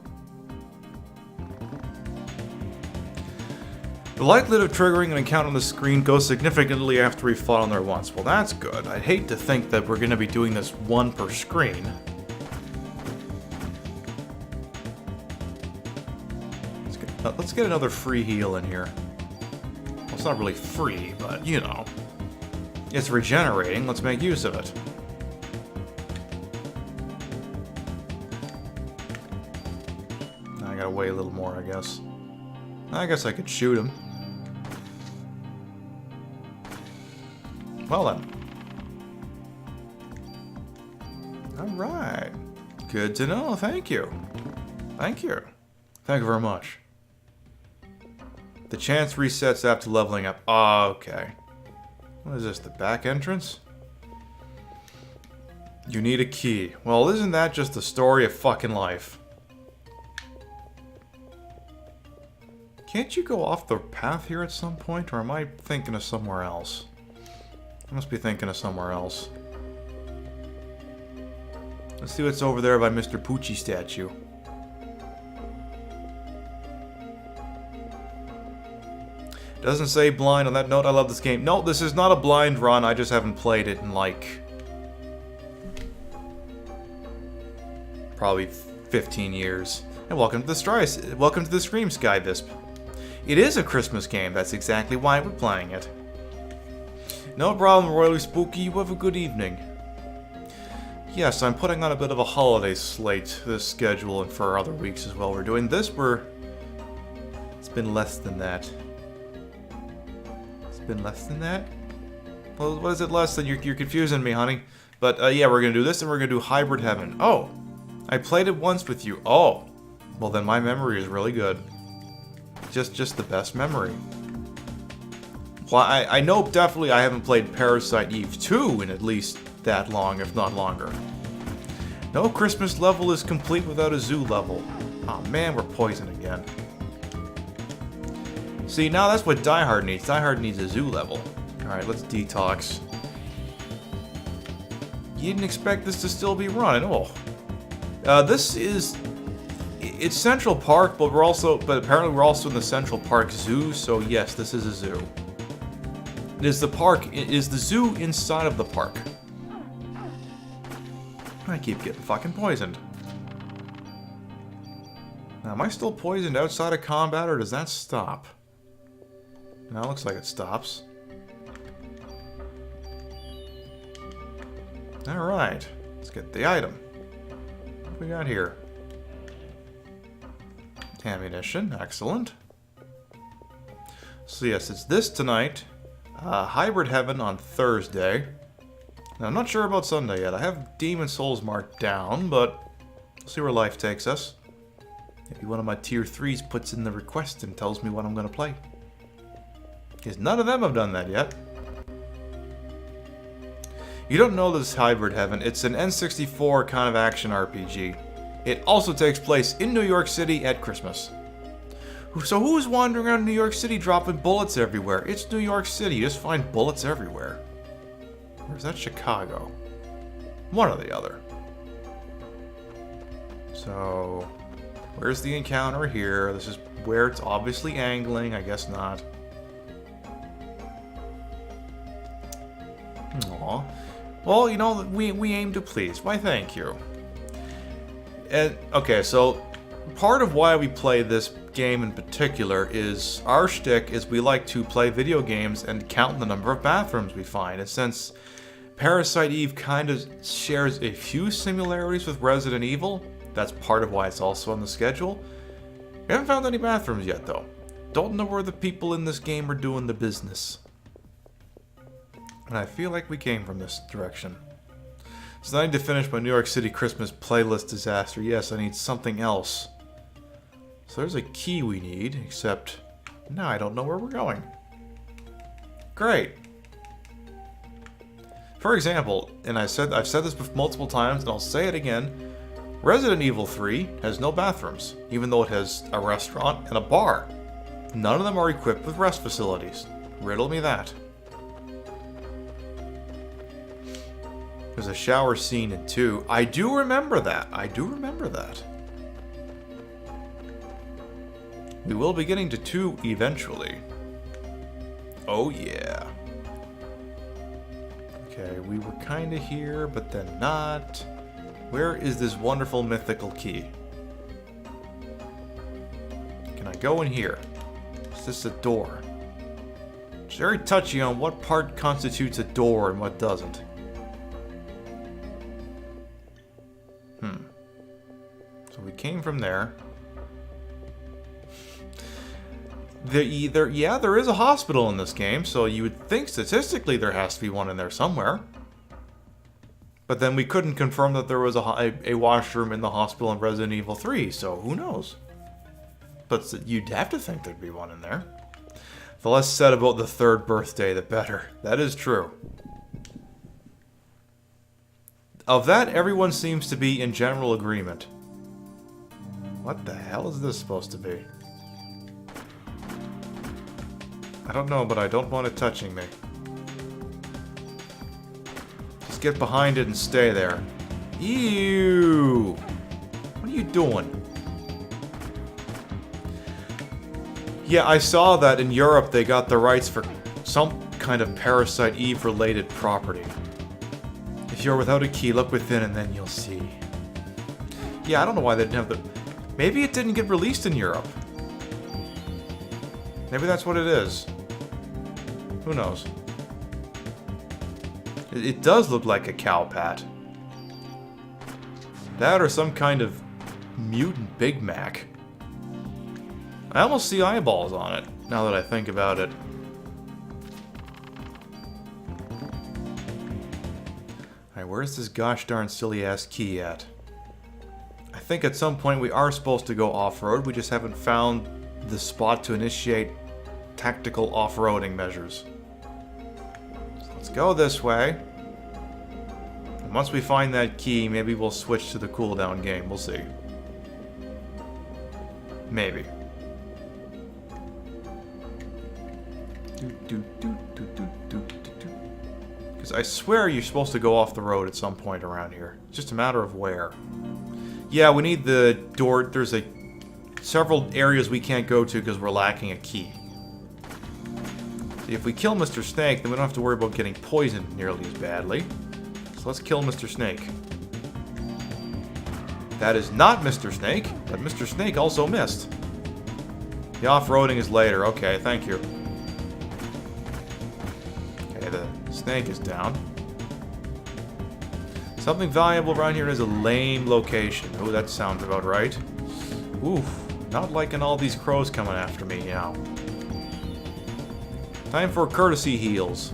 The likelihood of triggering an encounter on the screen goes significantly after we've fought on there once. Well, that's good. I'd hate to think that we're going to be doing this one per screen. Let's get another free heal in here. Well, it's not really free, but, you know. It's regenerating. Let's make use of it. I gotta wait a little more, I guess. I guess I could shoot him. Well then. Alright. Good to know, thank you. Thank you. Thank you very much. The chance resets after leveling up. Oh, okay. What is this, the back entrance? You need a key. Well, isn't that just the story of fucking life? Can't you go off the path here at some point, or am I thinking of somewhere else? I must be thinking of somewhere else. Let's see what's over there by Mr. Poochie statue. Doesn't say blind on that note. I love this game. No, this is not a blind run. I just haven't played it in like probably 15 years. And welcome to the stream, Sky Visp. It is a Christmas game. That's exactly why we're playing it. No problem, Royally Spooky. You have a good evening. Yes, I'm putting on a bit of a holiday slate this schedule and for other weeks as well. We're doing this. We're been less than that. It's been less than that? Well, what is it less than? You're confusing me, honey. But, yeah, we're gonna do this, and we're gonna do Hybrid Heaven. Oh! I played it once with you. Oh! Well, then my memory is really good. Just the best memory. Well, I know definitely I haven't played Parasite Eve 2 in at least that long, if not longer. No Christmas level is complete without a zoo level. Oh man, we're poisoned again. See, now that's what Die Hard needs. Die Hard needs a zoo level. Alright, let's detox. You didn't expect this to still be running. Oh. This is... It's Central Park, but apparently we're also in the Central Park Zoo, so yes, this is a zoo. It is the zoo inside of the park. I keep getting fucking poisoned. Now, am I still poisoned outside of combat, or does that stop? Now it looks like it stops. Alright, let's get the item. What do we got here? Ammunition, excellent. So yes, it's this tonight. Hybrid Heaven on Thursday. Now, I'm not sure about Sunday yet. I have Demon Souls marked down, but we'll see where life takes us. Maybe one of my tier 3s puts in the request and tells me what I'm going to play. Because none of them have done that yet. You don't know this Hybrid Heaven. It's an N64 kind of action RPG. It also takes place in New York City at Christmas. So who's wandering around New York City dropping bullets everywhere? It's New York City. You just find bullets everywhere. Or is that Chicago? One or the other. So, where's the encounter here? This is where it's obviously angling. I guess not. Aw. Well, you know, we aim to please. Why, thank you. And, okay, so part of why we play this game in particular is our shtick is we like to play video games and count the number of bathrooms we find. And since Parasite Eve kind of shares a few similarities with Resident Evil, that's part of why it's also on the schedule. We haven't found any bathrooms yet, though. Don't know where the people in this game are doing the business. And I feel like we came from this direction. So I need to finish my New York City Christmas playlist disaster. Yes, I need something else. So there's a key we need, except now I don't know where we're going. Great. For example, and I've said this multiple times, and I'll say it again, Resident Evil 3 has no bathrooms, even though it has a restaurant and a bar. None of them are equipped with rest facilities. Riddle me that. There's a shower scene in 2. I do remember that. We will be getting to 2 eventually. Oh yeah. Okay, we were kinda here, but then not. Where is this wonderful mythical key? Can I go in here? Is this a door? It's very touchy on what part constitutes a door and what doesn't. So we came from there. There is a hospital in this game, so you would think statistically there has to be one in there somewhere. But then we couldn't confirm that there was a washroom in the hospital in Resident Evil 3, so who knows? But you'd have to think there'd be one in there. The less said about the third birthday, the better. That is true. Of that, everyone seems to be in general agreement. What the hell is this supposed to be? I don't know, but I don't want it touching me. Just get behind it and stay there. Ew! What are you doing? Yeah, I saw that in Europe they got the rights for some kind of Parasite Eve related property. If you're without a key, look within and then you'll see. Yeah, I don't know why they didn't have the... Maybe it didn't get released in Europe. Maybe that's what it is. Who knows? It does look like a cow pat. That or some kind of mutant Big Mac. I almost see eyeballs on it, now that I think about it. Alright, where's this gosh darn silly ass key at? I think at some point we are supposed to go off-road, we just haven't found the spot to initiate tactical off-roading measures. So let's go this way. And once we find that key, maybe we'll switch to the cooldown game, we'll see. Maybe. Because I swear you're supposed to go off the road at some point around here. It's just a matter of where. Yeah, we need the door. There's several areas we can't go to because we're lacking a key. See, if we kill Mr. Snake, then we don't have to worry about getting poisoned nearly as badly. So let's kill Mr. Snake. That is not Mr. Snake, but Mr. Snake also missed. The off-roading is later. Okay, thank you. Okay, the snake is down. Something valuable around here is a lame location. Oh, that sounds about right. Oof, not liking all these crows coming after me now. Time for courtesy heals.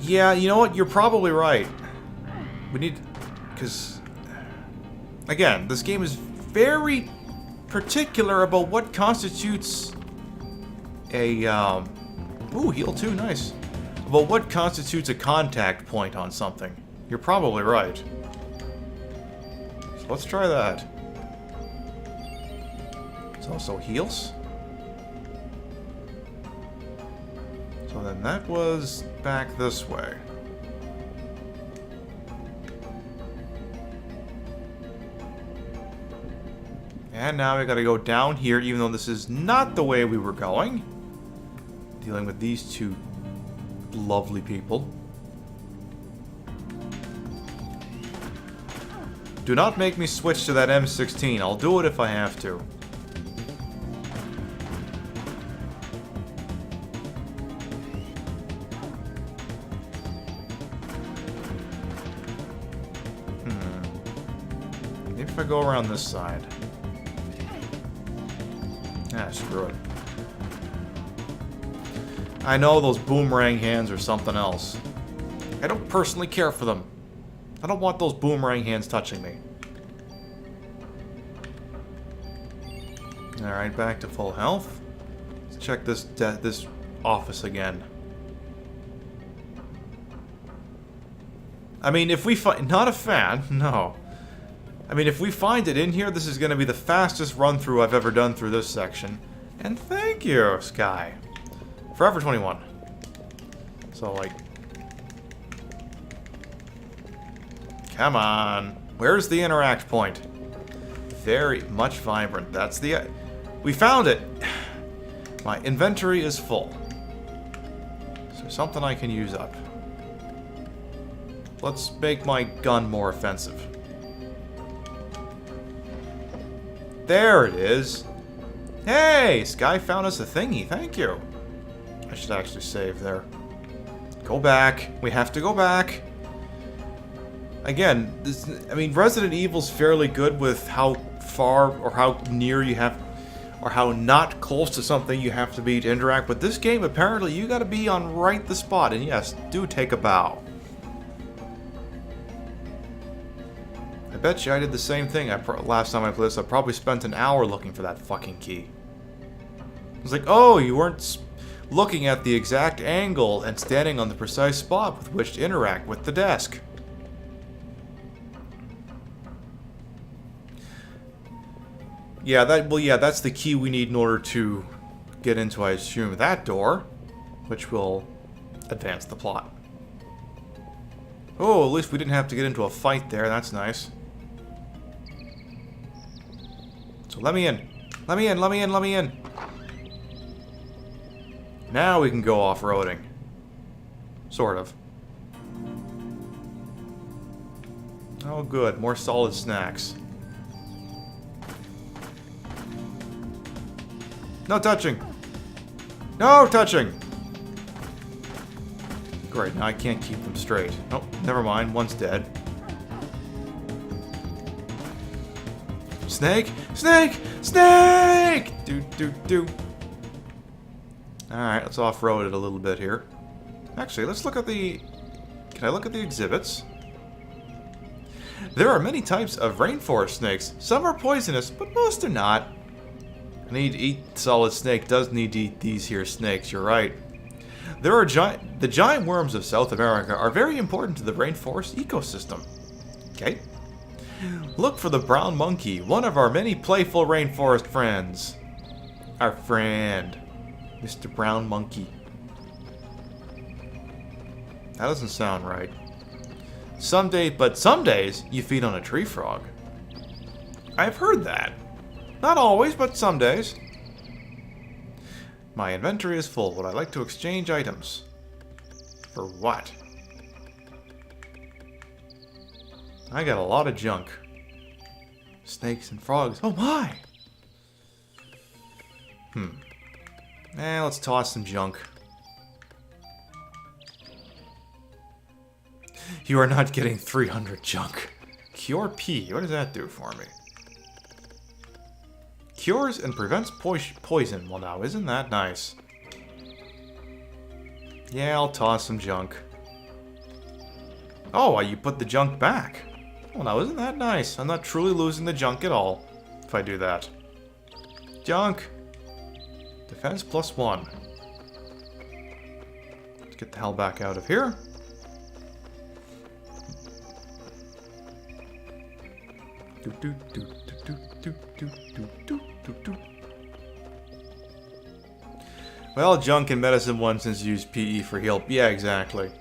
Yeah, you know what? You're probably right. We need... Because... Again, this game is very particular about what constitutes a... Ooh, heal 2, nice. About what constitutes a contact point on something. You're probably right. So let's try that. It's also heals. So then that was back this way. And now we gotta go down here, even though this is not the way we were going. Dealing with these two lovely people. Do not make me switch to that M16. I'll do it if I have to. Maybe if I go around this side. Ah, screw it. I know those boomerang hands are something else. I don't personally care for them. I don't want those boomerang hands touching me. Alright, back to full health. Let's check this office again. I mean, if we find... Not a fan, no. I mean, if we find it in here, this is going to be the fastest run-through I've ever done through this section. And thank you, Sky. Forever 21. So, like... Come on. Where's the interact point? Very much vibrant. That's the... We found it! My inventory is full. Is there something I can use up? Let's make my gun more offensive. There it is! Hey! Sky found us a thingy. Thank you. I should actually save there. Go back. We have to go back. Again, I mean, Resident Evil's fairly good with how far or how near you have, or how not close to something you have to be to interact. But this game, apparently, you gotta be on right the spot. And yes, do take a bow. I bet you I did the same thing last time I played this. I probably spent an hour looking for that fucking key. I was like, oh, you weren't looking at the exact angle and standing on the precise spot with which to interact with the desk. Yeah, that's the key we need in order to get into, I assume, that door, which will advance the plot. Oh, at least we didn't have to get into a fight there. That's nice. So let me in. Let me in, let me in, let me in. Now we can go off-roading. Sort of. Oh, good. More solid snacks. No touching! No touching! Great, now I can't keep them straight. Oh, never mind. One's dead. Snake! Snake! Snake! Do. Alright, let's off-road it a little bit here. Actually, let's look at the... Can I look at the exhibits? There are many types of rainforest snakes. Some are poisonous, but most are not. I need to eat Solid Snake does need to eat these here snakes, you're right. There are the giant worms of South America are very important to the rainforest ecosystem. Okay. Look for the brown monkey, one of our many playful rainforest friends. Our friend, Mr. Brown Monkey. That doesn't sound right. Some days you feed on a tree frog. I've heard that. Not always, but some days. My inventory is full. Would I like to exchange items? For what? I got a lot of junk. Snakes and frogs. Oh my! Let's toss some junk. You are not getting 300 junk. Cure P. What does that do for me? Cures and prevents poison. Well, now, isn't that nice? Yeah, I'll toss some junk. Oh, you put the junk back. Well, now, isn't that nice? I'm not truly losing the junk at all if I do that. Junk. Defense +1. Let's get the hell back out of here. Well, junk and medicine 1 since you used PE for heal. Yeah, exactly.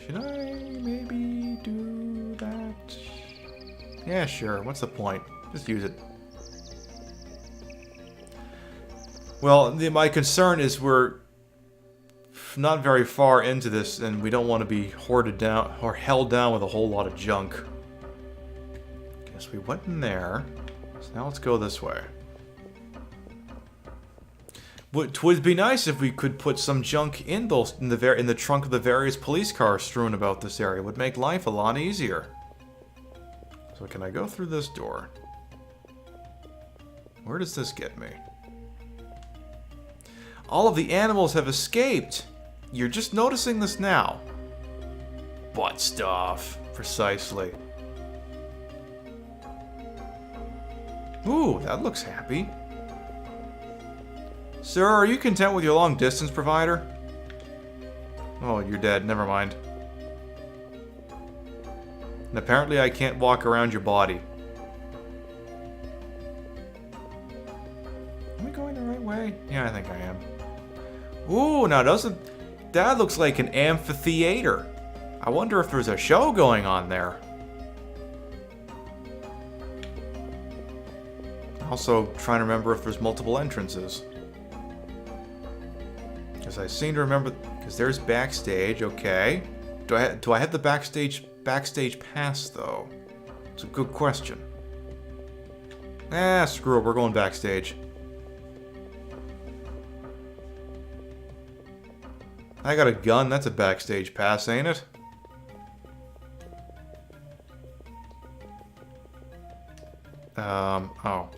Should I maybe do that? Yeah, sure. What's the point? Just use it. Well, my concern is we're not very far into this, and we don't want to be hoarded down or held down with a whole lot of junk. Guess we went in there. So now let's go this way. It would be nice if we could put some junk in the trunk of the various police cars strewn about this area. It would make life a lot easier. So can I go through this door? Where does this get me? All of the animals have escaped. You're just noticing this now. Butt stuff. Precisely. Ooh, that looks happy. Sir, are you content with your long-distance provider? Oh, you're dead. Never mind. And apparently I can't walk around your body. Am I going the right way? Yeah, I think I am. Ooh, now doesn't... That looks like an amphitheater. I wonder if there's a show going on there. Also, trying to remember if there's multiple entrances. Because I seem to remember... Because there's backstage, okay. Do I have the backstage pass, though? It's a good question. Screw it. We're going backstage. I got a gun. That's a backstage pass, ain't it? Oh.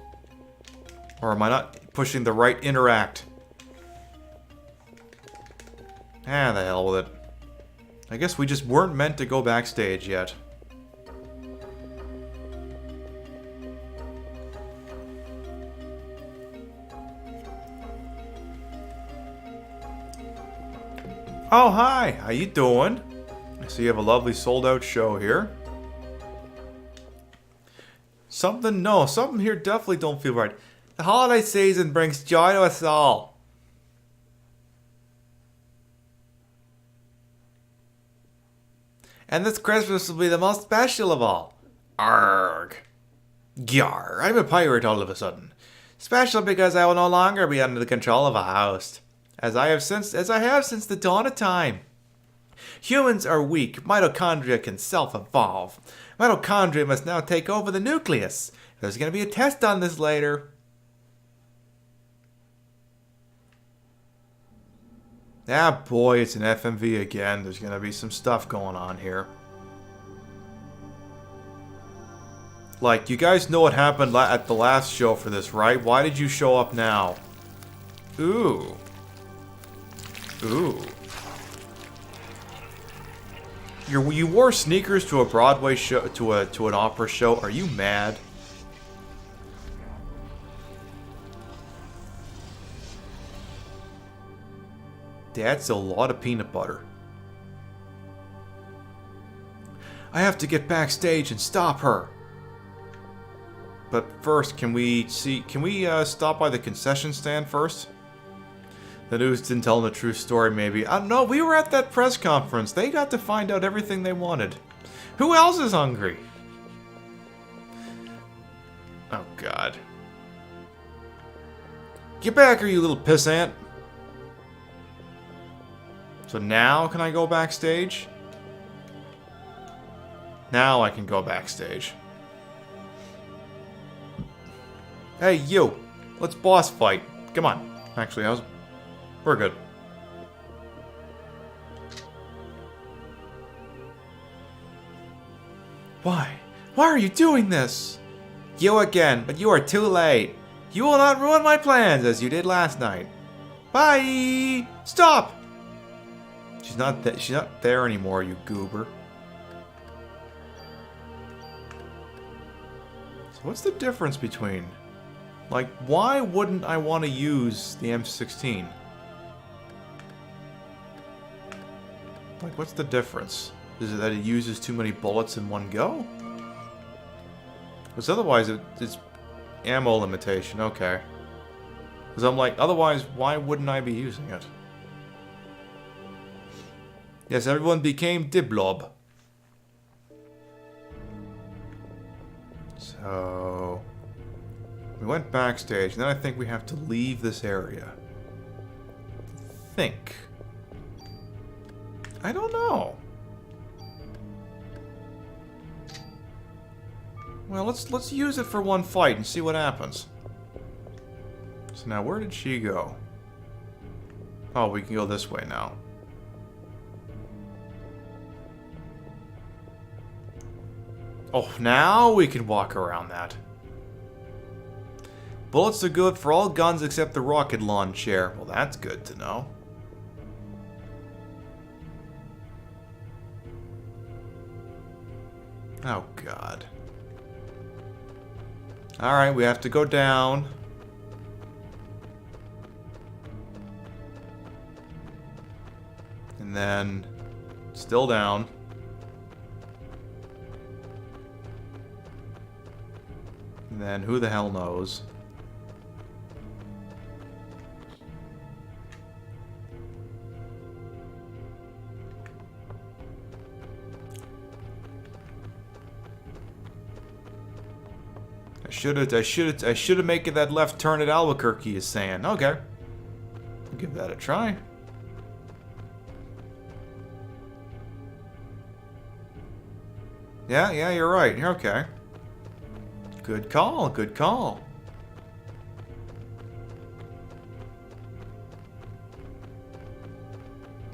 Or am I not pushing the right interact? The hell with it. I guess we just weren't meant to go backstage yet. Oh, hi! How you doing? I see you have a lovely sold-out show here. Something here definitely don't feel right. The holiday season brings joy to us all. And this Christmas will be the most special of all. Arrgh. Gyar, I'm a pirate all of a sudden. Special because I will no longer be under the control of a host. As I have since the dawn of time. Humans are weak. Mitochondria can self-evolve. Mitochondria must now take over the nucleus. There's going to be a test on this later. Ah, boy, it's an FMV again. There's going to be some stuff going on here. Like, you guys know what happened at the last show for this, right? Why did you show up now? Ooh. Ooh. You wore sneakers to a Broadway show, to an opera show. Are you mad? That's a lot of peanut butter. I have to get backstage and stop her. But first, can we stop by the concession stand first? The news didn't tell them the true story, maybe. I don't know, we were at that press conference. They got to find out everything they wanted. Who else is hungry? Oh, God. Get back here, you little pissant. So now can I go backstage? Now I can go backstage. Hey, you. Let's boss fight. Come on. Actually, we're good. Why? Why are you doing this? You again, but you are too late. You will not ruin my plans as you did last night. Bye! Stop! She's not there anymore, you goober. So what's the difference between... Like, why wouldn't I want to use the M16? Like, what's the difference? Is it that it uses too many bullets in one go? Because otherwise it's ammo limitation, okay. Because I'm like, otherwise, why wouldn't I be using it? Yes, everyone became Diblob. So... we went backstage, and then I think we have to leave this area. Think. I don't know. Well, let's use it for one fight and see what happens. So now, where did she go? Oh, we can go this way now. Oh, now we can walk around that. Bullets are good for all guns except the rocket launcher. Well, that's good to know. Oh, God. Alright, we have to go down. And then... still down. And then who the hell knows? I should have made that left turn at Albuquerque, is saying. Okay. I'll give that a try. Yeah, you're right. You're okay. Good call, good call.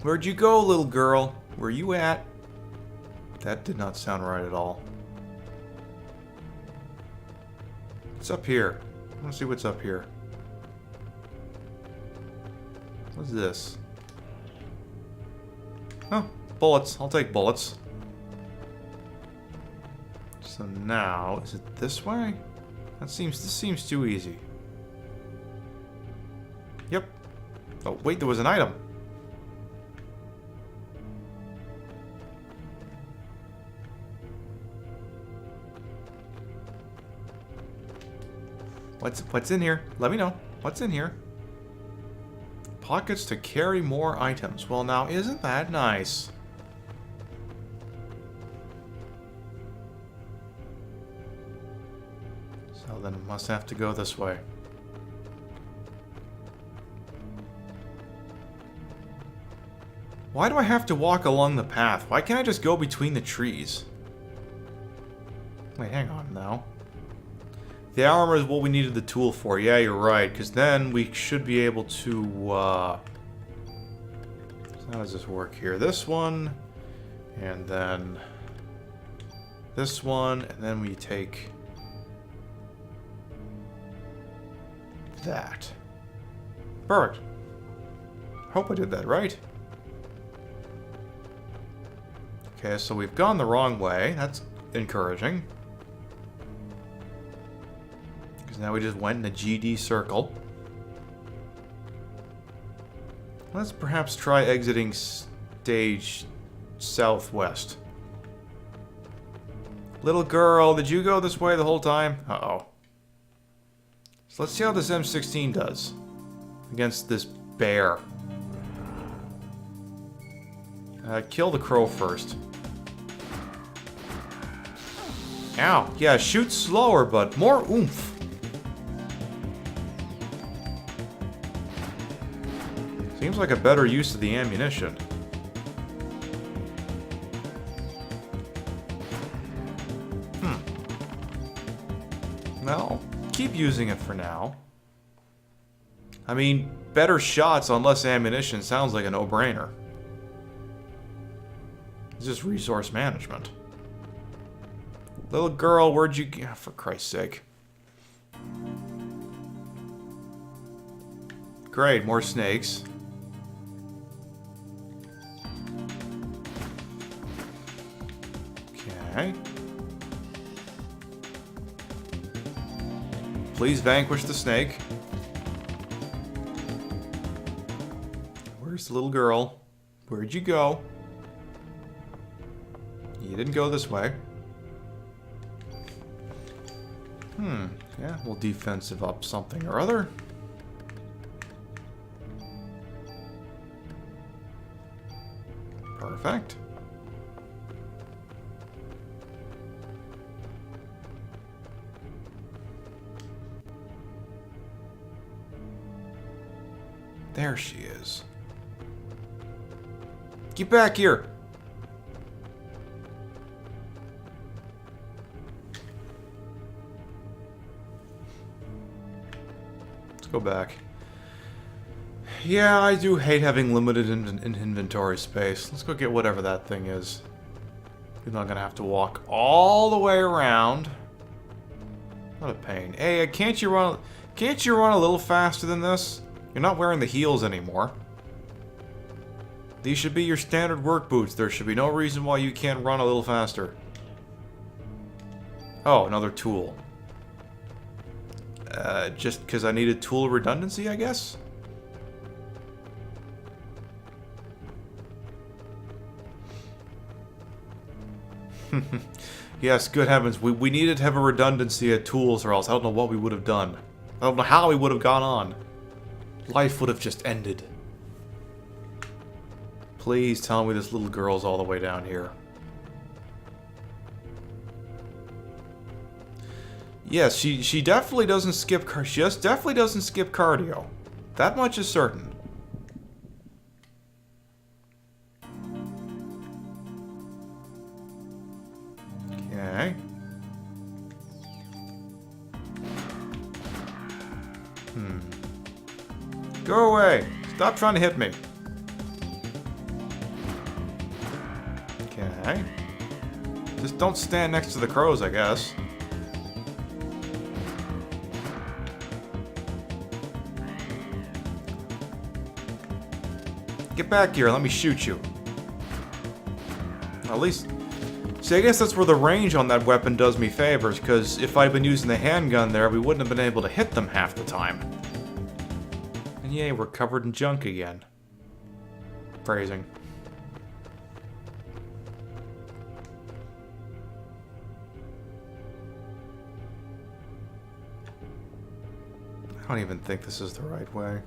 Where'd you go, little girl? Where you at? That did not sound right at all. What's up here? I want to see what's up here. What's this? Oh, bullets. I'll take bullets. So now, is it this way? This seems too easy. Yep. Oh, wait, there was an item. What's in here? Let me know. What's in here? Pockets to carry more items. Well, now, isn't that nice? So then it must have to go this way. Why do I have to walk along the path? Why can't I just go between the trees? Wait, hang on now. The armor is what we needed the tool for. Yeah, you're right. Because then we should be able to... So how does this work here? This one. And then... this one. And then we take that. Perfect. Hope I did that right. Okay, so we've gone the wrong way. That's encouraging. Because now we just went in a GD circle. Let's perhaps try exiting stage southwest. Little girl, did you go this way the whole time? Uh-oh. So let's see how this M16 does against this bear. Kill the crow first. Ow. Yeah, shoot slower, but more oomph. Seems like a better use of the ammunition. Well, keep using it for now. I mean, better shots on less ammunition sounds like a no-brainer. It's just resource management. Little girl, where'd you get? For Christ's sake. Great, more snakes. Okay. Please vanquish the snake. Where's the little girl? Where'd you go? You didn't go this way. Yeah, we'll defensive up something or other. Perfect. There she is. Get back here! Let's go back. Yeah, I do hate having limited inventory space. Let's go get whatever that thing is. You're not gonna have to walk all the way around. What a pain. Hey, can't you run a little faster than this? You're not wearing the heels anymore. These should be your standard work boots. There should be no reason why you can't run a little faster. Oh, another tool. Just because I needed tool redundancy, I guess? Yes, good heavens. We needed to have a redundancy of tools or else I don't know what we would have done. I don't know how we would have gone on. Life would have just ended. Please tell me this little girl's all the way down here. Yes, she definitely doesn't skip definitely doesn't skip cardio. That much is certain. Okay. Go away! Stop trying to hit me. Okay. Just don't stand next to the crows, I guess. Get back here and let me shoot you. At least... See, I guess that's where the range on that weapon does me favors, because if I'd been using the handgun there, we wouldn't have been able to hit them half the time. And yay, we're covered in junk again. Phrasing. I don't even think this is the right way.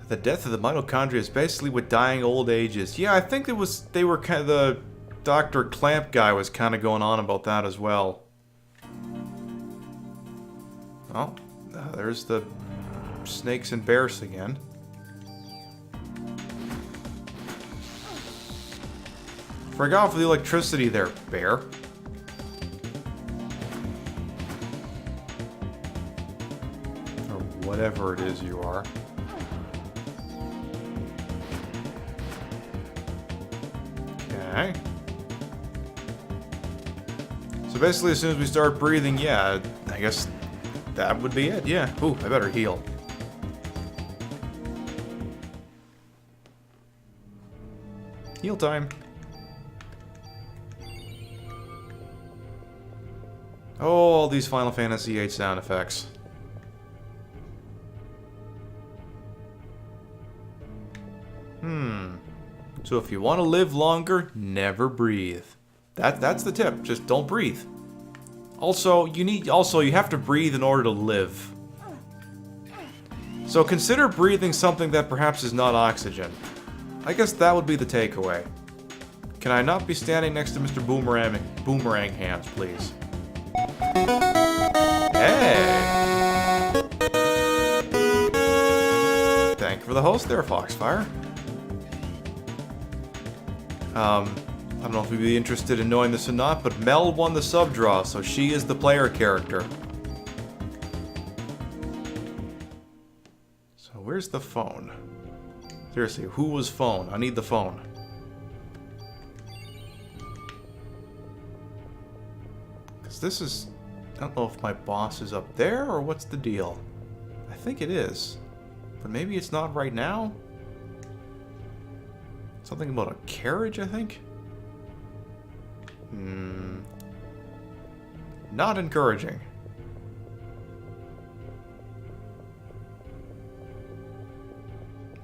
The death of the mitochondria is basically what dying old age is. Yeah, I think they were kind of, the Dr. Clamp guy was kind of going on about that as well. Oh, there's the snakes and bears again. Forgot for the electricity there, bear. Or whatever it is you are. Okay. So So basically, as soon as we start breathing, yeah, I guess that would be it, yeah. Ooh, I better heal. Heal time. Oh, all these Final Fantasy VIII sound effects. So if you want to live longer, never breathe. That's the tip. Just don't breathe. Also, you have to breathe in order to live. So consider breathing something that perhaps is not oxygen. I guess that would be the takeaway. Can I not be standing next to Mr. Boomerang Hands, please? Hey! Thank you for the host there, Foxfire. I don't know if you'd be interested in knowing this or not, but Mel won the sub draw, so she is the player character. So where's the phone? Seriously, who was phone? I need the phone. Because this is... I don't know if my boss is up there or what's the deal. I think it is. But maybe it's not right now? Something about a carriage, I think? Not encouraging.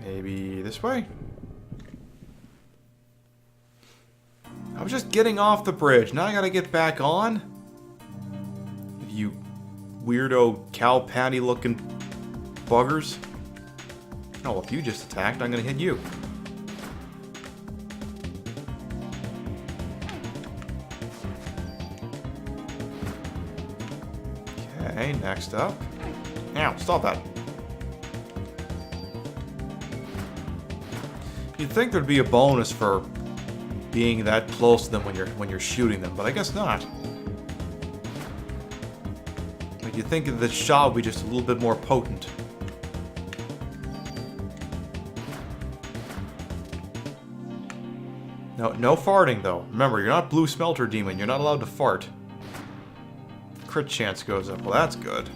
Maybe this way? I was just getting off the bridge. Now I gotta get back on? You weirdo cow patty looking buggers. Oh, well, if you just attacked, I'm gonna hit you. Okay, next up. Ow, stop that. You'd think there'd be a bonus for being that close to them when you're shooting them, but I guess not. Like, you'd think that the shot would be just a little bit more potent. No farting though. Remember, you're not Blue Smelter Demon. You're not allowed to fart. Crit chance goes up. Well, that's good.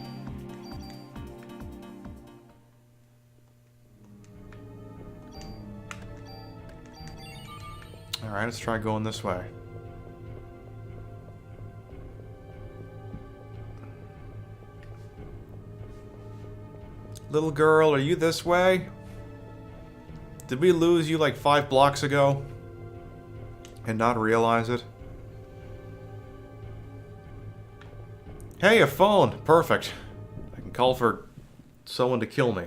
Alright, let's try going this way. Little girl, are you this way? Did we lose you like 5 blocks ago? And not realize it? Hey, a phone! Perfect. I can call for someone to kill me.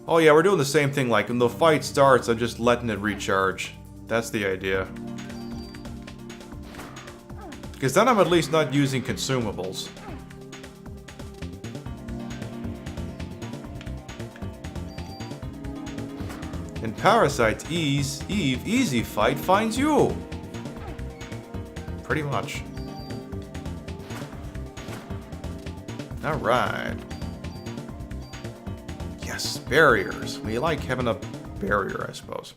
Oh yeah, we're doing the same thing, like when the fight starts, I'm just letting it recharge. That's the idea. Because then I'm at least not using consumables. In Parasite, Eve, easy fight finds you! Pretty much. Alright. Yes, barriers. We like having a barrier, I suppose.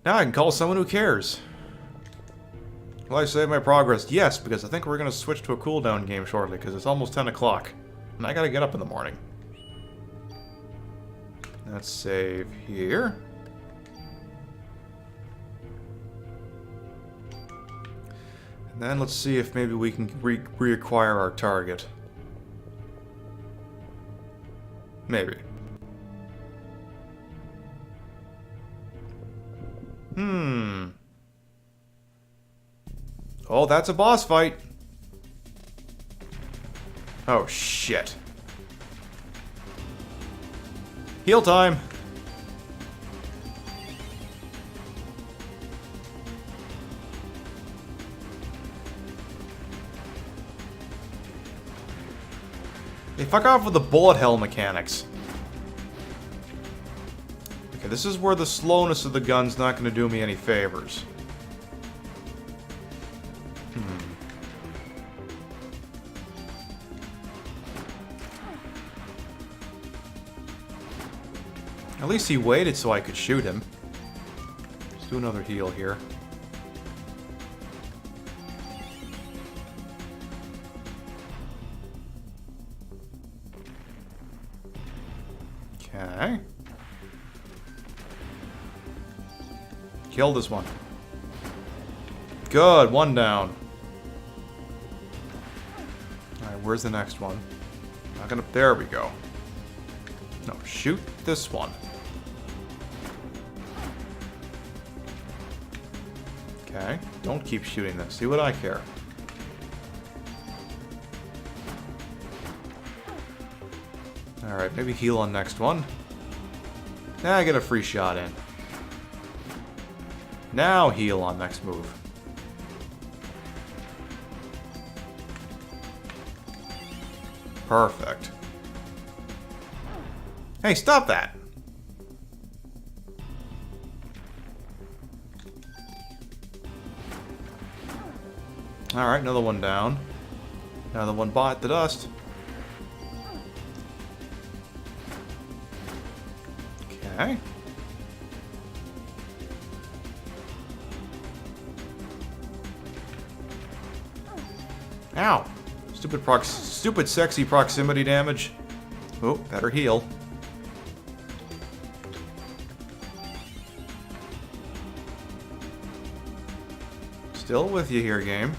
Now I can call someone who cares. Will I save my progress? Yes, because I think we're going to switch to a cooldown game shortly, because it's almost 10 o'clock. And I gotta get up in the morning. Let's save here. And then let's see if maybe we can reacquire our target. Maybe. Oh, that's a boss fight. Oh, shit. Heal time. Hey, fuck off with the bullet hell mechanics. Okay, this is where the slowness of the gun's not going to do me any favors. At least he waited so I could shoot him. Let's do another heal here. Okay. Kill this one. Good, one down. Alright, where's the next one? Not gonna. There we go. No, shoot this one. Okay, don't keep shooting this. See what I care. Alright, maybe heal on next one. Now I get a free shot in. Now heal on next move. Perfect. Hey, stop that! Alright, another one down. Another one bought the dust. Okay. Ow! Stupid sexy proximity damage. Oh, better heal. Still with you here, game.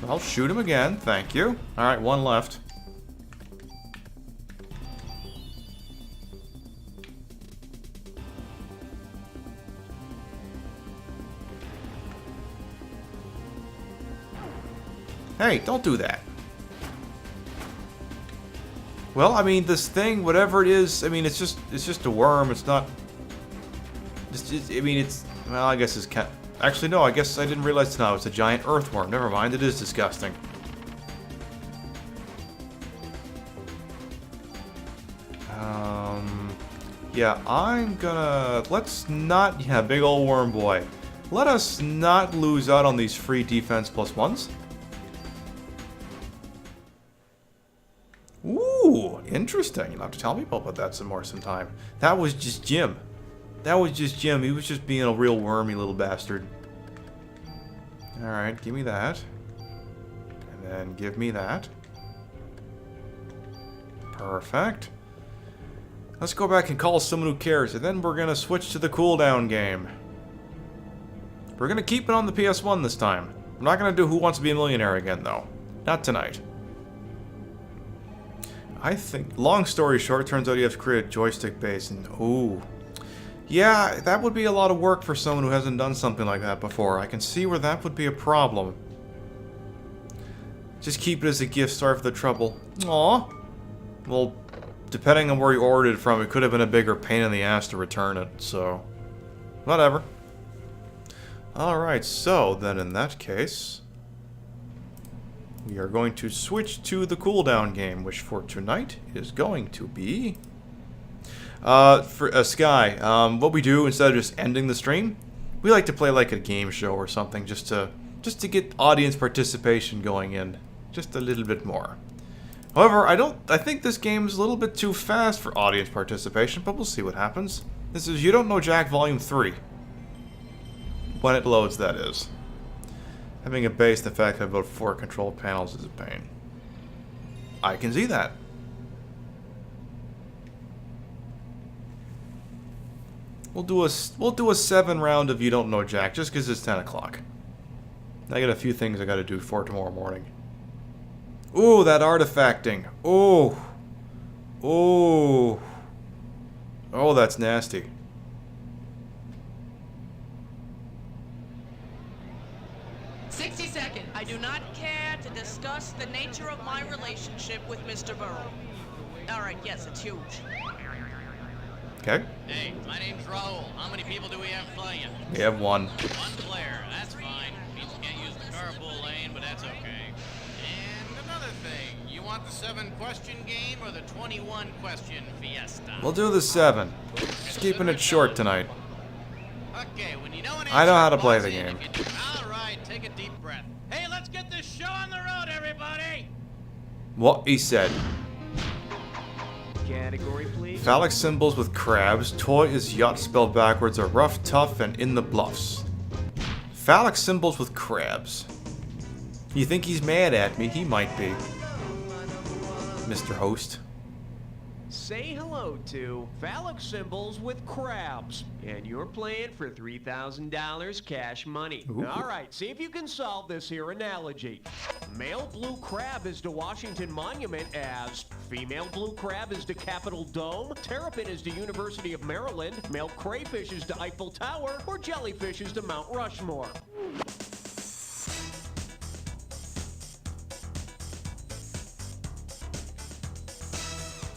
I'll shoot him again, thank you. Alright, one left. Hey, don't do that. Well, I mean, this thing, whatever it is, I mean, it's just a worm. It's not. I mean, it's. Well, I guess it's kind. Actually, no. I guess I didn't realize now it's a giant earthworm. Never mind. It is disgusting. Yeah, I'm gonna. Let's not. Yeah, big old worm boy. Let us not lose out on these free defense +1s. Ooh, interesting. You'll have to tell me about that some more sometime. That was just Jim. That was just Jim. He was just being a real wormy little bastard. Alright, give me that. And then give me that. Perfect. Let's go back and call someone who cares, and then we're gonna switch to the cooldown game. We're gonna keep it on the PS1 this time. I'm not gonna do Who Wants to Be a Millionaire again, though. Not tonight. I think, long story short, turns out you have to create a joystick base, and ooh. Yeah, that would be a lot of work for someone who hasn't done something like that before. I can see where that would be a problem. Just keep it as a gift, sorry for the trouble. Aw. Well, depending on where you ordered it from, it could have been a bigger pain in the ass to return it, so. Whatever. Alright, so then in that case, we are going to switch to the cooldown game, which for tonight is going to be for Sky. What we do instead of just ending the stream, we like to play like a game show or something, just to get audience participation going in just a little bit more. However, I think this game is a little bit too fast for audience participation, but we'll see what happens. This is You Don't Know Jack Volume 3. When it loads, that is. Having a base, the fact that about 4 control panels is a pain. I can see that. We'll do a 7 round of You Don't Know Jack, just because it's 10 o'clock. I got a few things I got to do for tomorrow morning. Ooh, that artifacting. Ooh. Ooh. Oh, that's nasty. I do not care to discuss the nature of my relationship with Mr. Burrow. Alright, yes, it's huge. Okay. Hey, my name's Raul. How many people do we have playing? We have one. One player, that's fine. Means you can't use the carpool lane, but that's okay. And another thing, you want the 7-question game or the 21-question fiesta? We'll do the 7. Just keeping it short tonight. Okay, when you know an I know how to play answer, the game. Alright, take a deep breath. Hey, let's get this show on the road, everybody! What he said. Category, please. Phallic symbols with crabs. Toy is yacht spelled backwards are rough, tough, and in the bluffs. Phallic symbols with crabs. You think he's mad at me? He might be. Mr. Host. Say hello to phallic symbols with crabs. And you're playing for $3,000 cash money. Ooh. All right, see if you can solve this here analogy. Male blue crab is to Washington Monument as female blue crab is to Capitol Dome, terrapin is to University of Maryland, male crayfish is to Eiffel Tower, or jellyfish is to Mount Rushmore.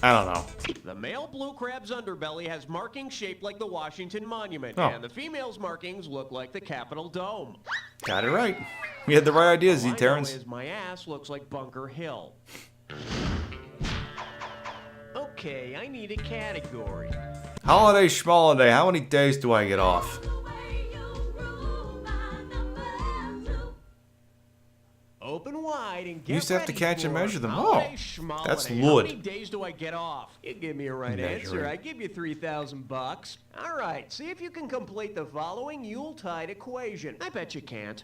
I don't know. The male blue crab's underbelly has markings shaped like the Washington Monument, Oh. and the female's markings look like the Capitol Dome. Got it right. We had the right idea, Z. All I know Terrence. is my ass looks like Bunker Hill. Okay, I need a category. Holiday schmoliday. How many days do I get off? Open wide and get You used to have to ready catch and for measure them. holiday Oh, schmoliday. that's How Lud. many days do I get off? You give me a right answer. Measuring. I give you $3,000. All right, see if you can complete the following Yuletide equation. I bet you can't.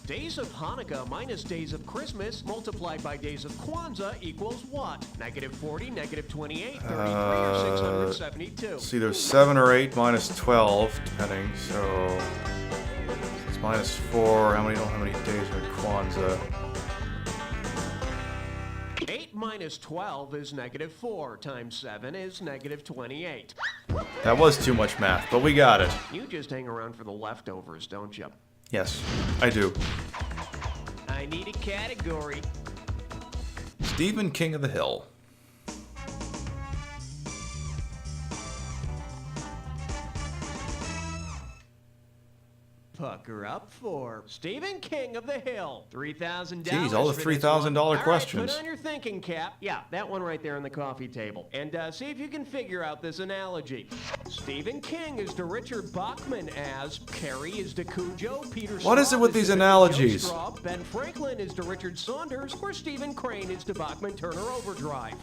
Days of Hanukkah minus days of Christmas multiplied by days of Kwanzaa equals what? -40, -28, 33, or 672? It's either 7 or 8 minus 12, depending. So it's minus 4. How many days are in Kwanzaa? 8 minus 12 is -4, times 7 is -28. That was too much math, but we got it. You just hang around for the leftovers, don't you? Yes, I do. I need a category. Stephen King of the Hill. Pucker up for Stephen King of the Hill. $3,000. Jeez, all the for this $3,000 one. All right, questions. put on your thinking cap. Yeah, that one right there on the coffee table. And see if you can figure out this analogy. Stephen King is to Richard Bachman as Carrie is to Cujo, Peter What is Straub it with is these to analogies? Joe Straub, Ben Franklin is to Richard Saunders, or Stephen Crane is to Bachman Turner Overdrive.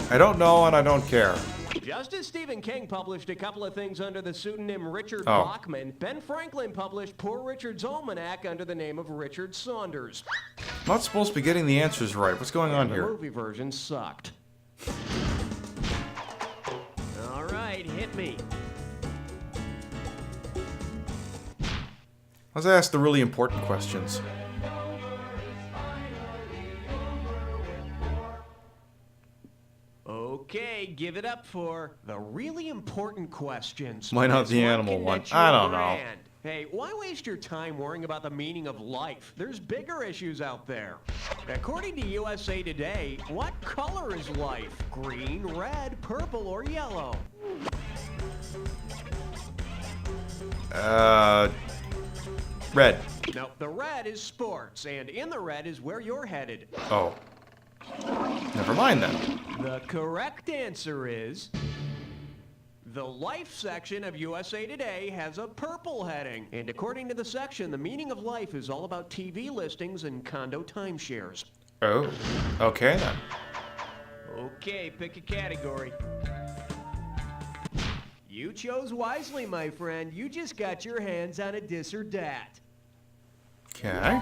I don't know and I don't care. Just as Stephen King published a couple of things under the pseudonym Richard Oh. Bachman, Ben Franklin published Poor Richard's Almanac under the name of Richard Saunders. I'm not supposed to be getting the answers right. What's going on The here? movie version sucked. All right, hit me. Let's ask the really important questions. Okay, give it up for the really important questions. Why not This the one animal can one? net you I a don't know. grand. Hey, why waste your time worrying about the meaning of life? There's bigger issues out there. According to USA Today, what color is life? Green, red, purple, or yellow? Red. No, the red is sports, and in the red is where you're headed. Oh. Never mind then. The correct answer is... The life section of USA Today has a purple heading. And according to the section, the meaning of life is all about TV listings and condo timeshares. Oh. Okay then. Okay, pick a category. You chose wisely, my friend. You just got your hands on a dis or dat. Okay.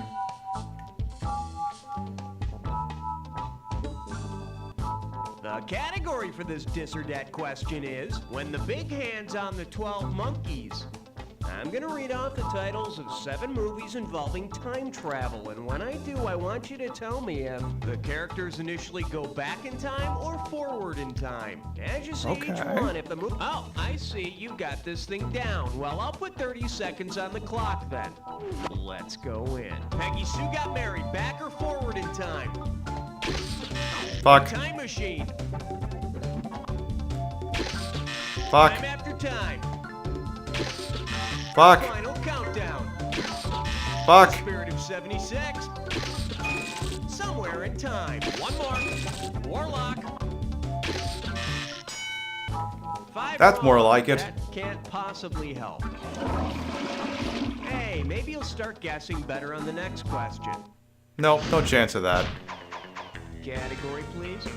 The category for this dis or dat question is When the Big Hand's on the 12 Monkeys. I'm going to read off the titles of 7 movies involving time travel, and when I do, I want you to tell me if the characters initially go back in time or forward in time. As you see each Okay. one, if the movie... Oh, I see, you got this thing down. Well, I'll put 30 seconds on the clock then. Let's go in. Peggy Sue got married, back or forward in time? Fuck. Time machine. Fuck. Time after time. Fuck. Final countdown. Fuck. Spirit of 76. Somewhere in time. One more. Warlock. 5 That's wrong. more like it. That can't possibly help. Hey, maybe you'll start guessing better on the next question. No, no chance of that. Category, please.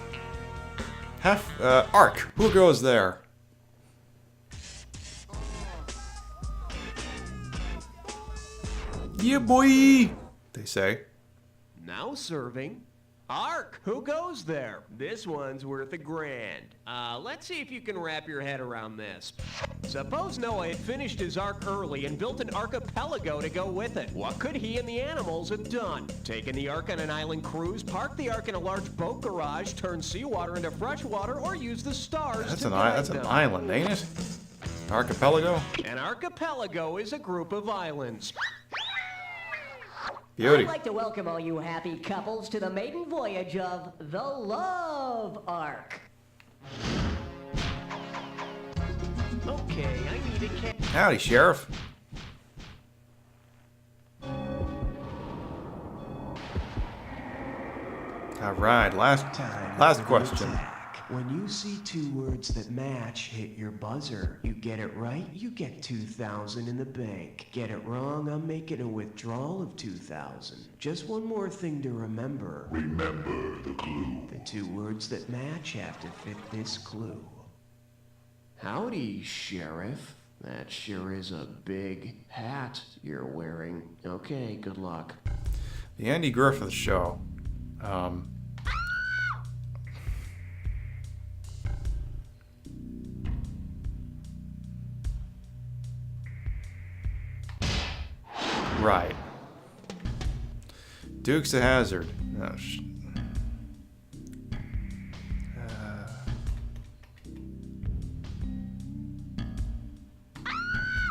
Arc. Who goes there? Yeah, boy, they say. Now serving Ark. Who goes there? This one's worth $1,000. Let's see if you can wrap your head around this. Suppose Noah had finished his Ark early and built an archipelago to go with it. What could he and the animals have done? Taken the Ark on an island cruise, parked the Ark in a large boat garage, turned seawater into fresh water, or use the stars That's to an guide that's an them? island, ain't it? Archipelago. An archipelago is a group of islands. Beauty. I'd like to welcome all you happy couples to the maiden voyage of the Love Ark. Okay, I need a cat. Howdy, Sheriff. All right, last question. When you see two words that match, hit your buzzer. You get it right, you get $2,000 in the bank. Get it wrong, I'm making a withdrawal of $2,000. Just one more thing to remember. Remember the clue. The two words that match have to fit this clue. Howdy, Sheriff. That sure is a big hat you're wearing. Okay, good luck. The Andy Griffith Show. Right. Dukes of Hazzard. Oh,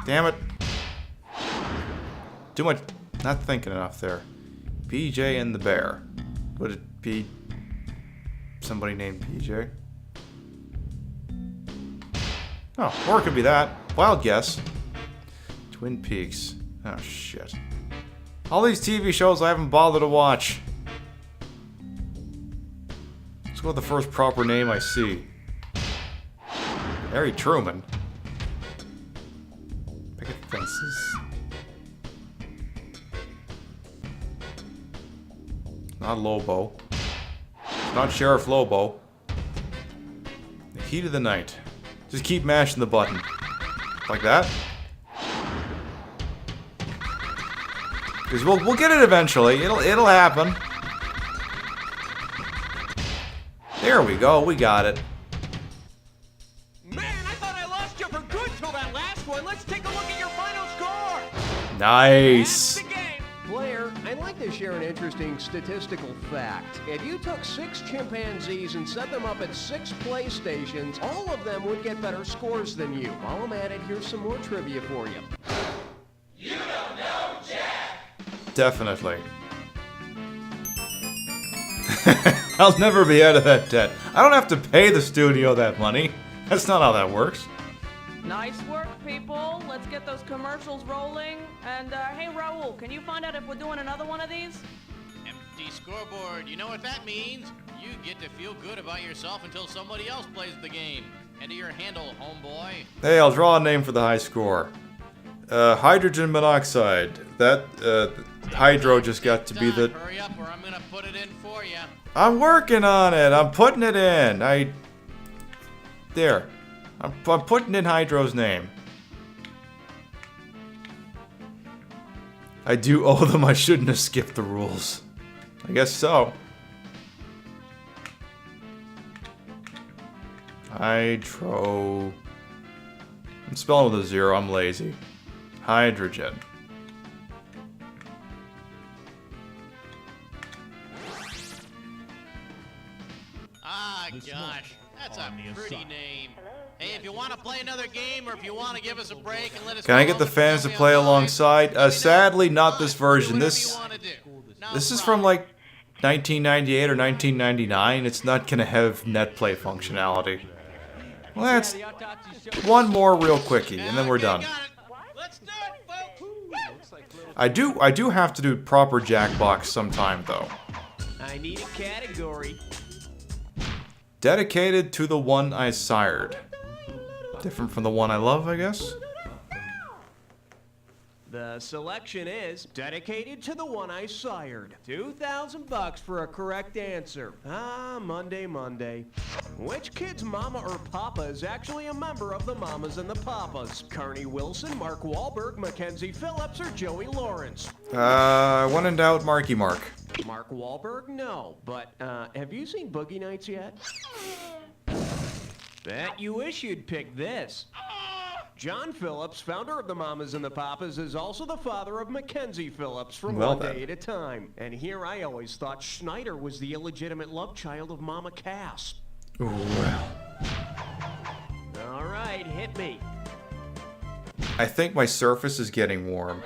damn it. Too much. Not thinking enough there. PJ and the Bear. Would it be somebody named PJ? Oh, or it could be that. Wild guess. Twin Peaks. Oh, shit. All these TV shows I haven't bothered to watch. Let's go with the first proper name I see. Harry Truman. Picket fences. Not Lobo. Not Sheriff Lobo. The heat of the night. Just keep mashing the button. Like that. Because we'll get it eventually. It'll happen. There we go. We got it. Man, I thought I lost you for good till that last one. Let's take a look at your final score. Nice. That's the game. Player, I'd like to share an interesting statistical fact. If you took 6 chimpanzees and set them up at 6 playstations, all of them would get better scores than you. While I'm at it, here's some more trivia for you. Definitely. I'll never be out of that debt. I don't have to pay the studio that money. That's not how that works. Nice work, people. Let's get those commercials rolling. And, hey, Raul, can you find out if we're doing another one of these? Empty scoreboard. You know what that means? You get to feel good about yourself until somebody else plays the game. Enter your handle, homeboy. Hey, I'll draw a name for the high score. Hydrogen monoxide. That, hydro just got to be the... Hurry up or I'm gonna put it in for you. I'm working on it. I'm putting it in. There. I'm putting in Hydro's name. I do owe them. I shouldn't have skipped the rules. I guess so. Hydro... I'm spelling with a 0. I'm lazy. Hydrogen. Ah, gosh. That's a pretty name. Hey, if you want to play another game or if you want to give us a break and let us... Can I get the fans to play alongside? Sadly, not this version. This is from like 1998 or 1999. It's not going to have net play functionality. Well, that's one more real quickie, and then we're done. Let's do it, folks. I do have to do proper Jackbox sometime, though. I need a category. Dedicated to the one I sired. Different from the one I love, I guess? The selection is dedicated to the one I sired. $2,000 for a correct answer. Ah, Monday. Which kid's mama or papa is actually a member of the Mamas and the Papas? Carney Wilson, Mark Wahlberg, Mackenzie Phillips, or Joey Lawrence? When in doubt, Marky Mark. Mark Wahlberg? No. But, have you seen Boogie Nights yet? Bet you wish you'd pick this. John Phillips, founder of the Mamas and the Papas, is also the father of Mackenzie Phillips from Well One then. Day at a Time. And here I always thought Schneider was the illegitimate love child of Mama Cass. Ooh. All right, hit me. I think my surface is getting warm.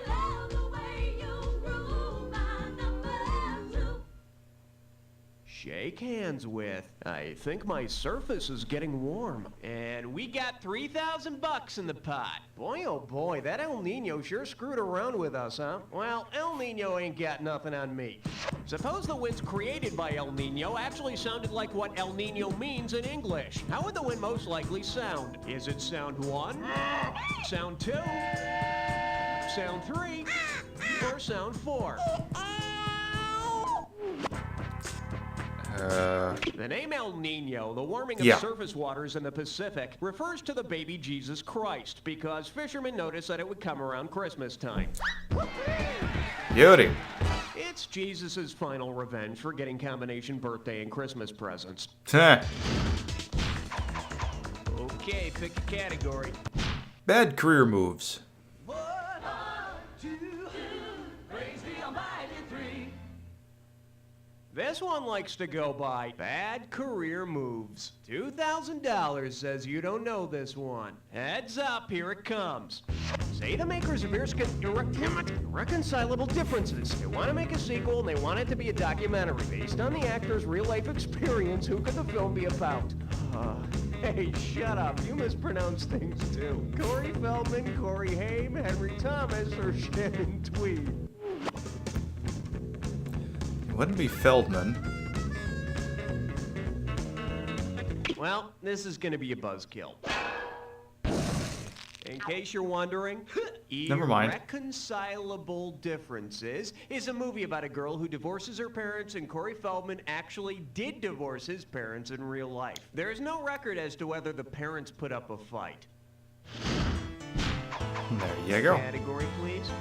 Shake hands with. I think my surface is getting warm. And we got $3,000 in the pot. Boy, oh boy, that El Nino sure screwed around with us, huh? Well, El Nino ain't got nothing on me. Suppose the winds created by El Nino actually sounded like what El Nino means in English. How would the wind most likely sound? Is it sound 1? Sound 2? Sound 3? Or sound 4? The name El Nino, the warming of Yeah. surface waters in the Pacific, refers to the baby Jesus Christ because fishermen noticed that it would come around Christmas time. Beauty. It's Jesus' final revenge for getting combination birthday and Christmas presents. Heh. Okay, pick a category. Bad career moves. This one likes to go by bad career moves. $2,000 says you don't know this one. Heads up, here it comes. Say the makers of Irreconcilable Differences. They want to make a sequel and they want it to be a documentary based on the actor's real-life experience. Who could the film be about? Hey, shut up. You mispronounce things too. Corey Feldman, Corey Haim, Henry Thomas, or Shannon Tweed. Wouldn't be Feldman. Well, this is going to be a buzzkill. In case you're wondering, Never mind. Irreconcilable Differences is a movie about a girl who divorces her parents, and Corey Feldman actually did divorce his parents in real life. There is no record as to whether the parents put up a fight. There you go. Category, please.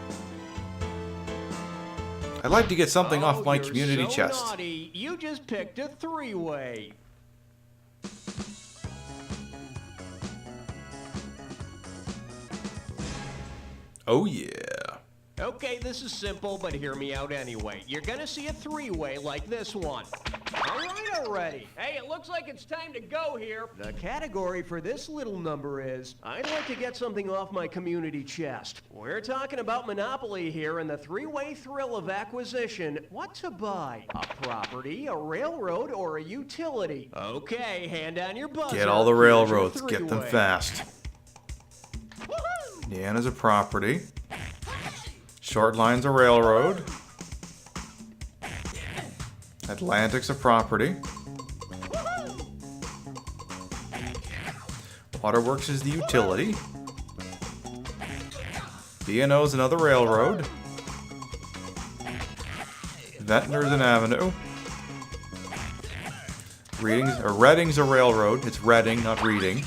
I'd like to get something off my you're community so chest. Naughty. You just picked a three-way. Oh yeah. Okay, this is simple, but hear me out anyway. You're gonna see a three-way like this one. All right already. Hey, it looks like it's time to go here. The category for this little number is, I'd like to get something off my community chest. We're talking about Monopoly here and the three-way thrill of acquisition. What to buy? A property, a railroad, or a utility? Okay, hand down your buzzer. Get all the Here's your railroads. Get them three-way. fast. Deanna's a property. Short line's a railroad. Atlantic's a property. Waterworks is the utility. B&O's another railroad. Ventnor's an avenue. Reading's a railroad. It's Reading, not Reading.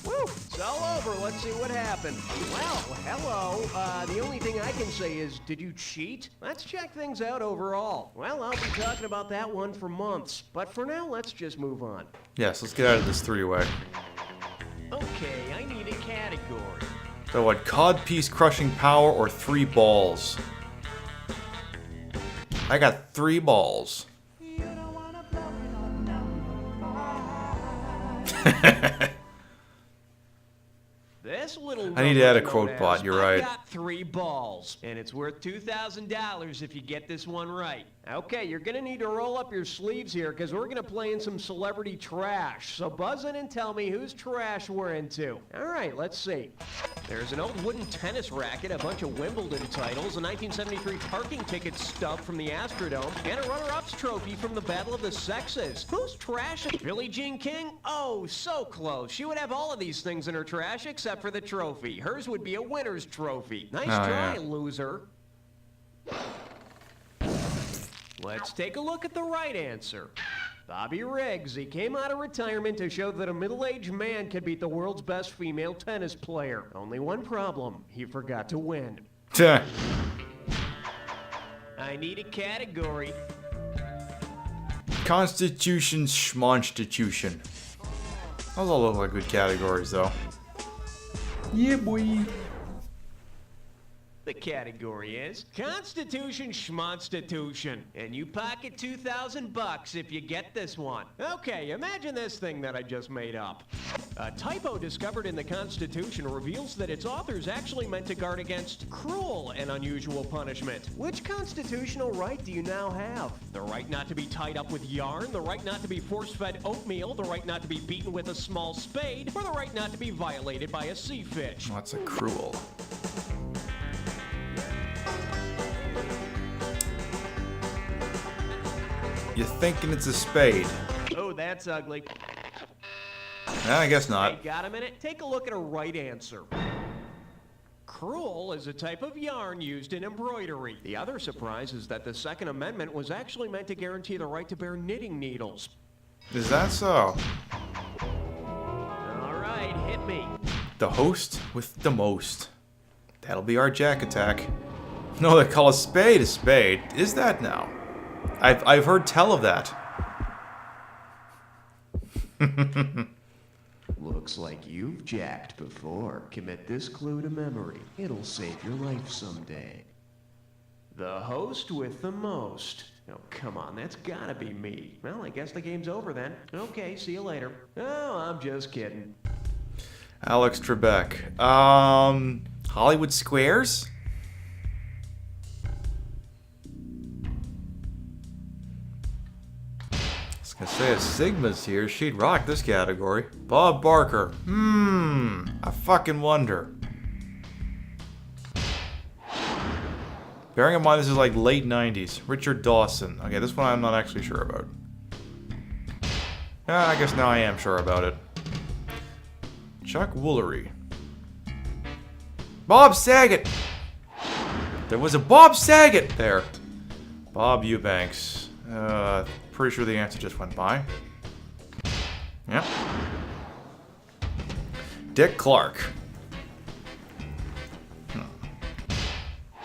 Woo! It's all over. Let's see what happened. Well, hello. The only thing I can say is, did you cheat? Let's check things out overall. Well, I'll be talking about that one for months. But for now, let's just move on. Yes, let's get out of this three-way. Okay, I need a category. So what, codpiece crushing power or 3 balls? I got 3 balls. This little I need to add a number quote known bot, as, you're right. I got 3 balls, and it's worth $2,000 if you get this one right. Okay, you're gonna need to roll up your sleeves here, because we're gonna play in some celebrity trash. So buzz in and tell me whose trash we're into. All right, let's see. There's an old wooden tennis racket, a bunch of Wimbledon titles, a 1973 parking ticket stub from the Astrodome, and a runner-up's trophy from the Battle of the Sexes. Who's trash? Billie Jean King? Oh, so close. She would have all of these things in her trash except for the trophy. Hers would be a winner's trophy. Nice try, yeah. loser. Let's take a look at the right answer. Bobby Riggs. He came out of retirement to show that a middle-aged man could beat the world's best female tennis player. Only one problem. He forgot to win. Tuh. I need a category. Constitution Schmonstitution. Those all look like good categories, though. Yeah, boy. The category is Constitution Schmonstitution, and you pocket $2,000 if you get this one. Okay, imagine this thing that I just made up. A typo discovered in the Constitution reveals that its authors actually meant to guard against cruel and unusual punishment. Which constitutional right do you now have? The right not to be tied up with yarn, the right not to be force-fed oatmeal, the right not to be beaten with a small spade, or the right not to be violated by a sea fish? That's a cruel. You're thinking it's a spade. Oh, that's ugly. I guess not. Hey, got a minute? Take a look at a right answer. Crewel is a type of yarn used in embroidery. The other surprise is that the Second Amendment was actually meant to guarantee the right to bear knitting needles. Is that so? All right, hit me. The host with the most. That'll be our Jack Attack. No, they call a spade a spade. Is that now? I've heard tell of that. Looks like you've jacked before. Commit this clue to memory. It'll save your life someday. The host with the most. Oh, come on, that's gotta be me. Well, I guess the game's over then. Okay, see you later. Oh, I'm just kidding. Alex Trebek. Hollywood Squares? I say if Sigma's here, she'd rock this category. Bob Barker. I fucking wonder. Bearing in mind this is like late 90s. Richard Dawson. Okay, this one I'm not actually sure about. I guess now I am sure about it. Chuck Woolery. Bob Saget! There was a Bob Saget there. Bob Eubanks. Pretty sure the answer just went by. Yep. Dick Clark.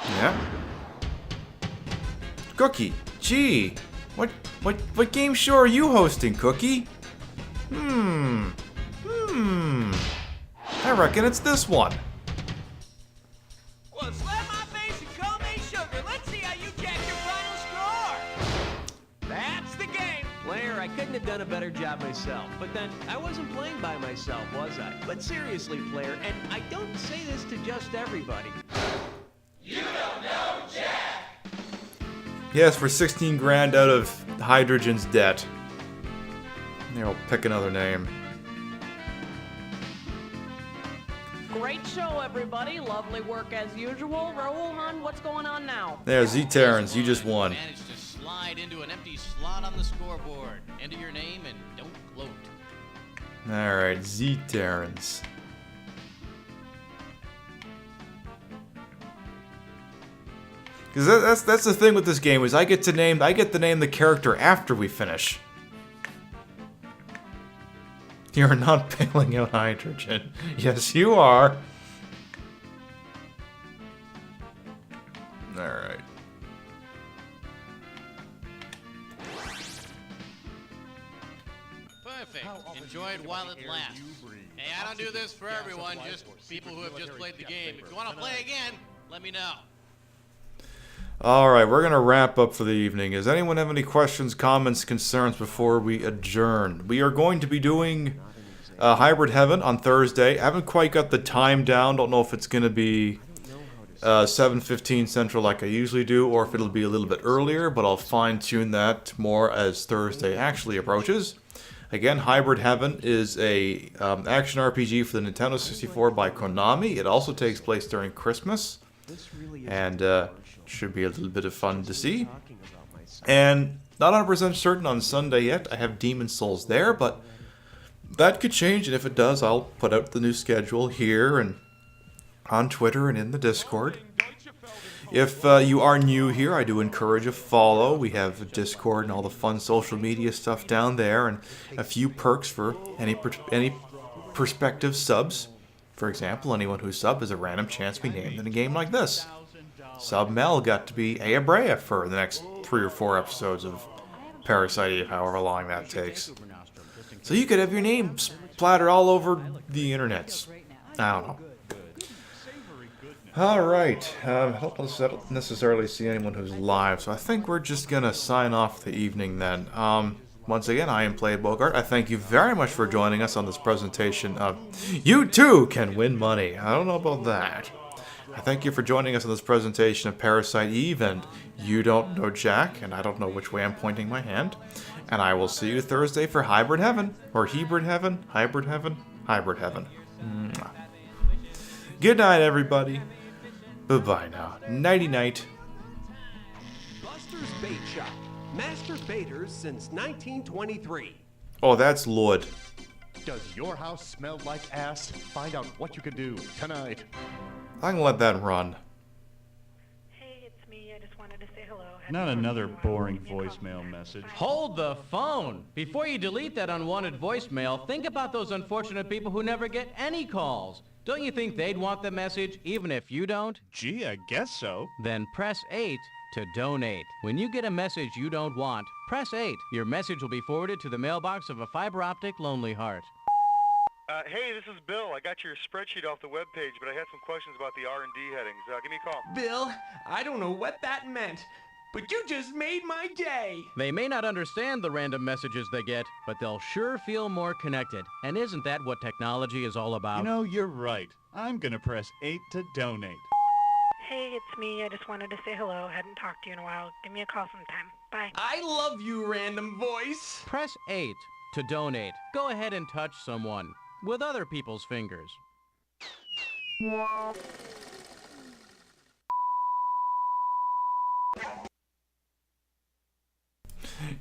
Yeah. Cookie. Gee. What game show are you hosting, Cookie? I reckon it's this one. Well, slap my face and call me sugar. Let's see how you jack your final score. That's the game. Player, I couldn't have done a better job myself. But then, I wasn't playing by myself, was I? But seriously, player, and I don't say this to just everybody. You don't know Jack! Yes, for 16 grand out of Hydrogen's debt. I'll pick another name. Great show, everybody. Lovely work as usual. Raoul, hon, what's going on now? There, Z Terrence, you just won. Managed to slide into an empty slot on the scoreboard. Enter your name and don't gloat. Alright, Z Terrence. Because that's the thing with this game, is I get to name the character after we finish. You're not bailing out Hydrogen. Yes, you are. Alright. Perfect. Enjoy it while it lasts. Hey, I don't do this for everyone, just people who have just played the game. If you want to play again, let me know. Alright, we're going to wrap up for the evening. Does anyone have any questions, comments, concerns before we adjourn? We are going to be doing Hybrid Heaven on Thursday. I haven't quite got the time down. Don't know if it's going to be 7:15 Central like I usually do, or if it'll be a little bit earlier, but I'll fine-tune that more as Thursday actually approaches. Again, Hybrid Heaven is a action RPG for the Nintendo 64 by Konami. It also takes place during Christmas, and should be a little bit of fun to see. And not 100% certain on Sunday yet. I have Demon Souls there, but that could change, and if it does, I'll put out the new schedule here and on Twitter and in the Discord. If you are new here, I do encourage a follow. We have a Discord and all the fun social media stuff down there, and a few perks for any prospective subs. For example, anyone who sub is a random chance to be named in a game like this. Sub Mel got to be Aya Brea for the next 3 or 4 episodes of Parasite, however long that takes. So you could have your name splattered all over the internets. I don't know. Alright, I don't necessarily see anyone who's live, so I think we're just gonna sign off the evening then. Once again, I am PlayBogart. I thank you very much for joining us on this presentation of You Too Can Win Money. I don't know about that. I thank you for joining us on this presentation of Parasite Eve, and You Don't Know Jack, and I don't know which way I'm pointing my hand. And I will see you Thursday for Hybrid Heaven, or Hebrid Heaven, Hybrid Heaven, Hybrid Heaven. Mwah. Good night, everybody. Bye-bye now. Nighty-night. Buster's Bait Shop. Master baiters since 1923. Oh, that's Lord. Does your house smell like ass? Find out what you can do tonight. I can let that run. Hey, it's me. I just wanted to say hello. Not another boring voicemail message. Hold the phone. Before you delete that unwanted voicemail, think about those unfortunate people who never get any calls. Don't you think they'd want the message, even if you don't? Gee, I guess so. Then press 8 to donate. When you get a message you don't want, press 8. Your message will be forwarded to the mailbox of a fiber optic lonely heart. Hey, this is Bill. I got your spreadsheet off the webpage, but I had some questions about the R&D headings. Give me a call. Bill, I don't know what that meant, but you just made my day. They may not understand the random messages they get, but they'll sure feel more connected. And isn't that what technology is all about? You know, you're right. I'm gonna press 8 to donate. Hey, it's me. I just wanted to say hello. Hadn't talked to you in a while. Give me a call sometime. Bye. I love you, random voice. Press 8 to donate. Go ahead and touch someone with other people's fingers.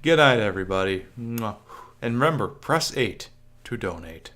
Good night, everybody. Mwah. And remember, press 8 to donate.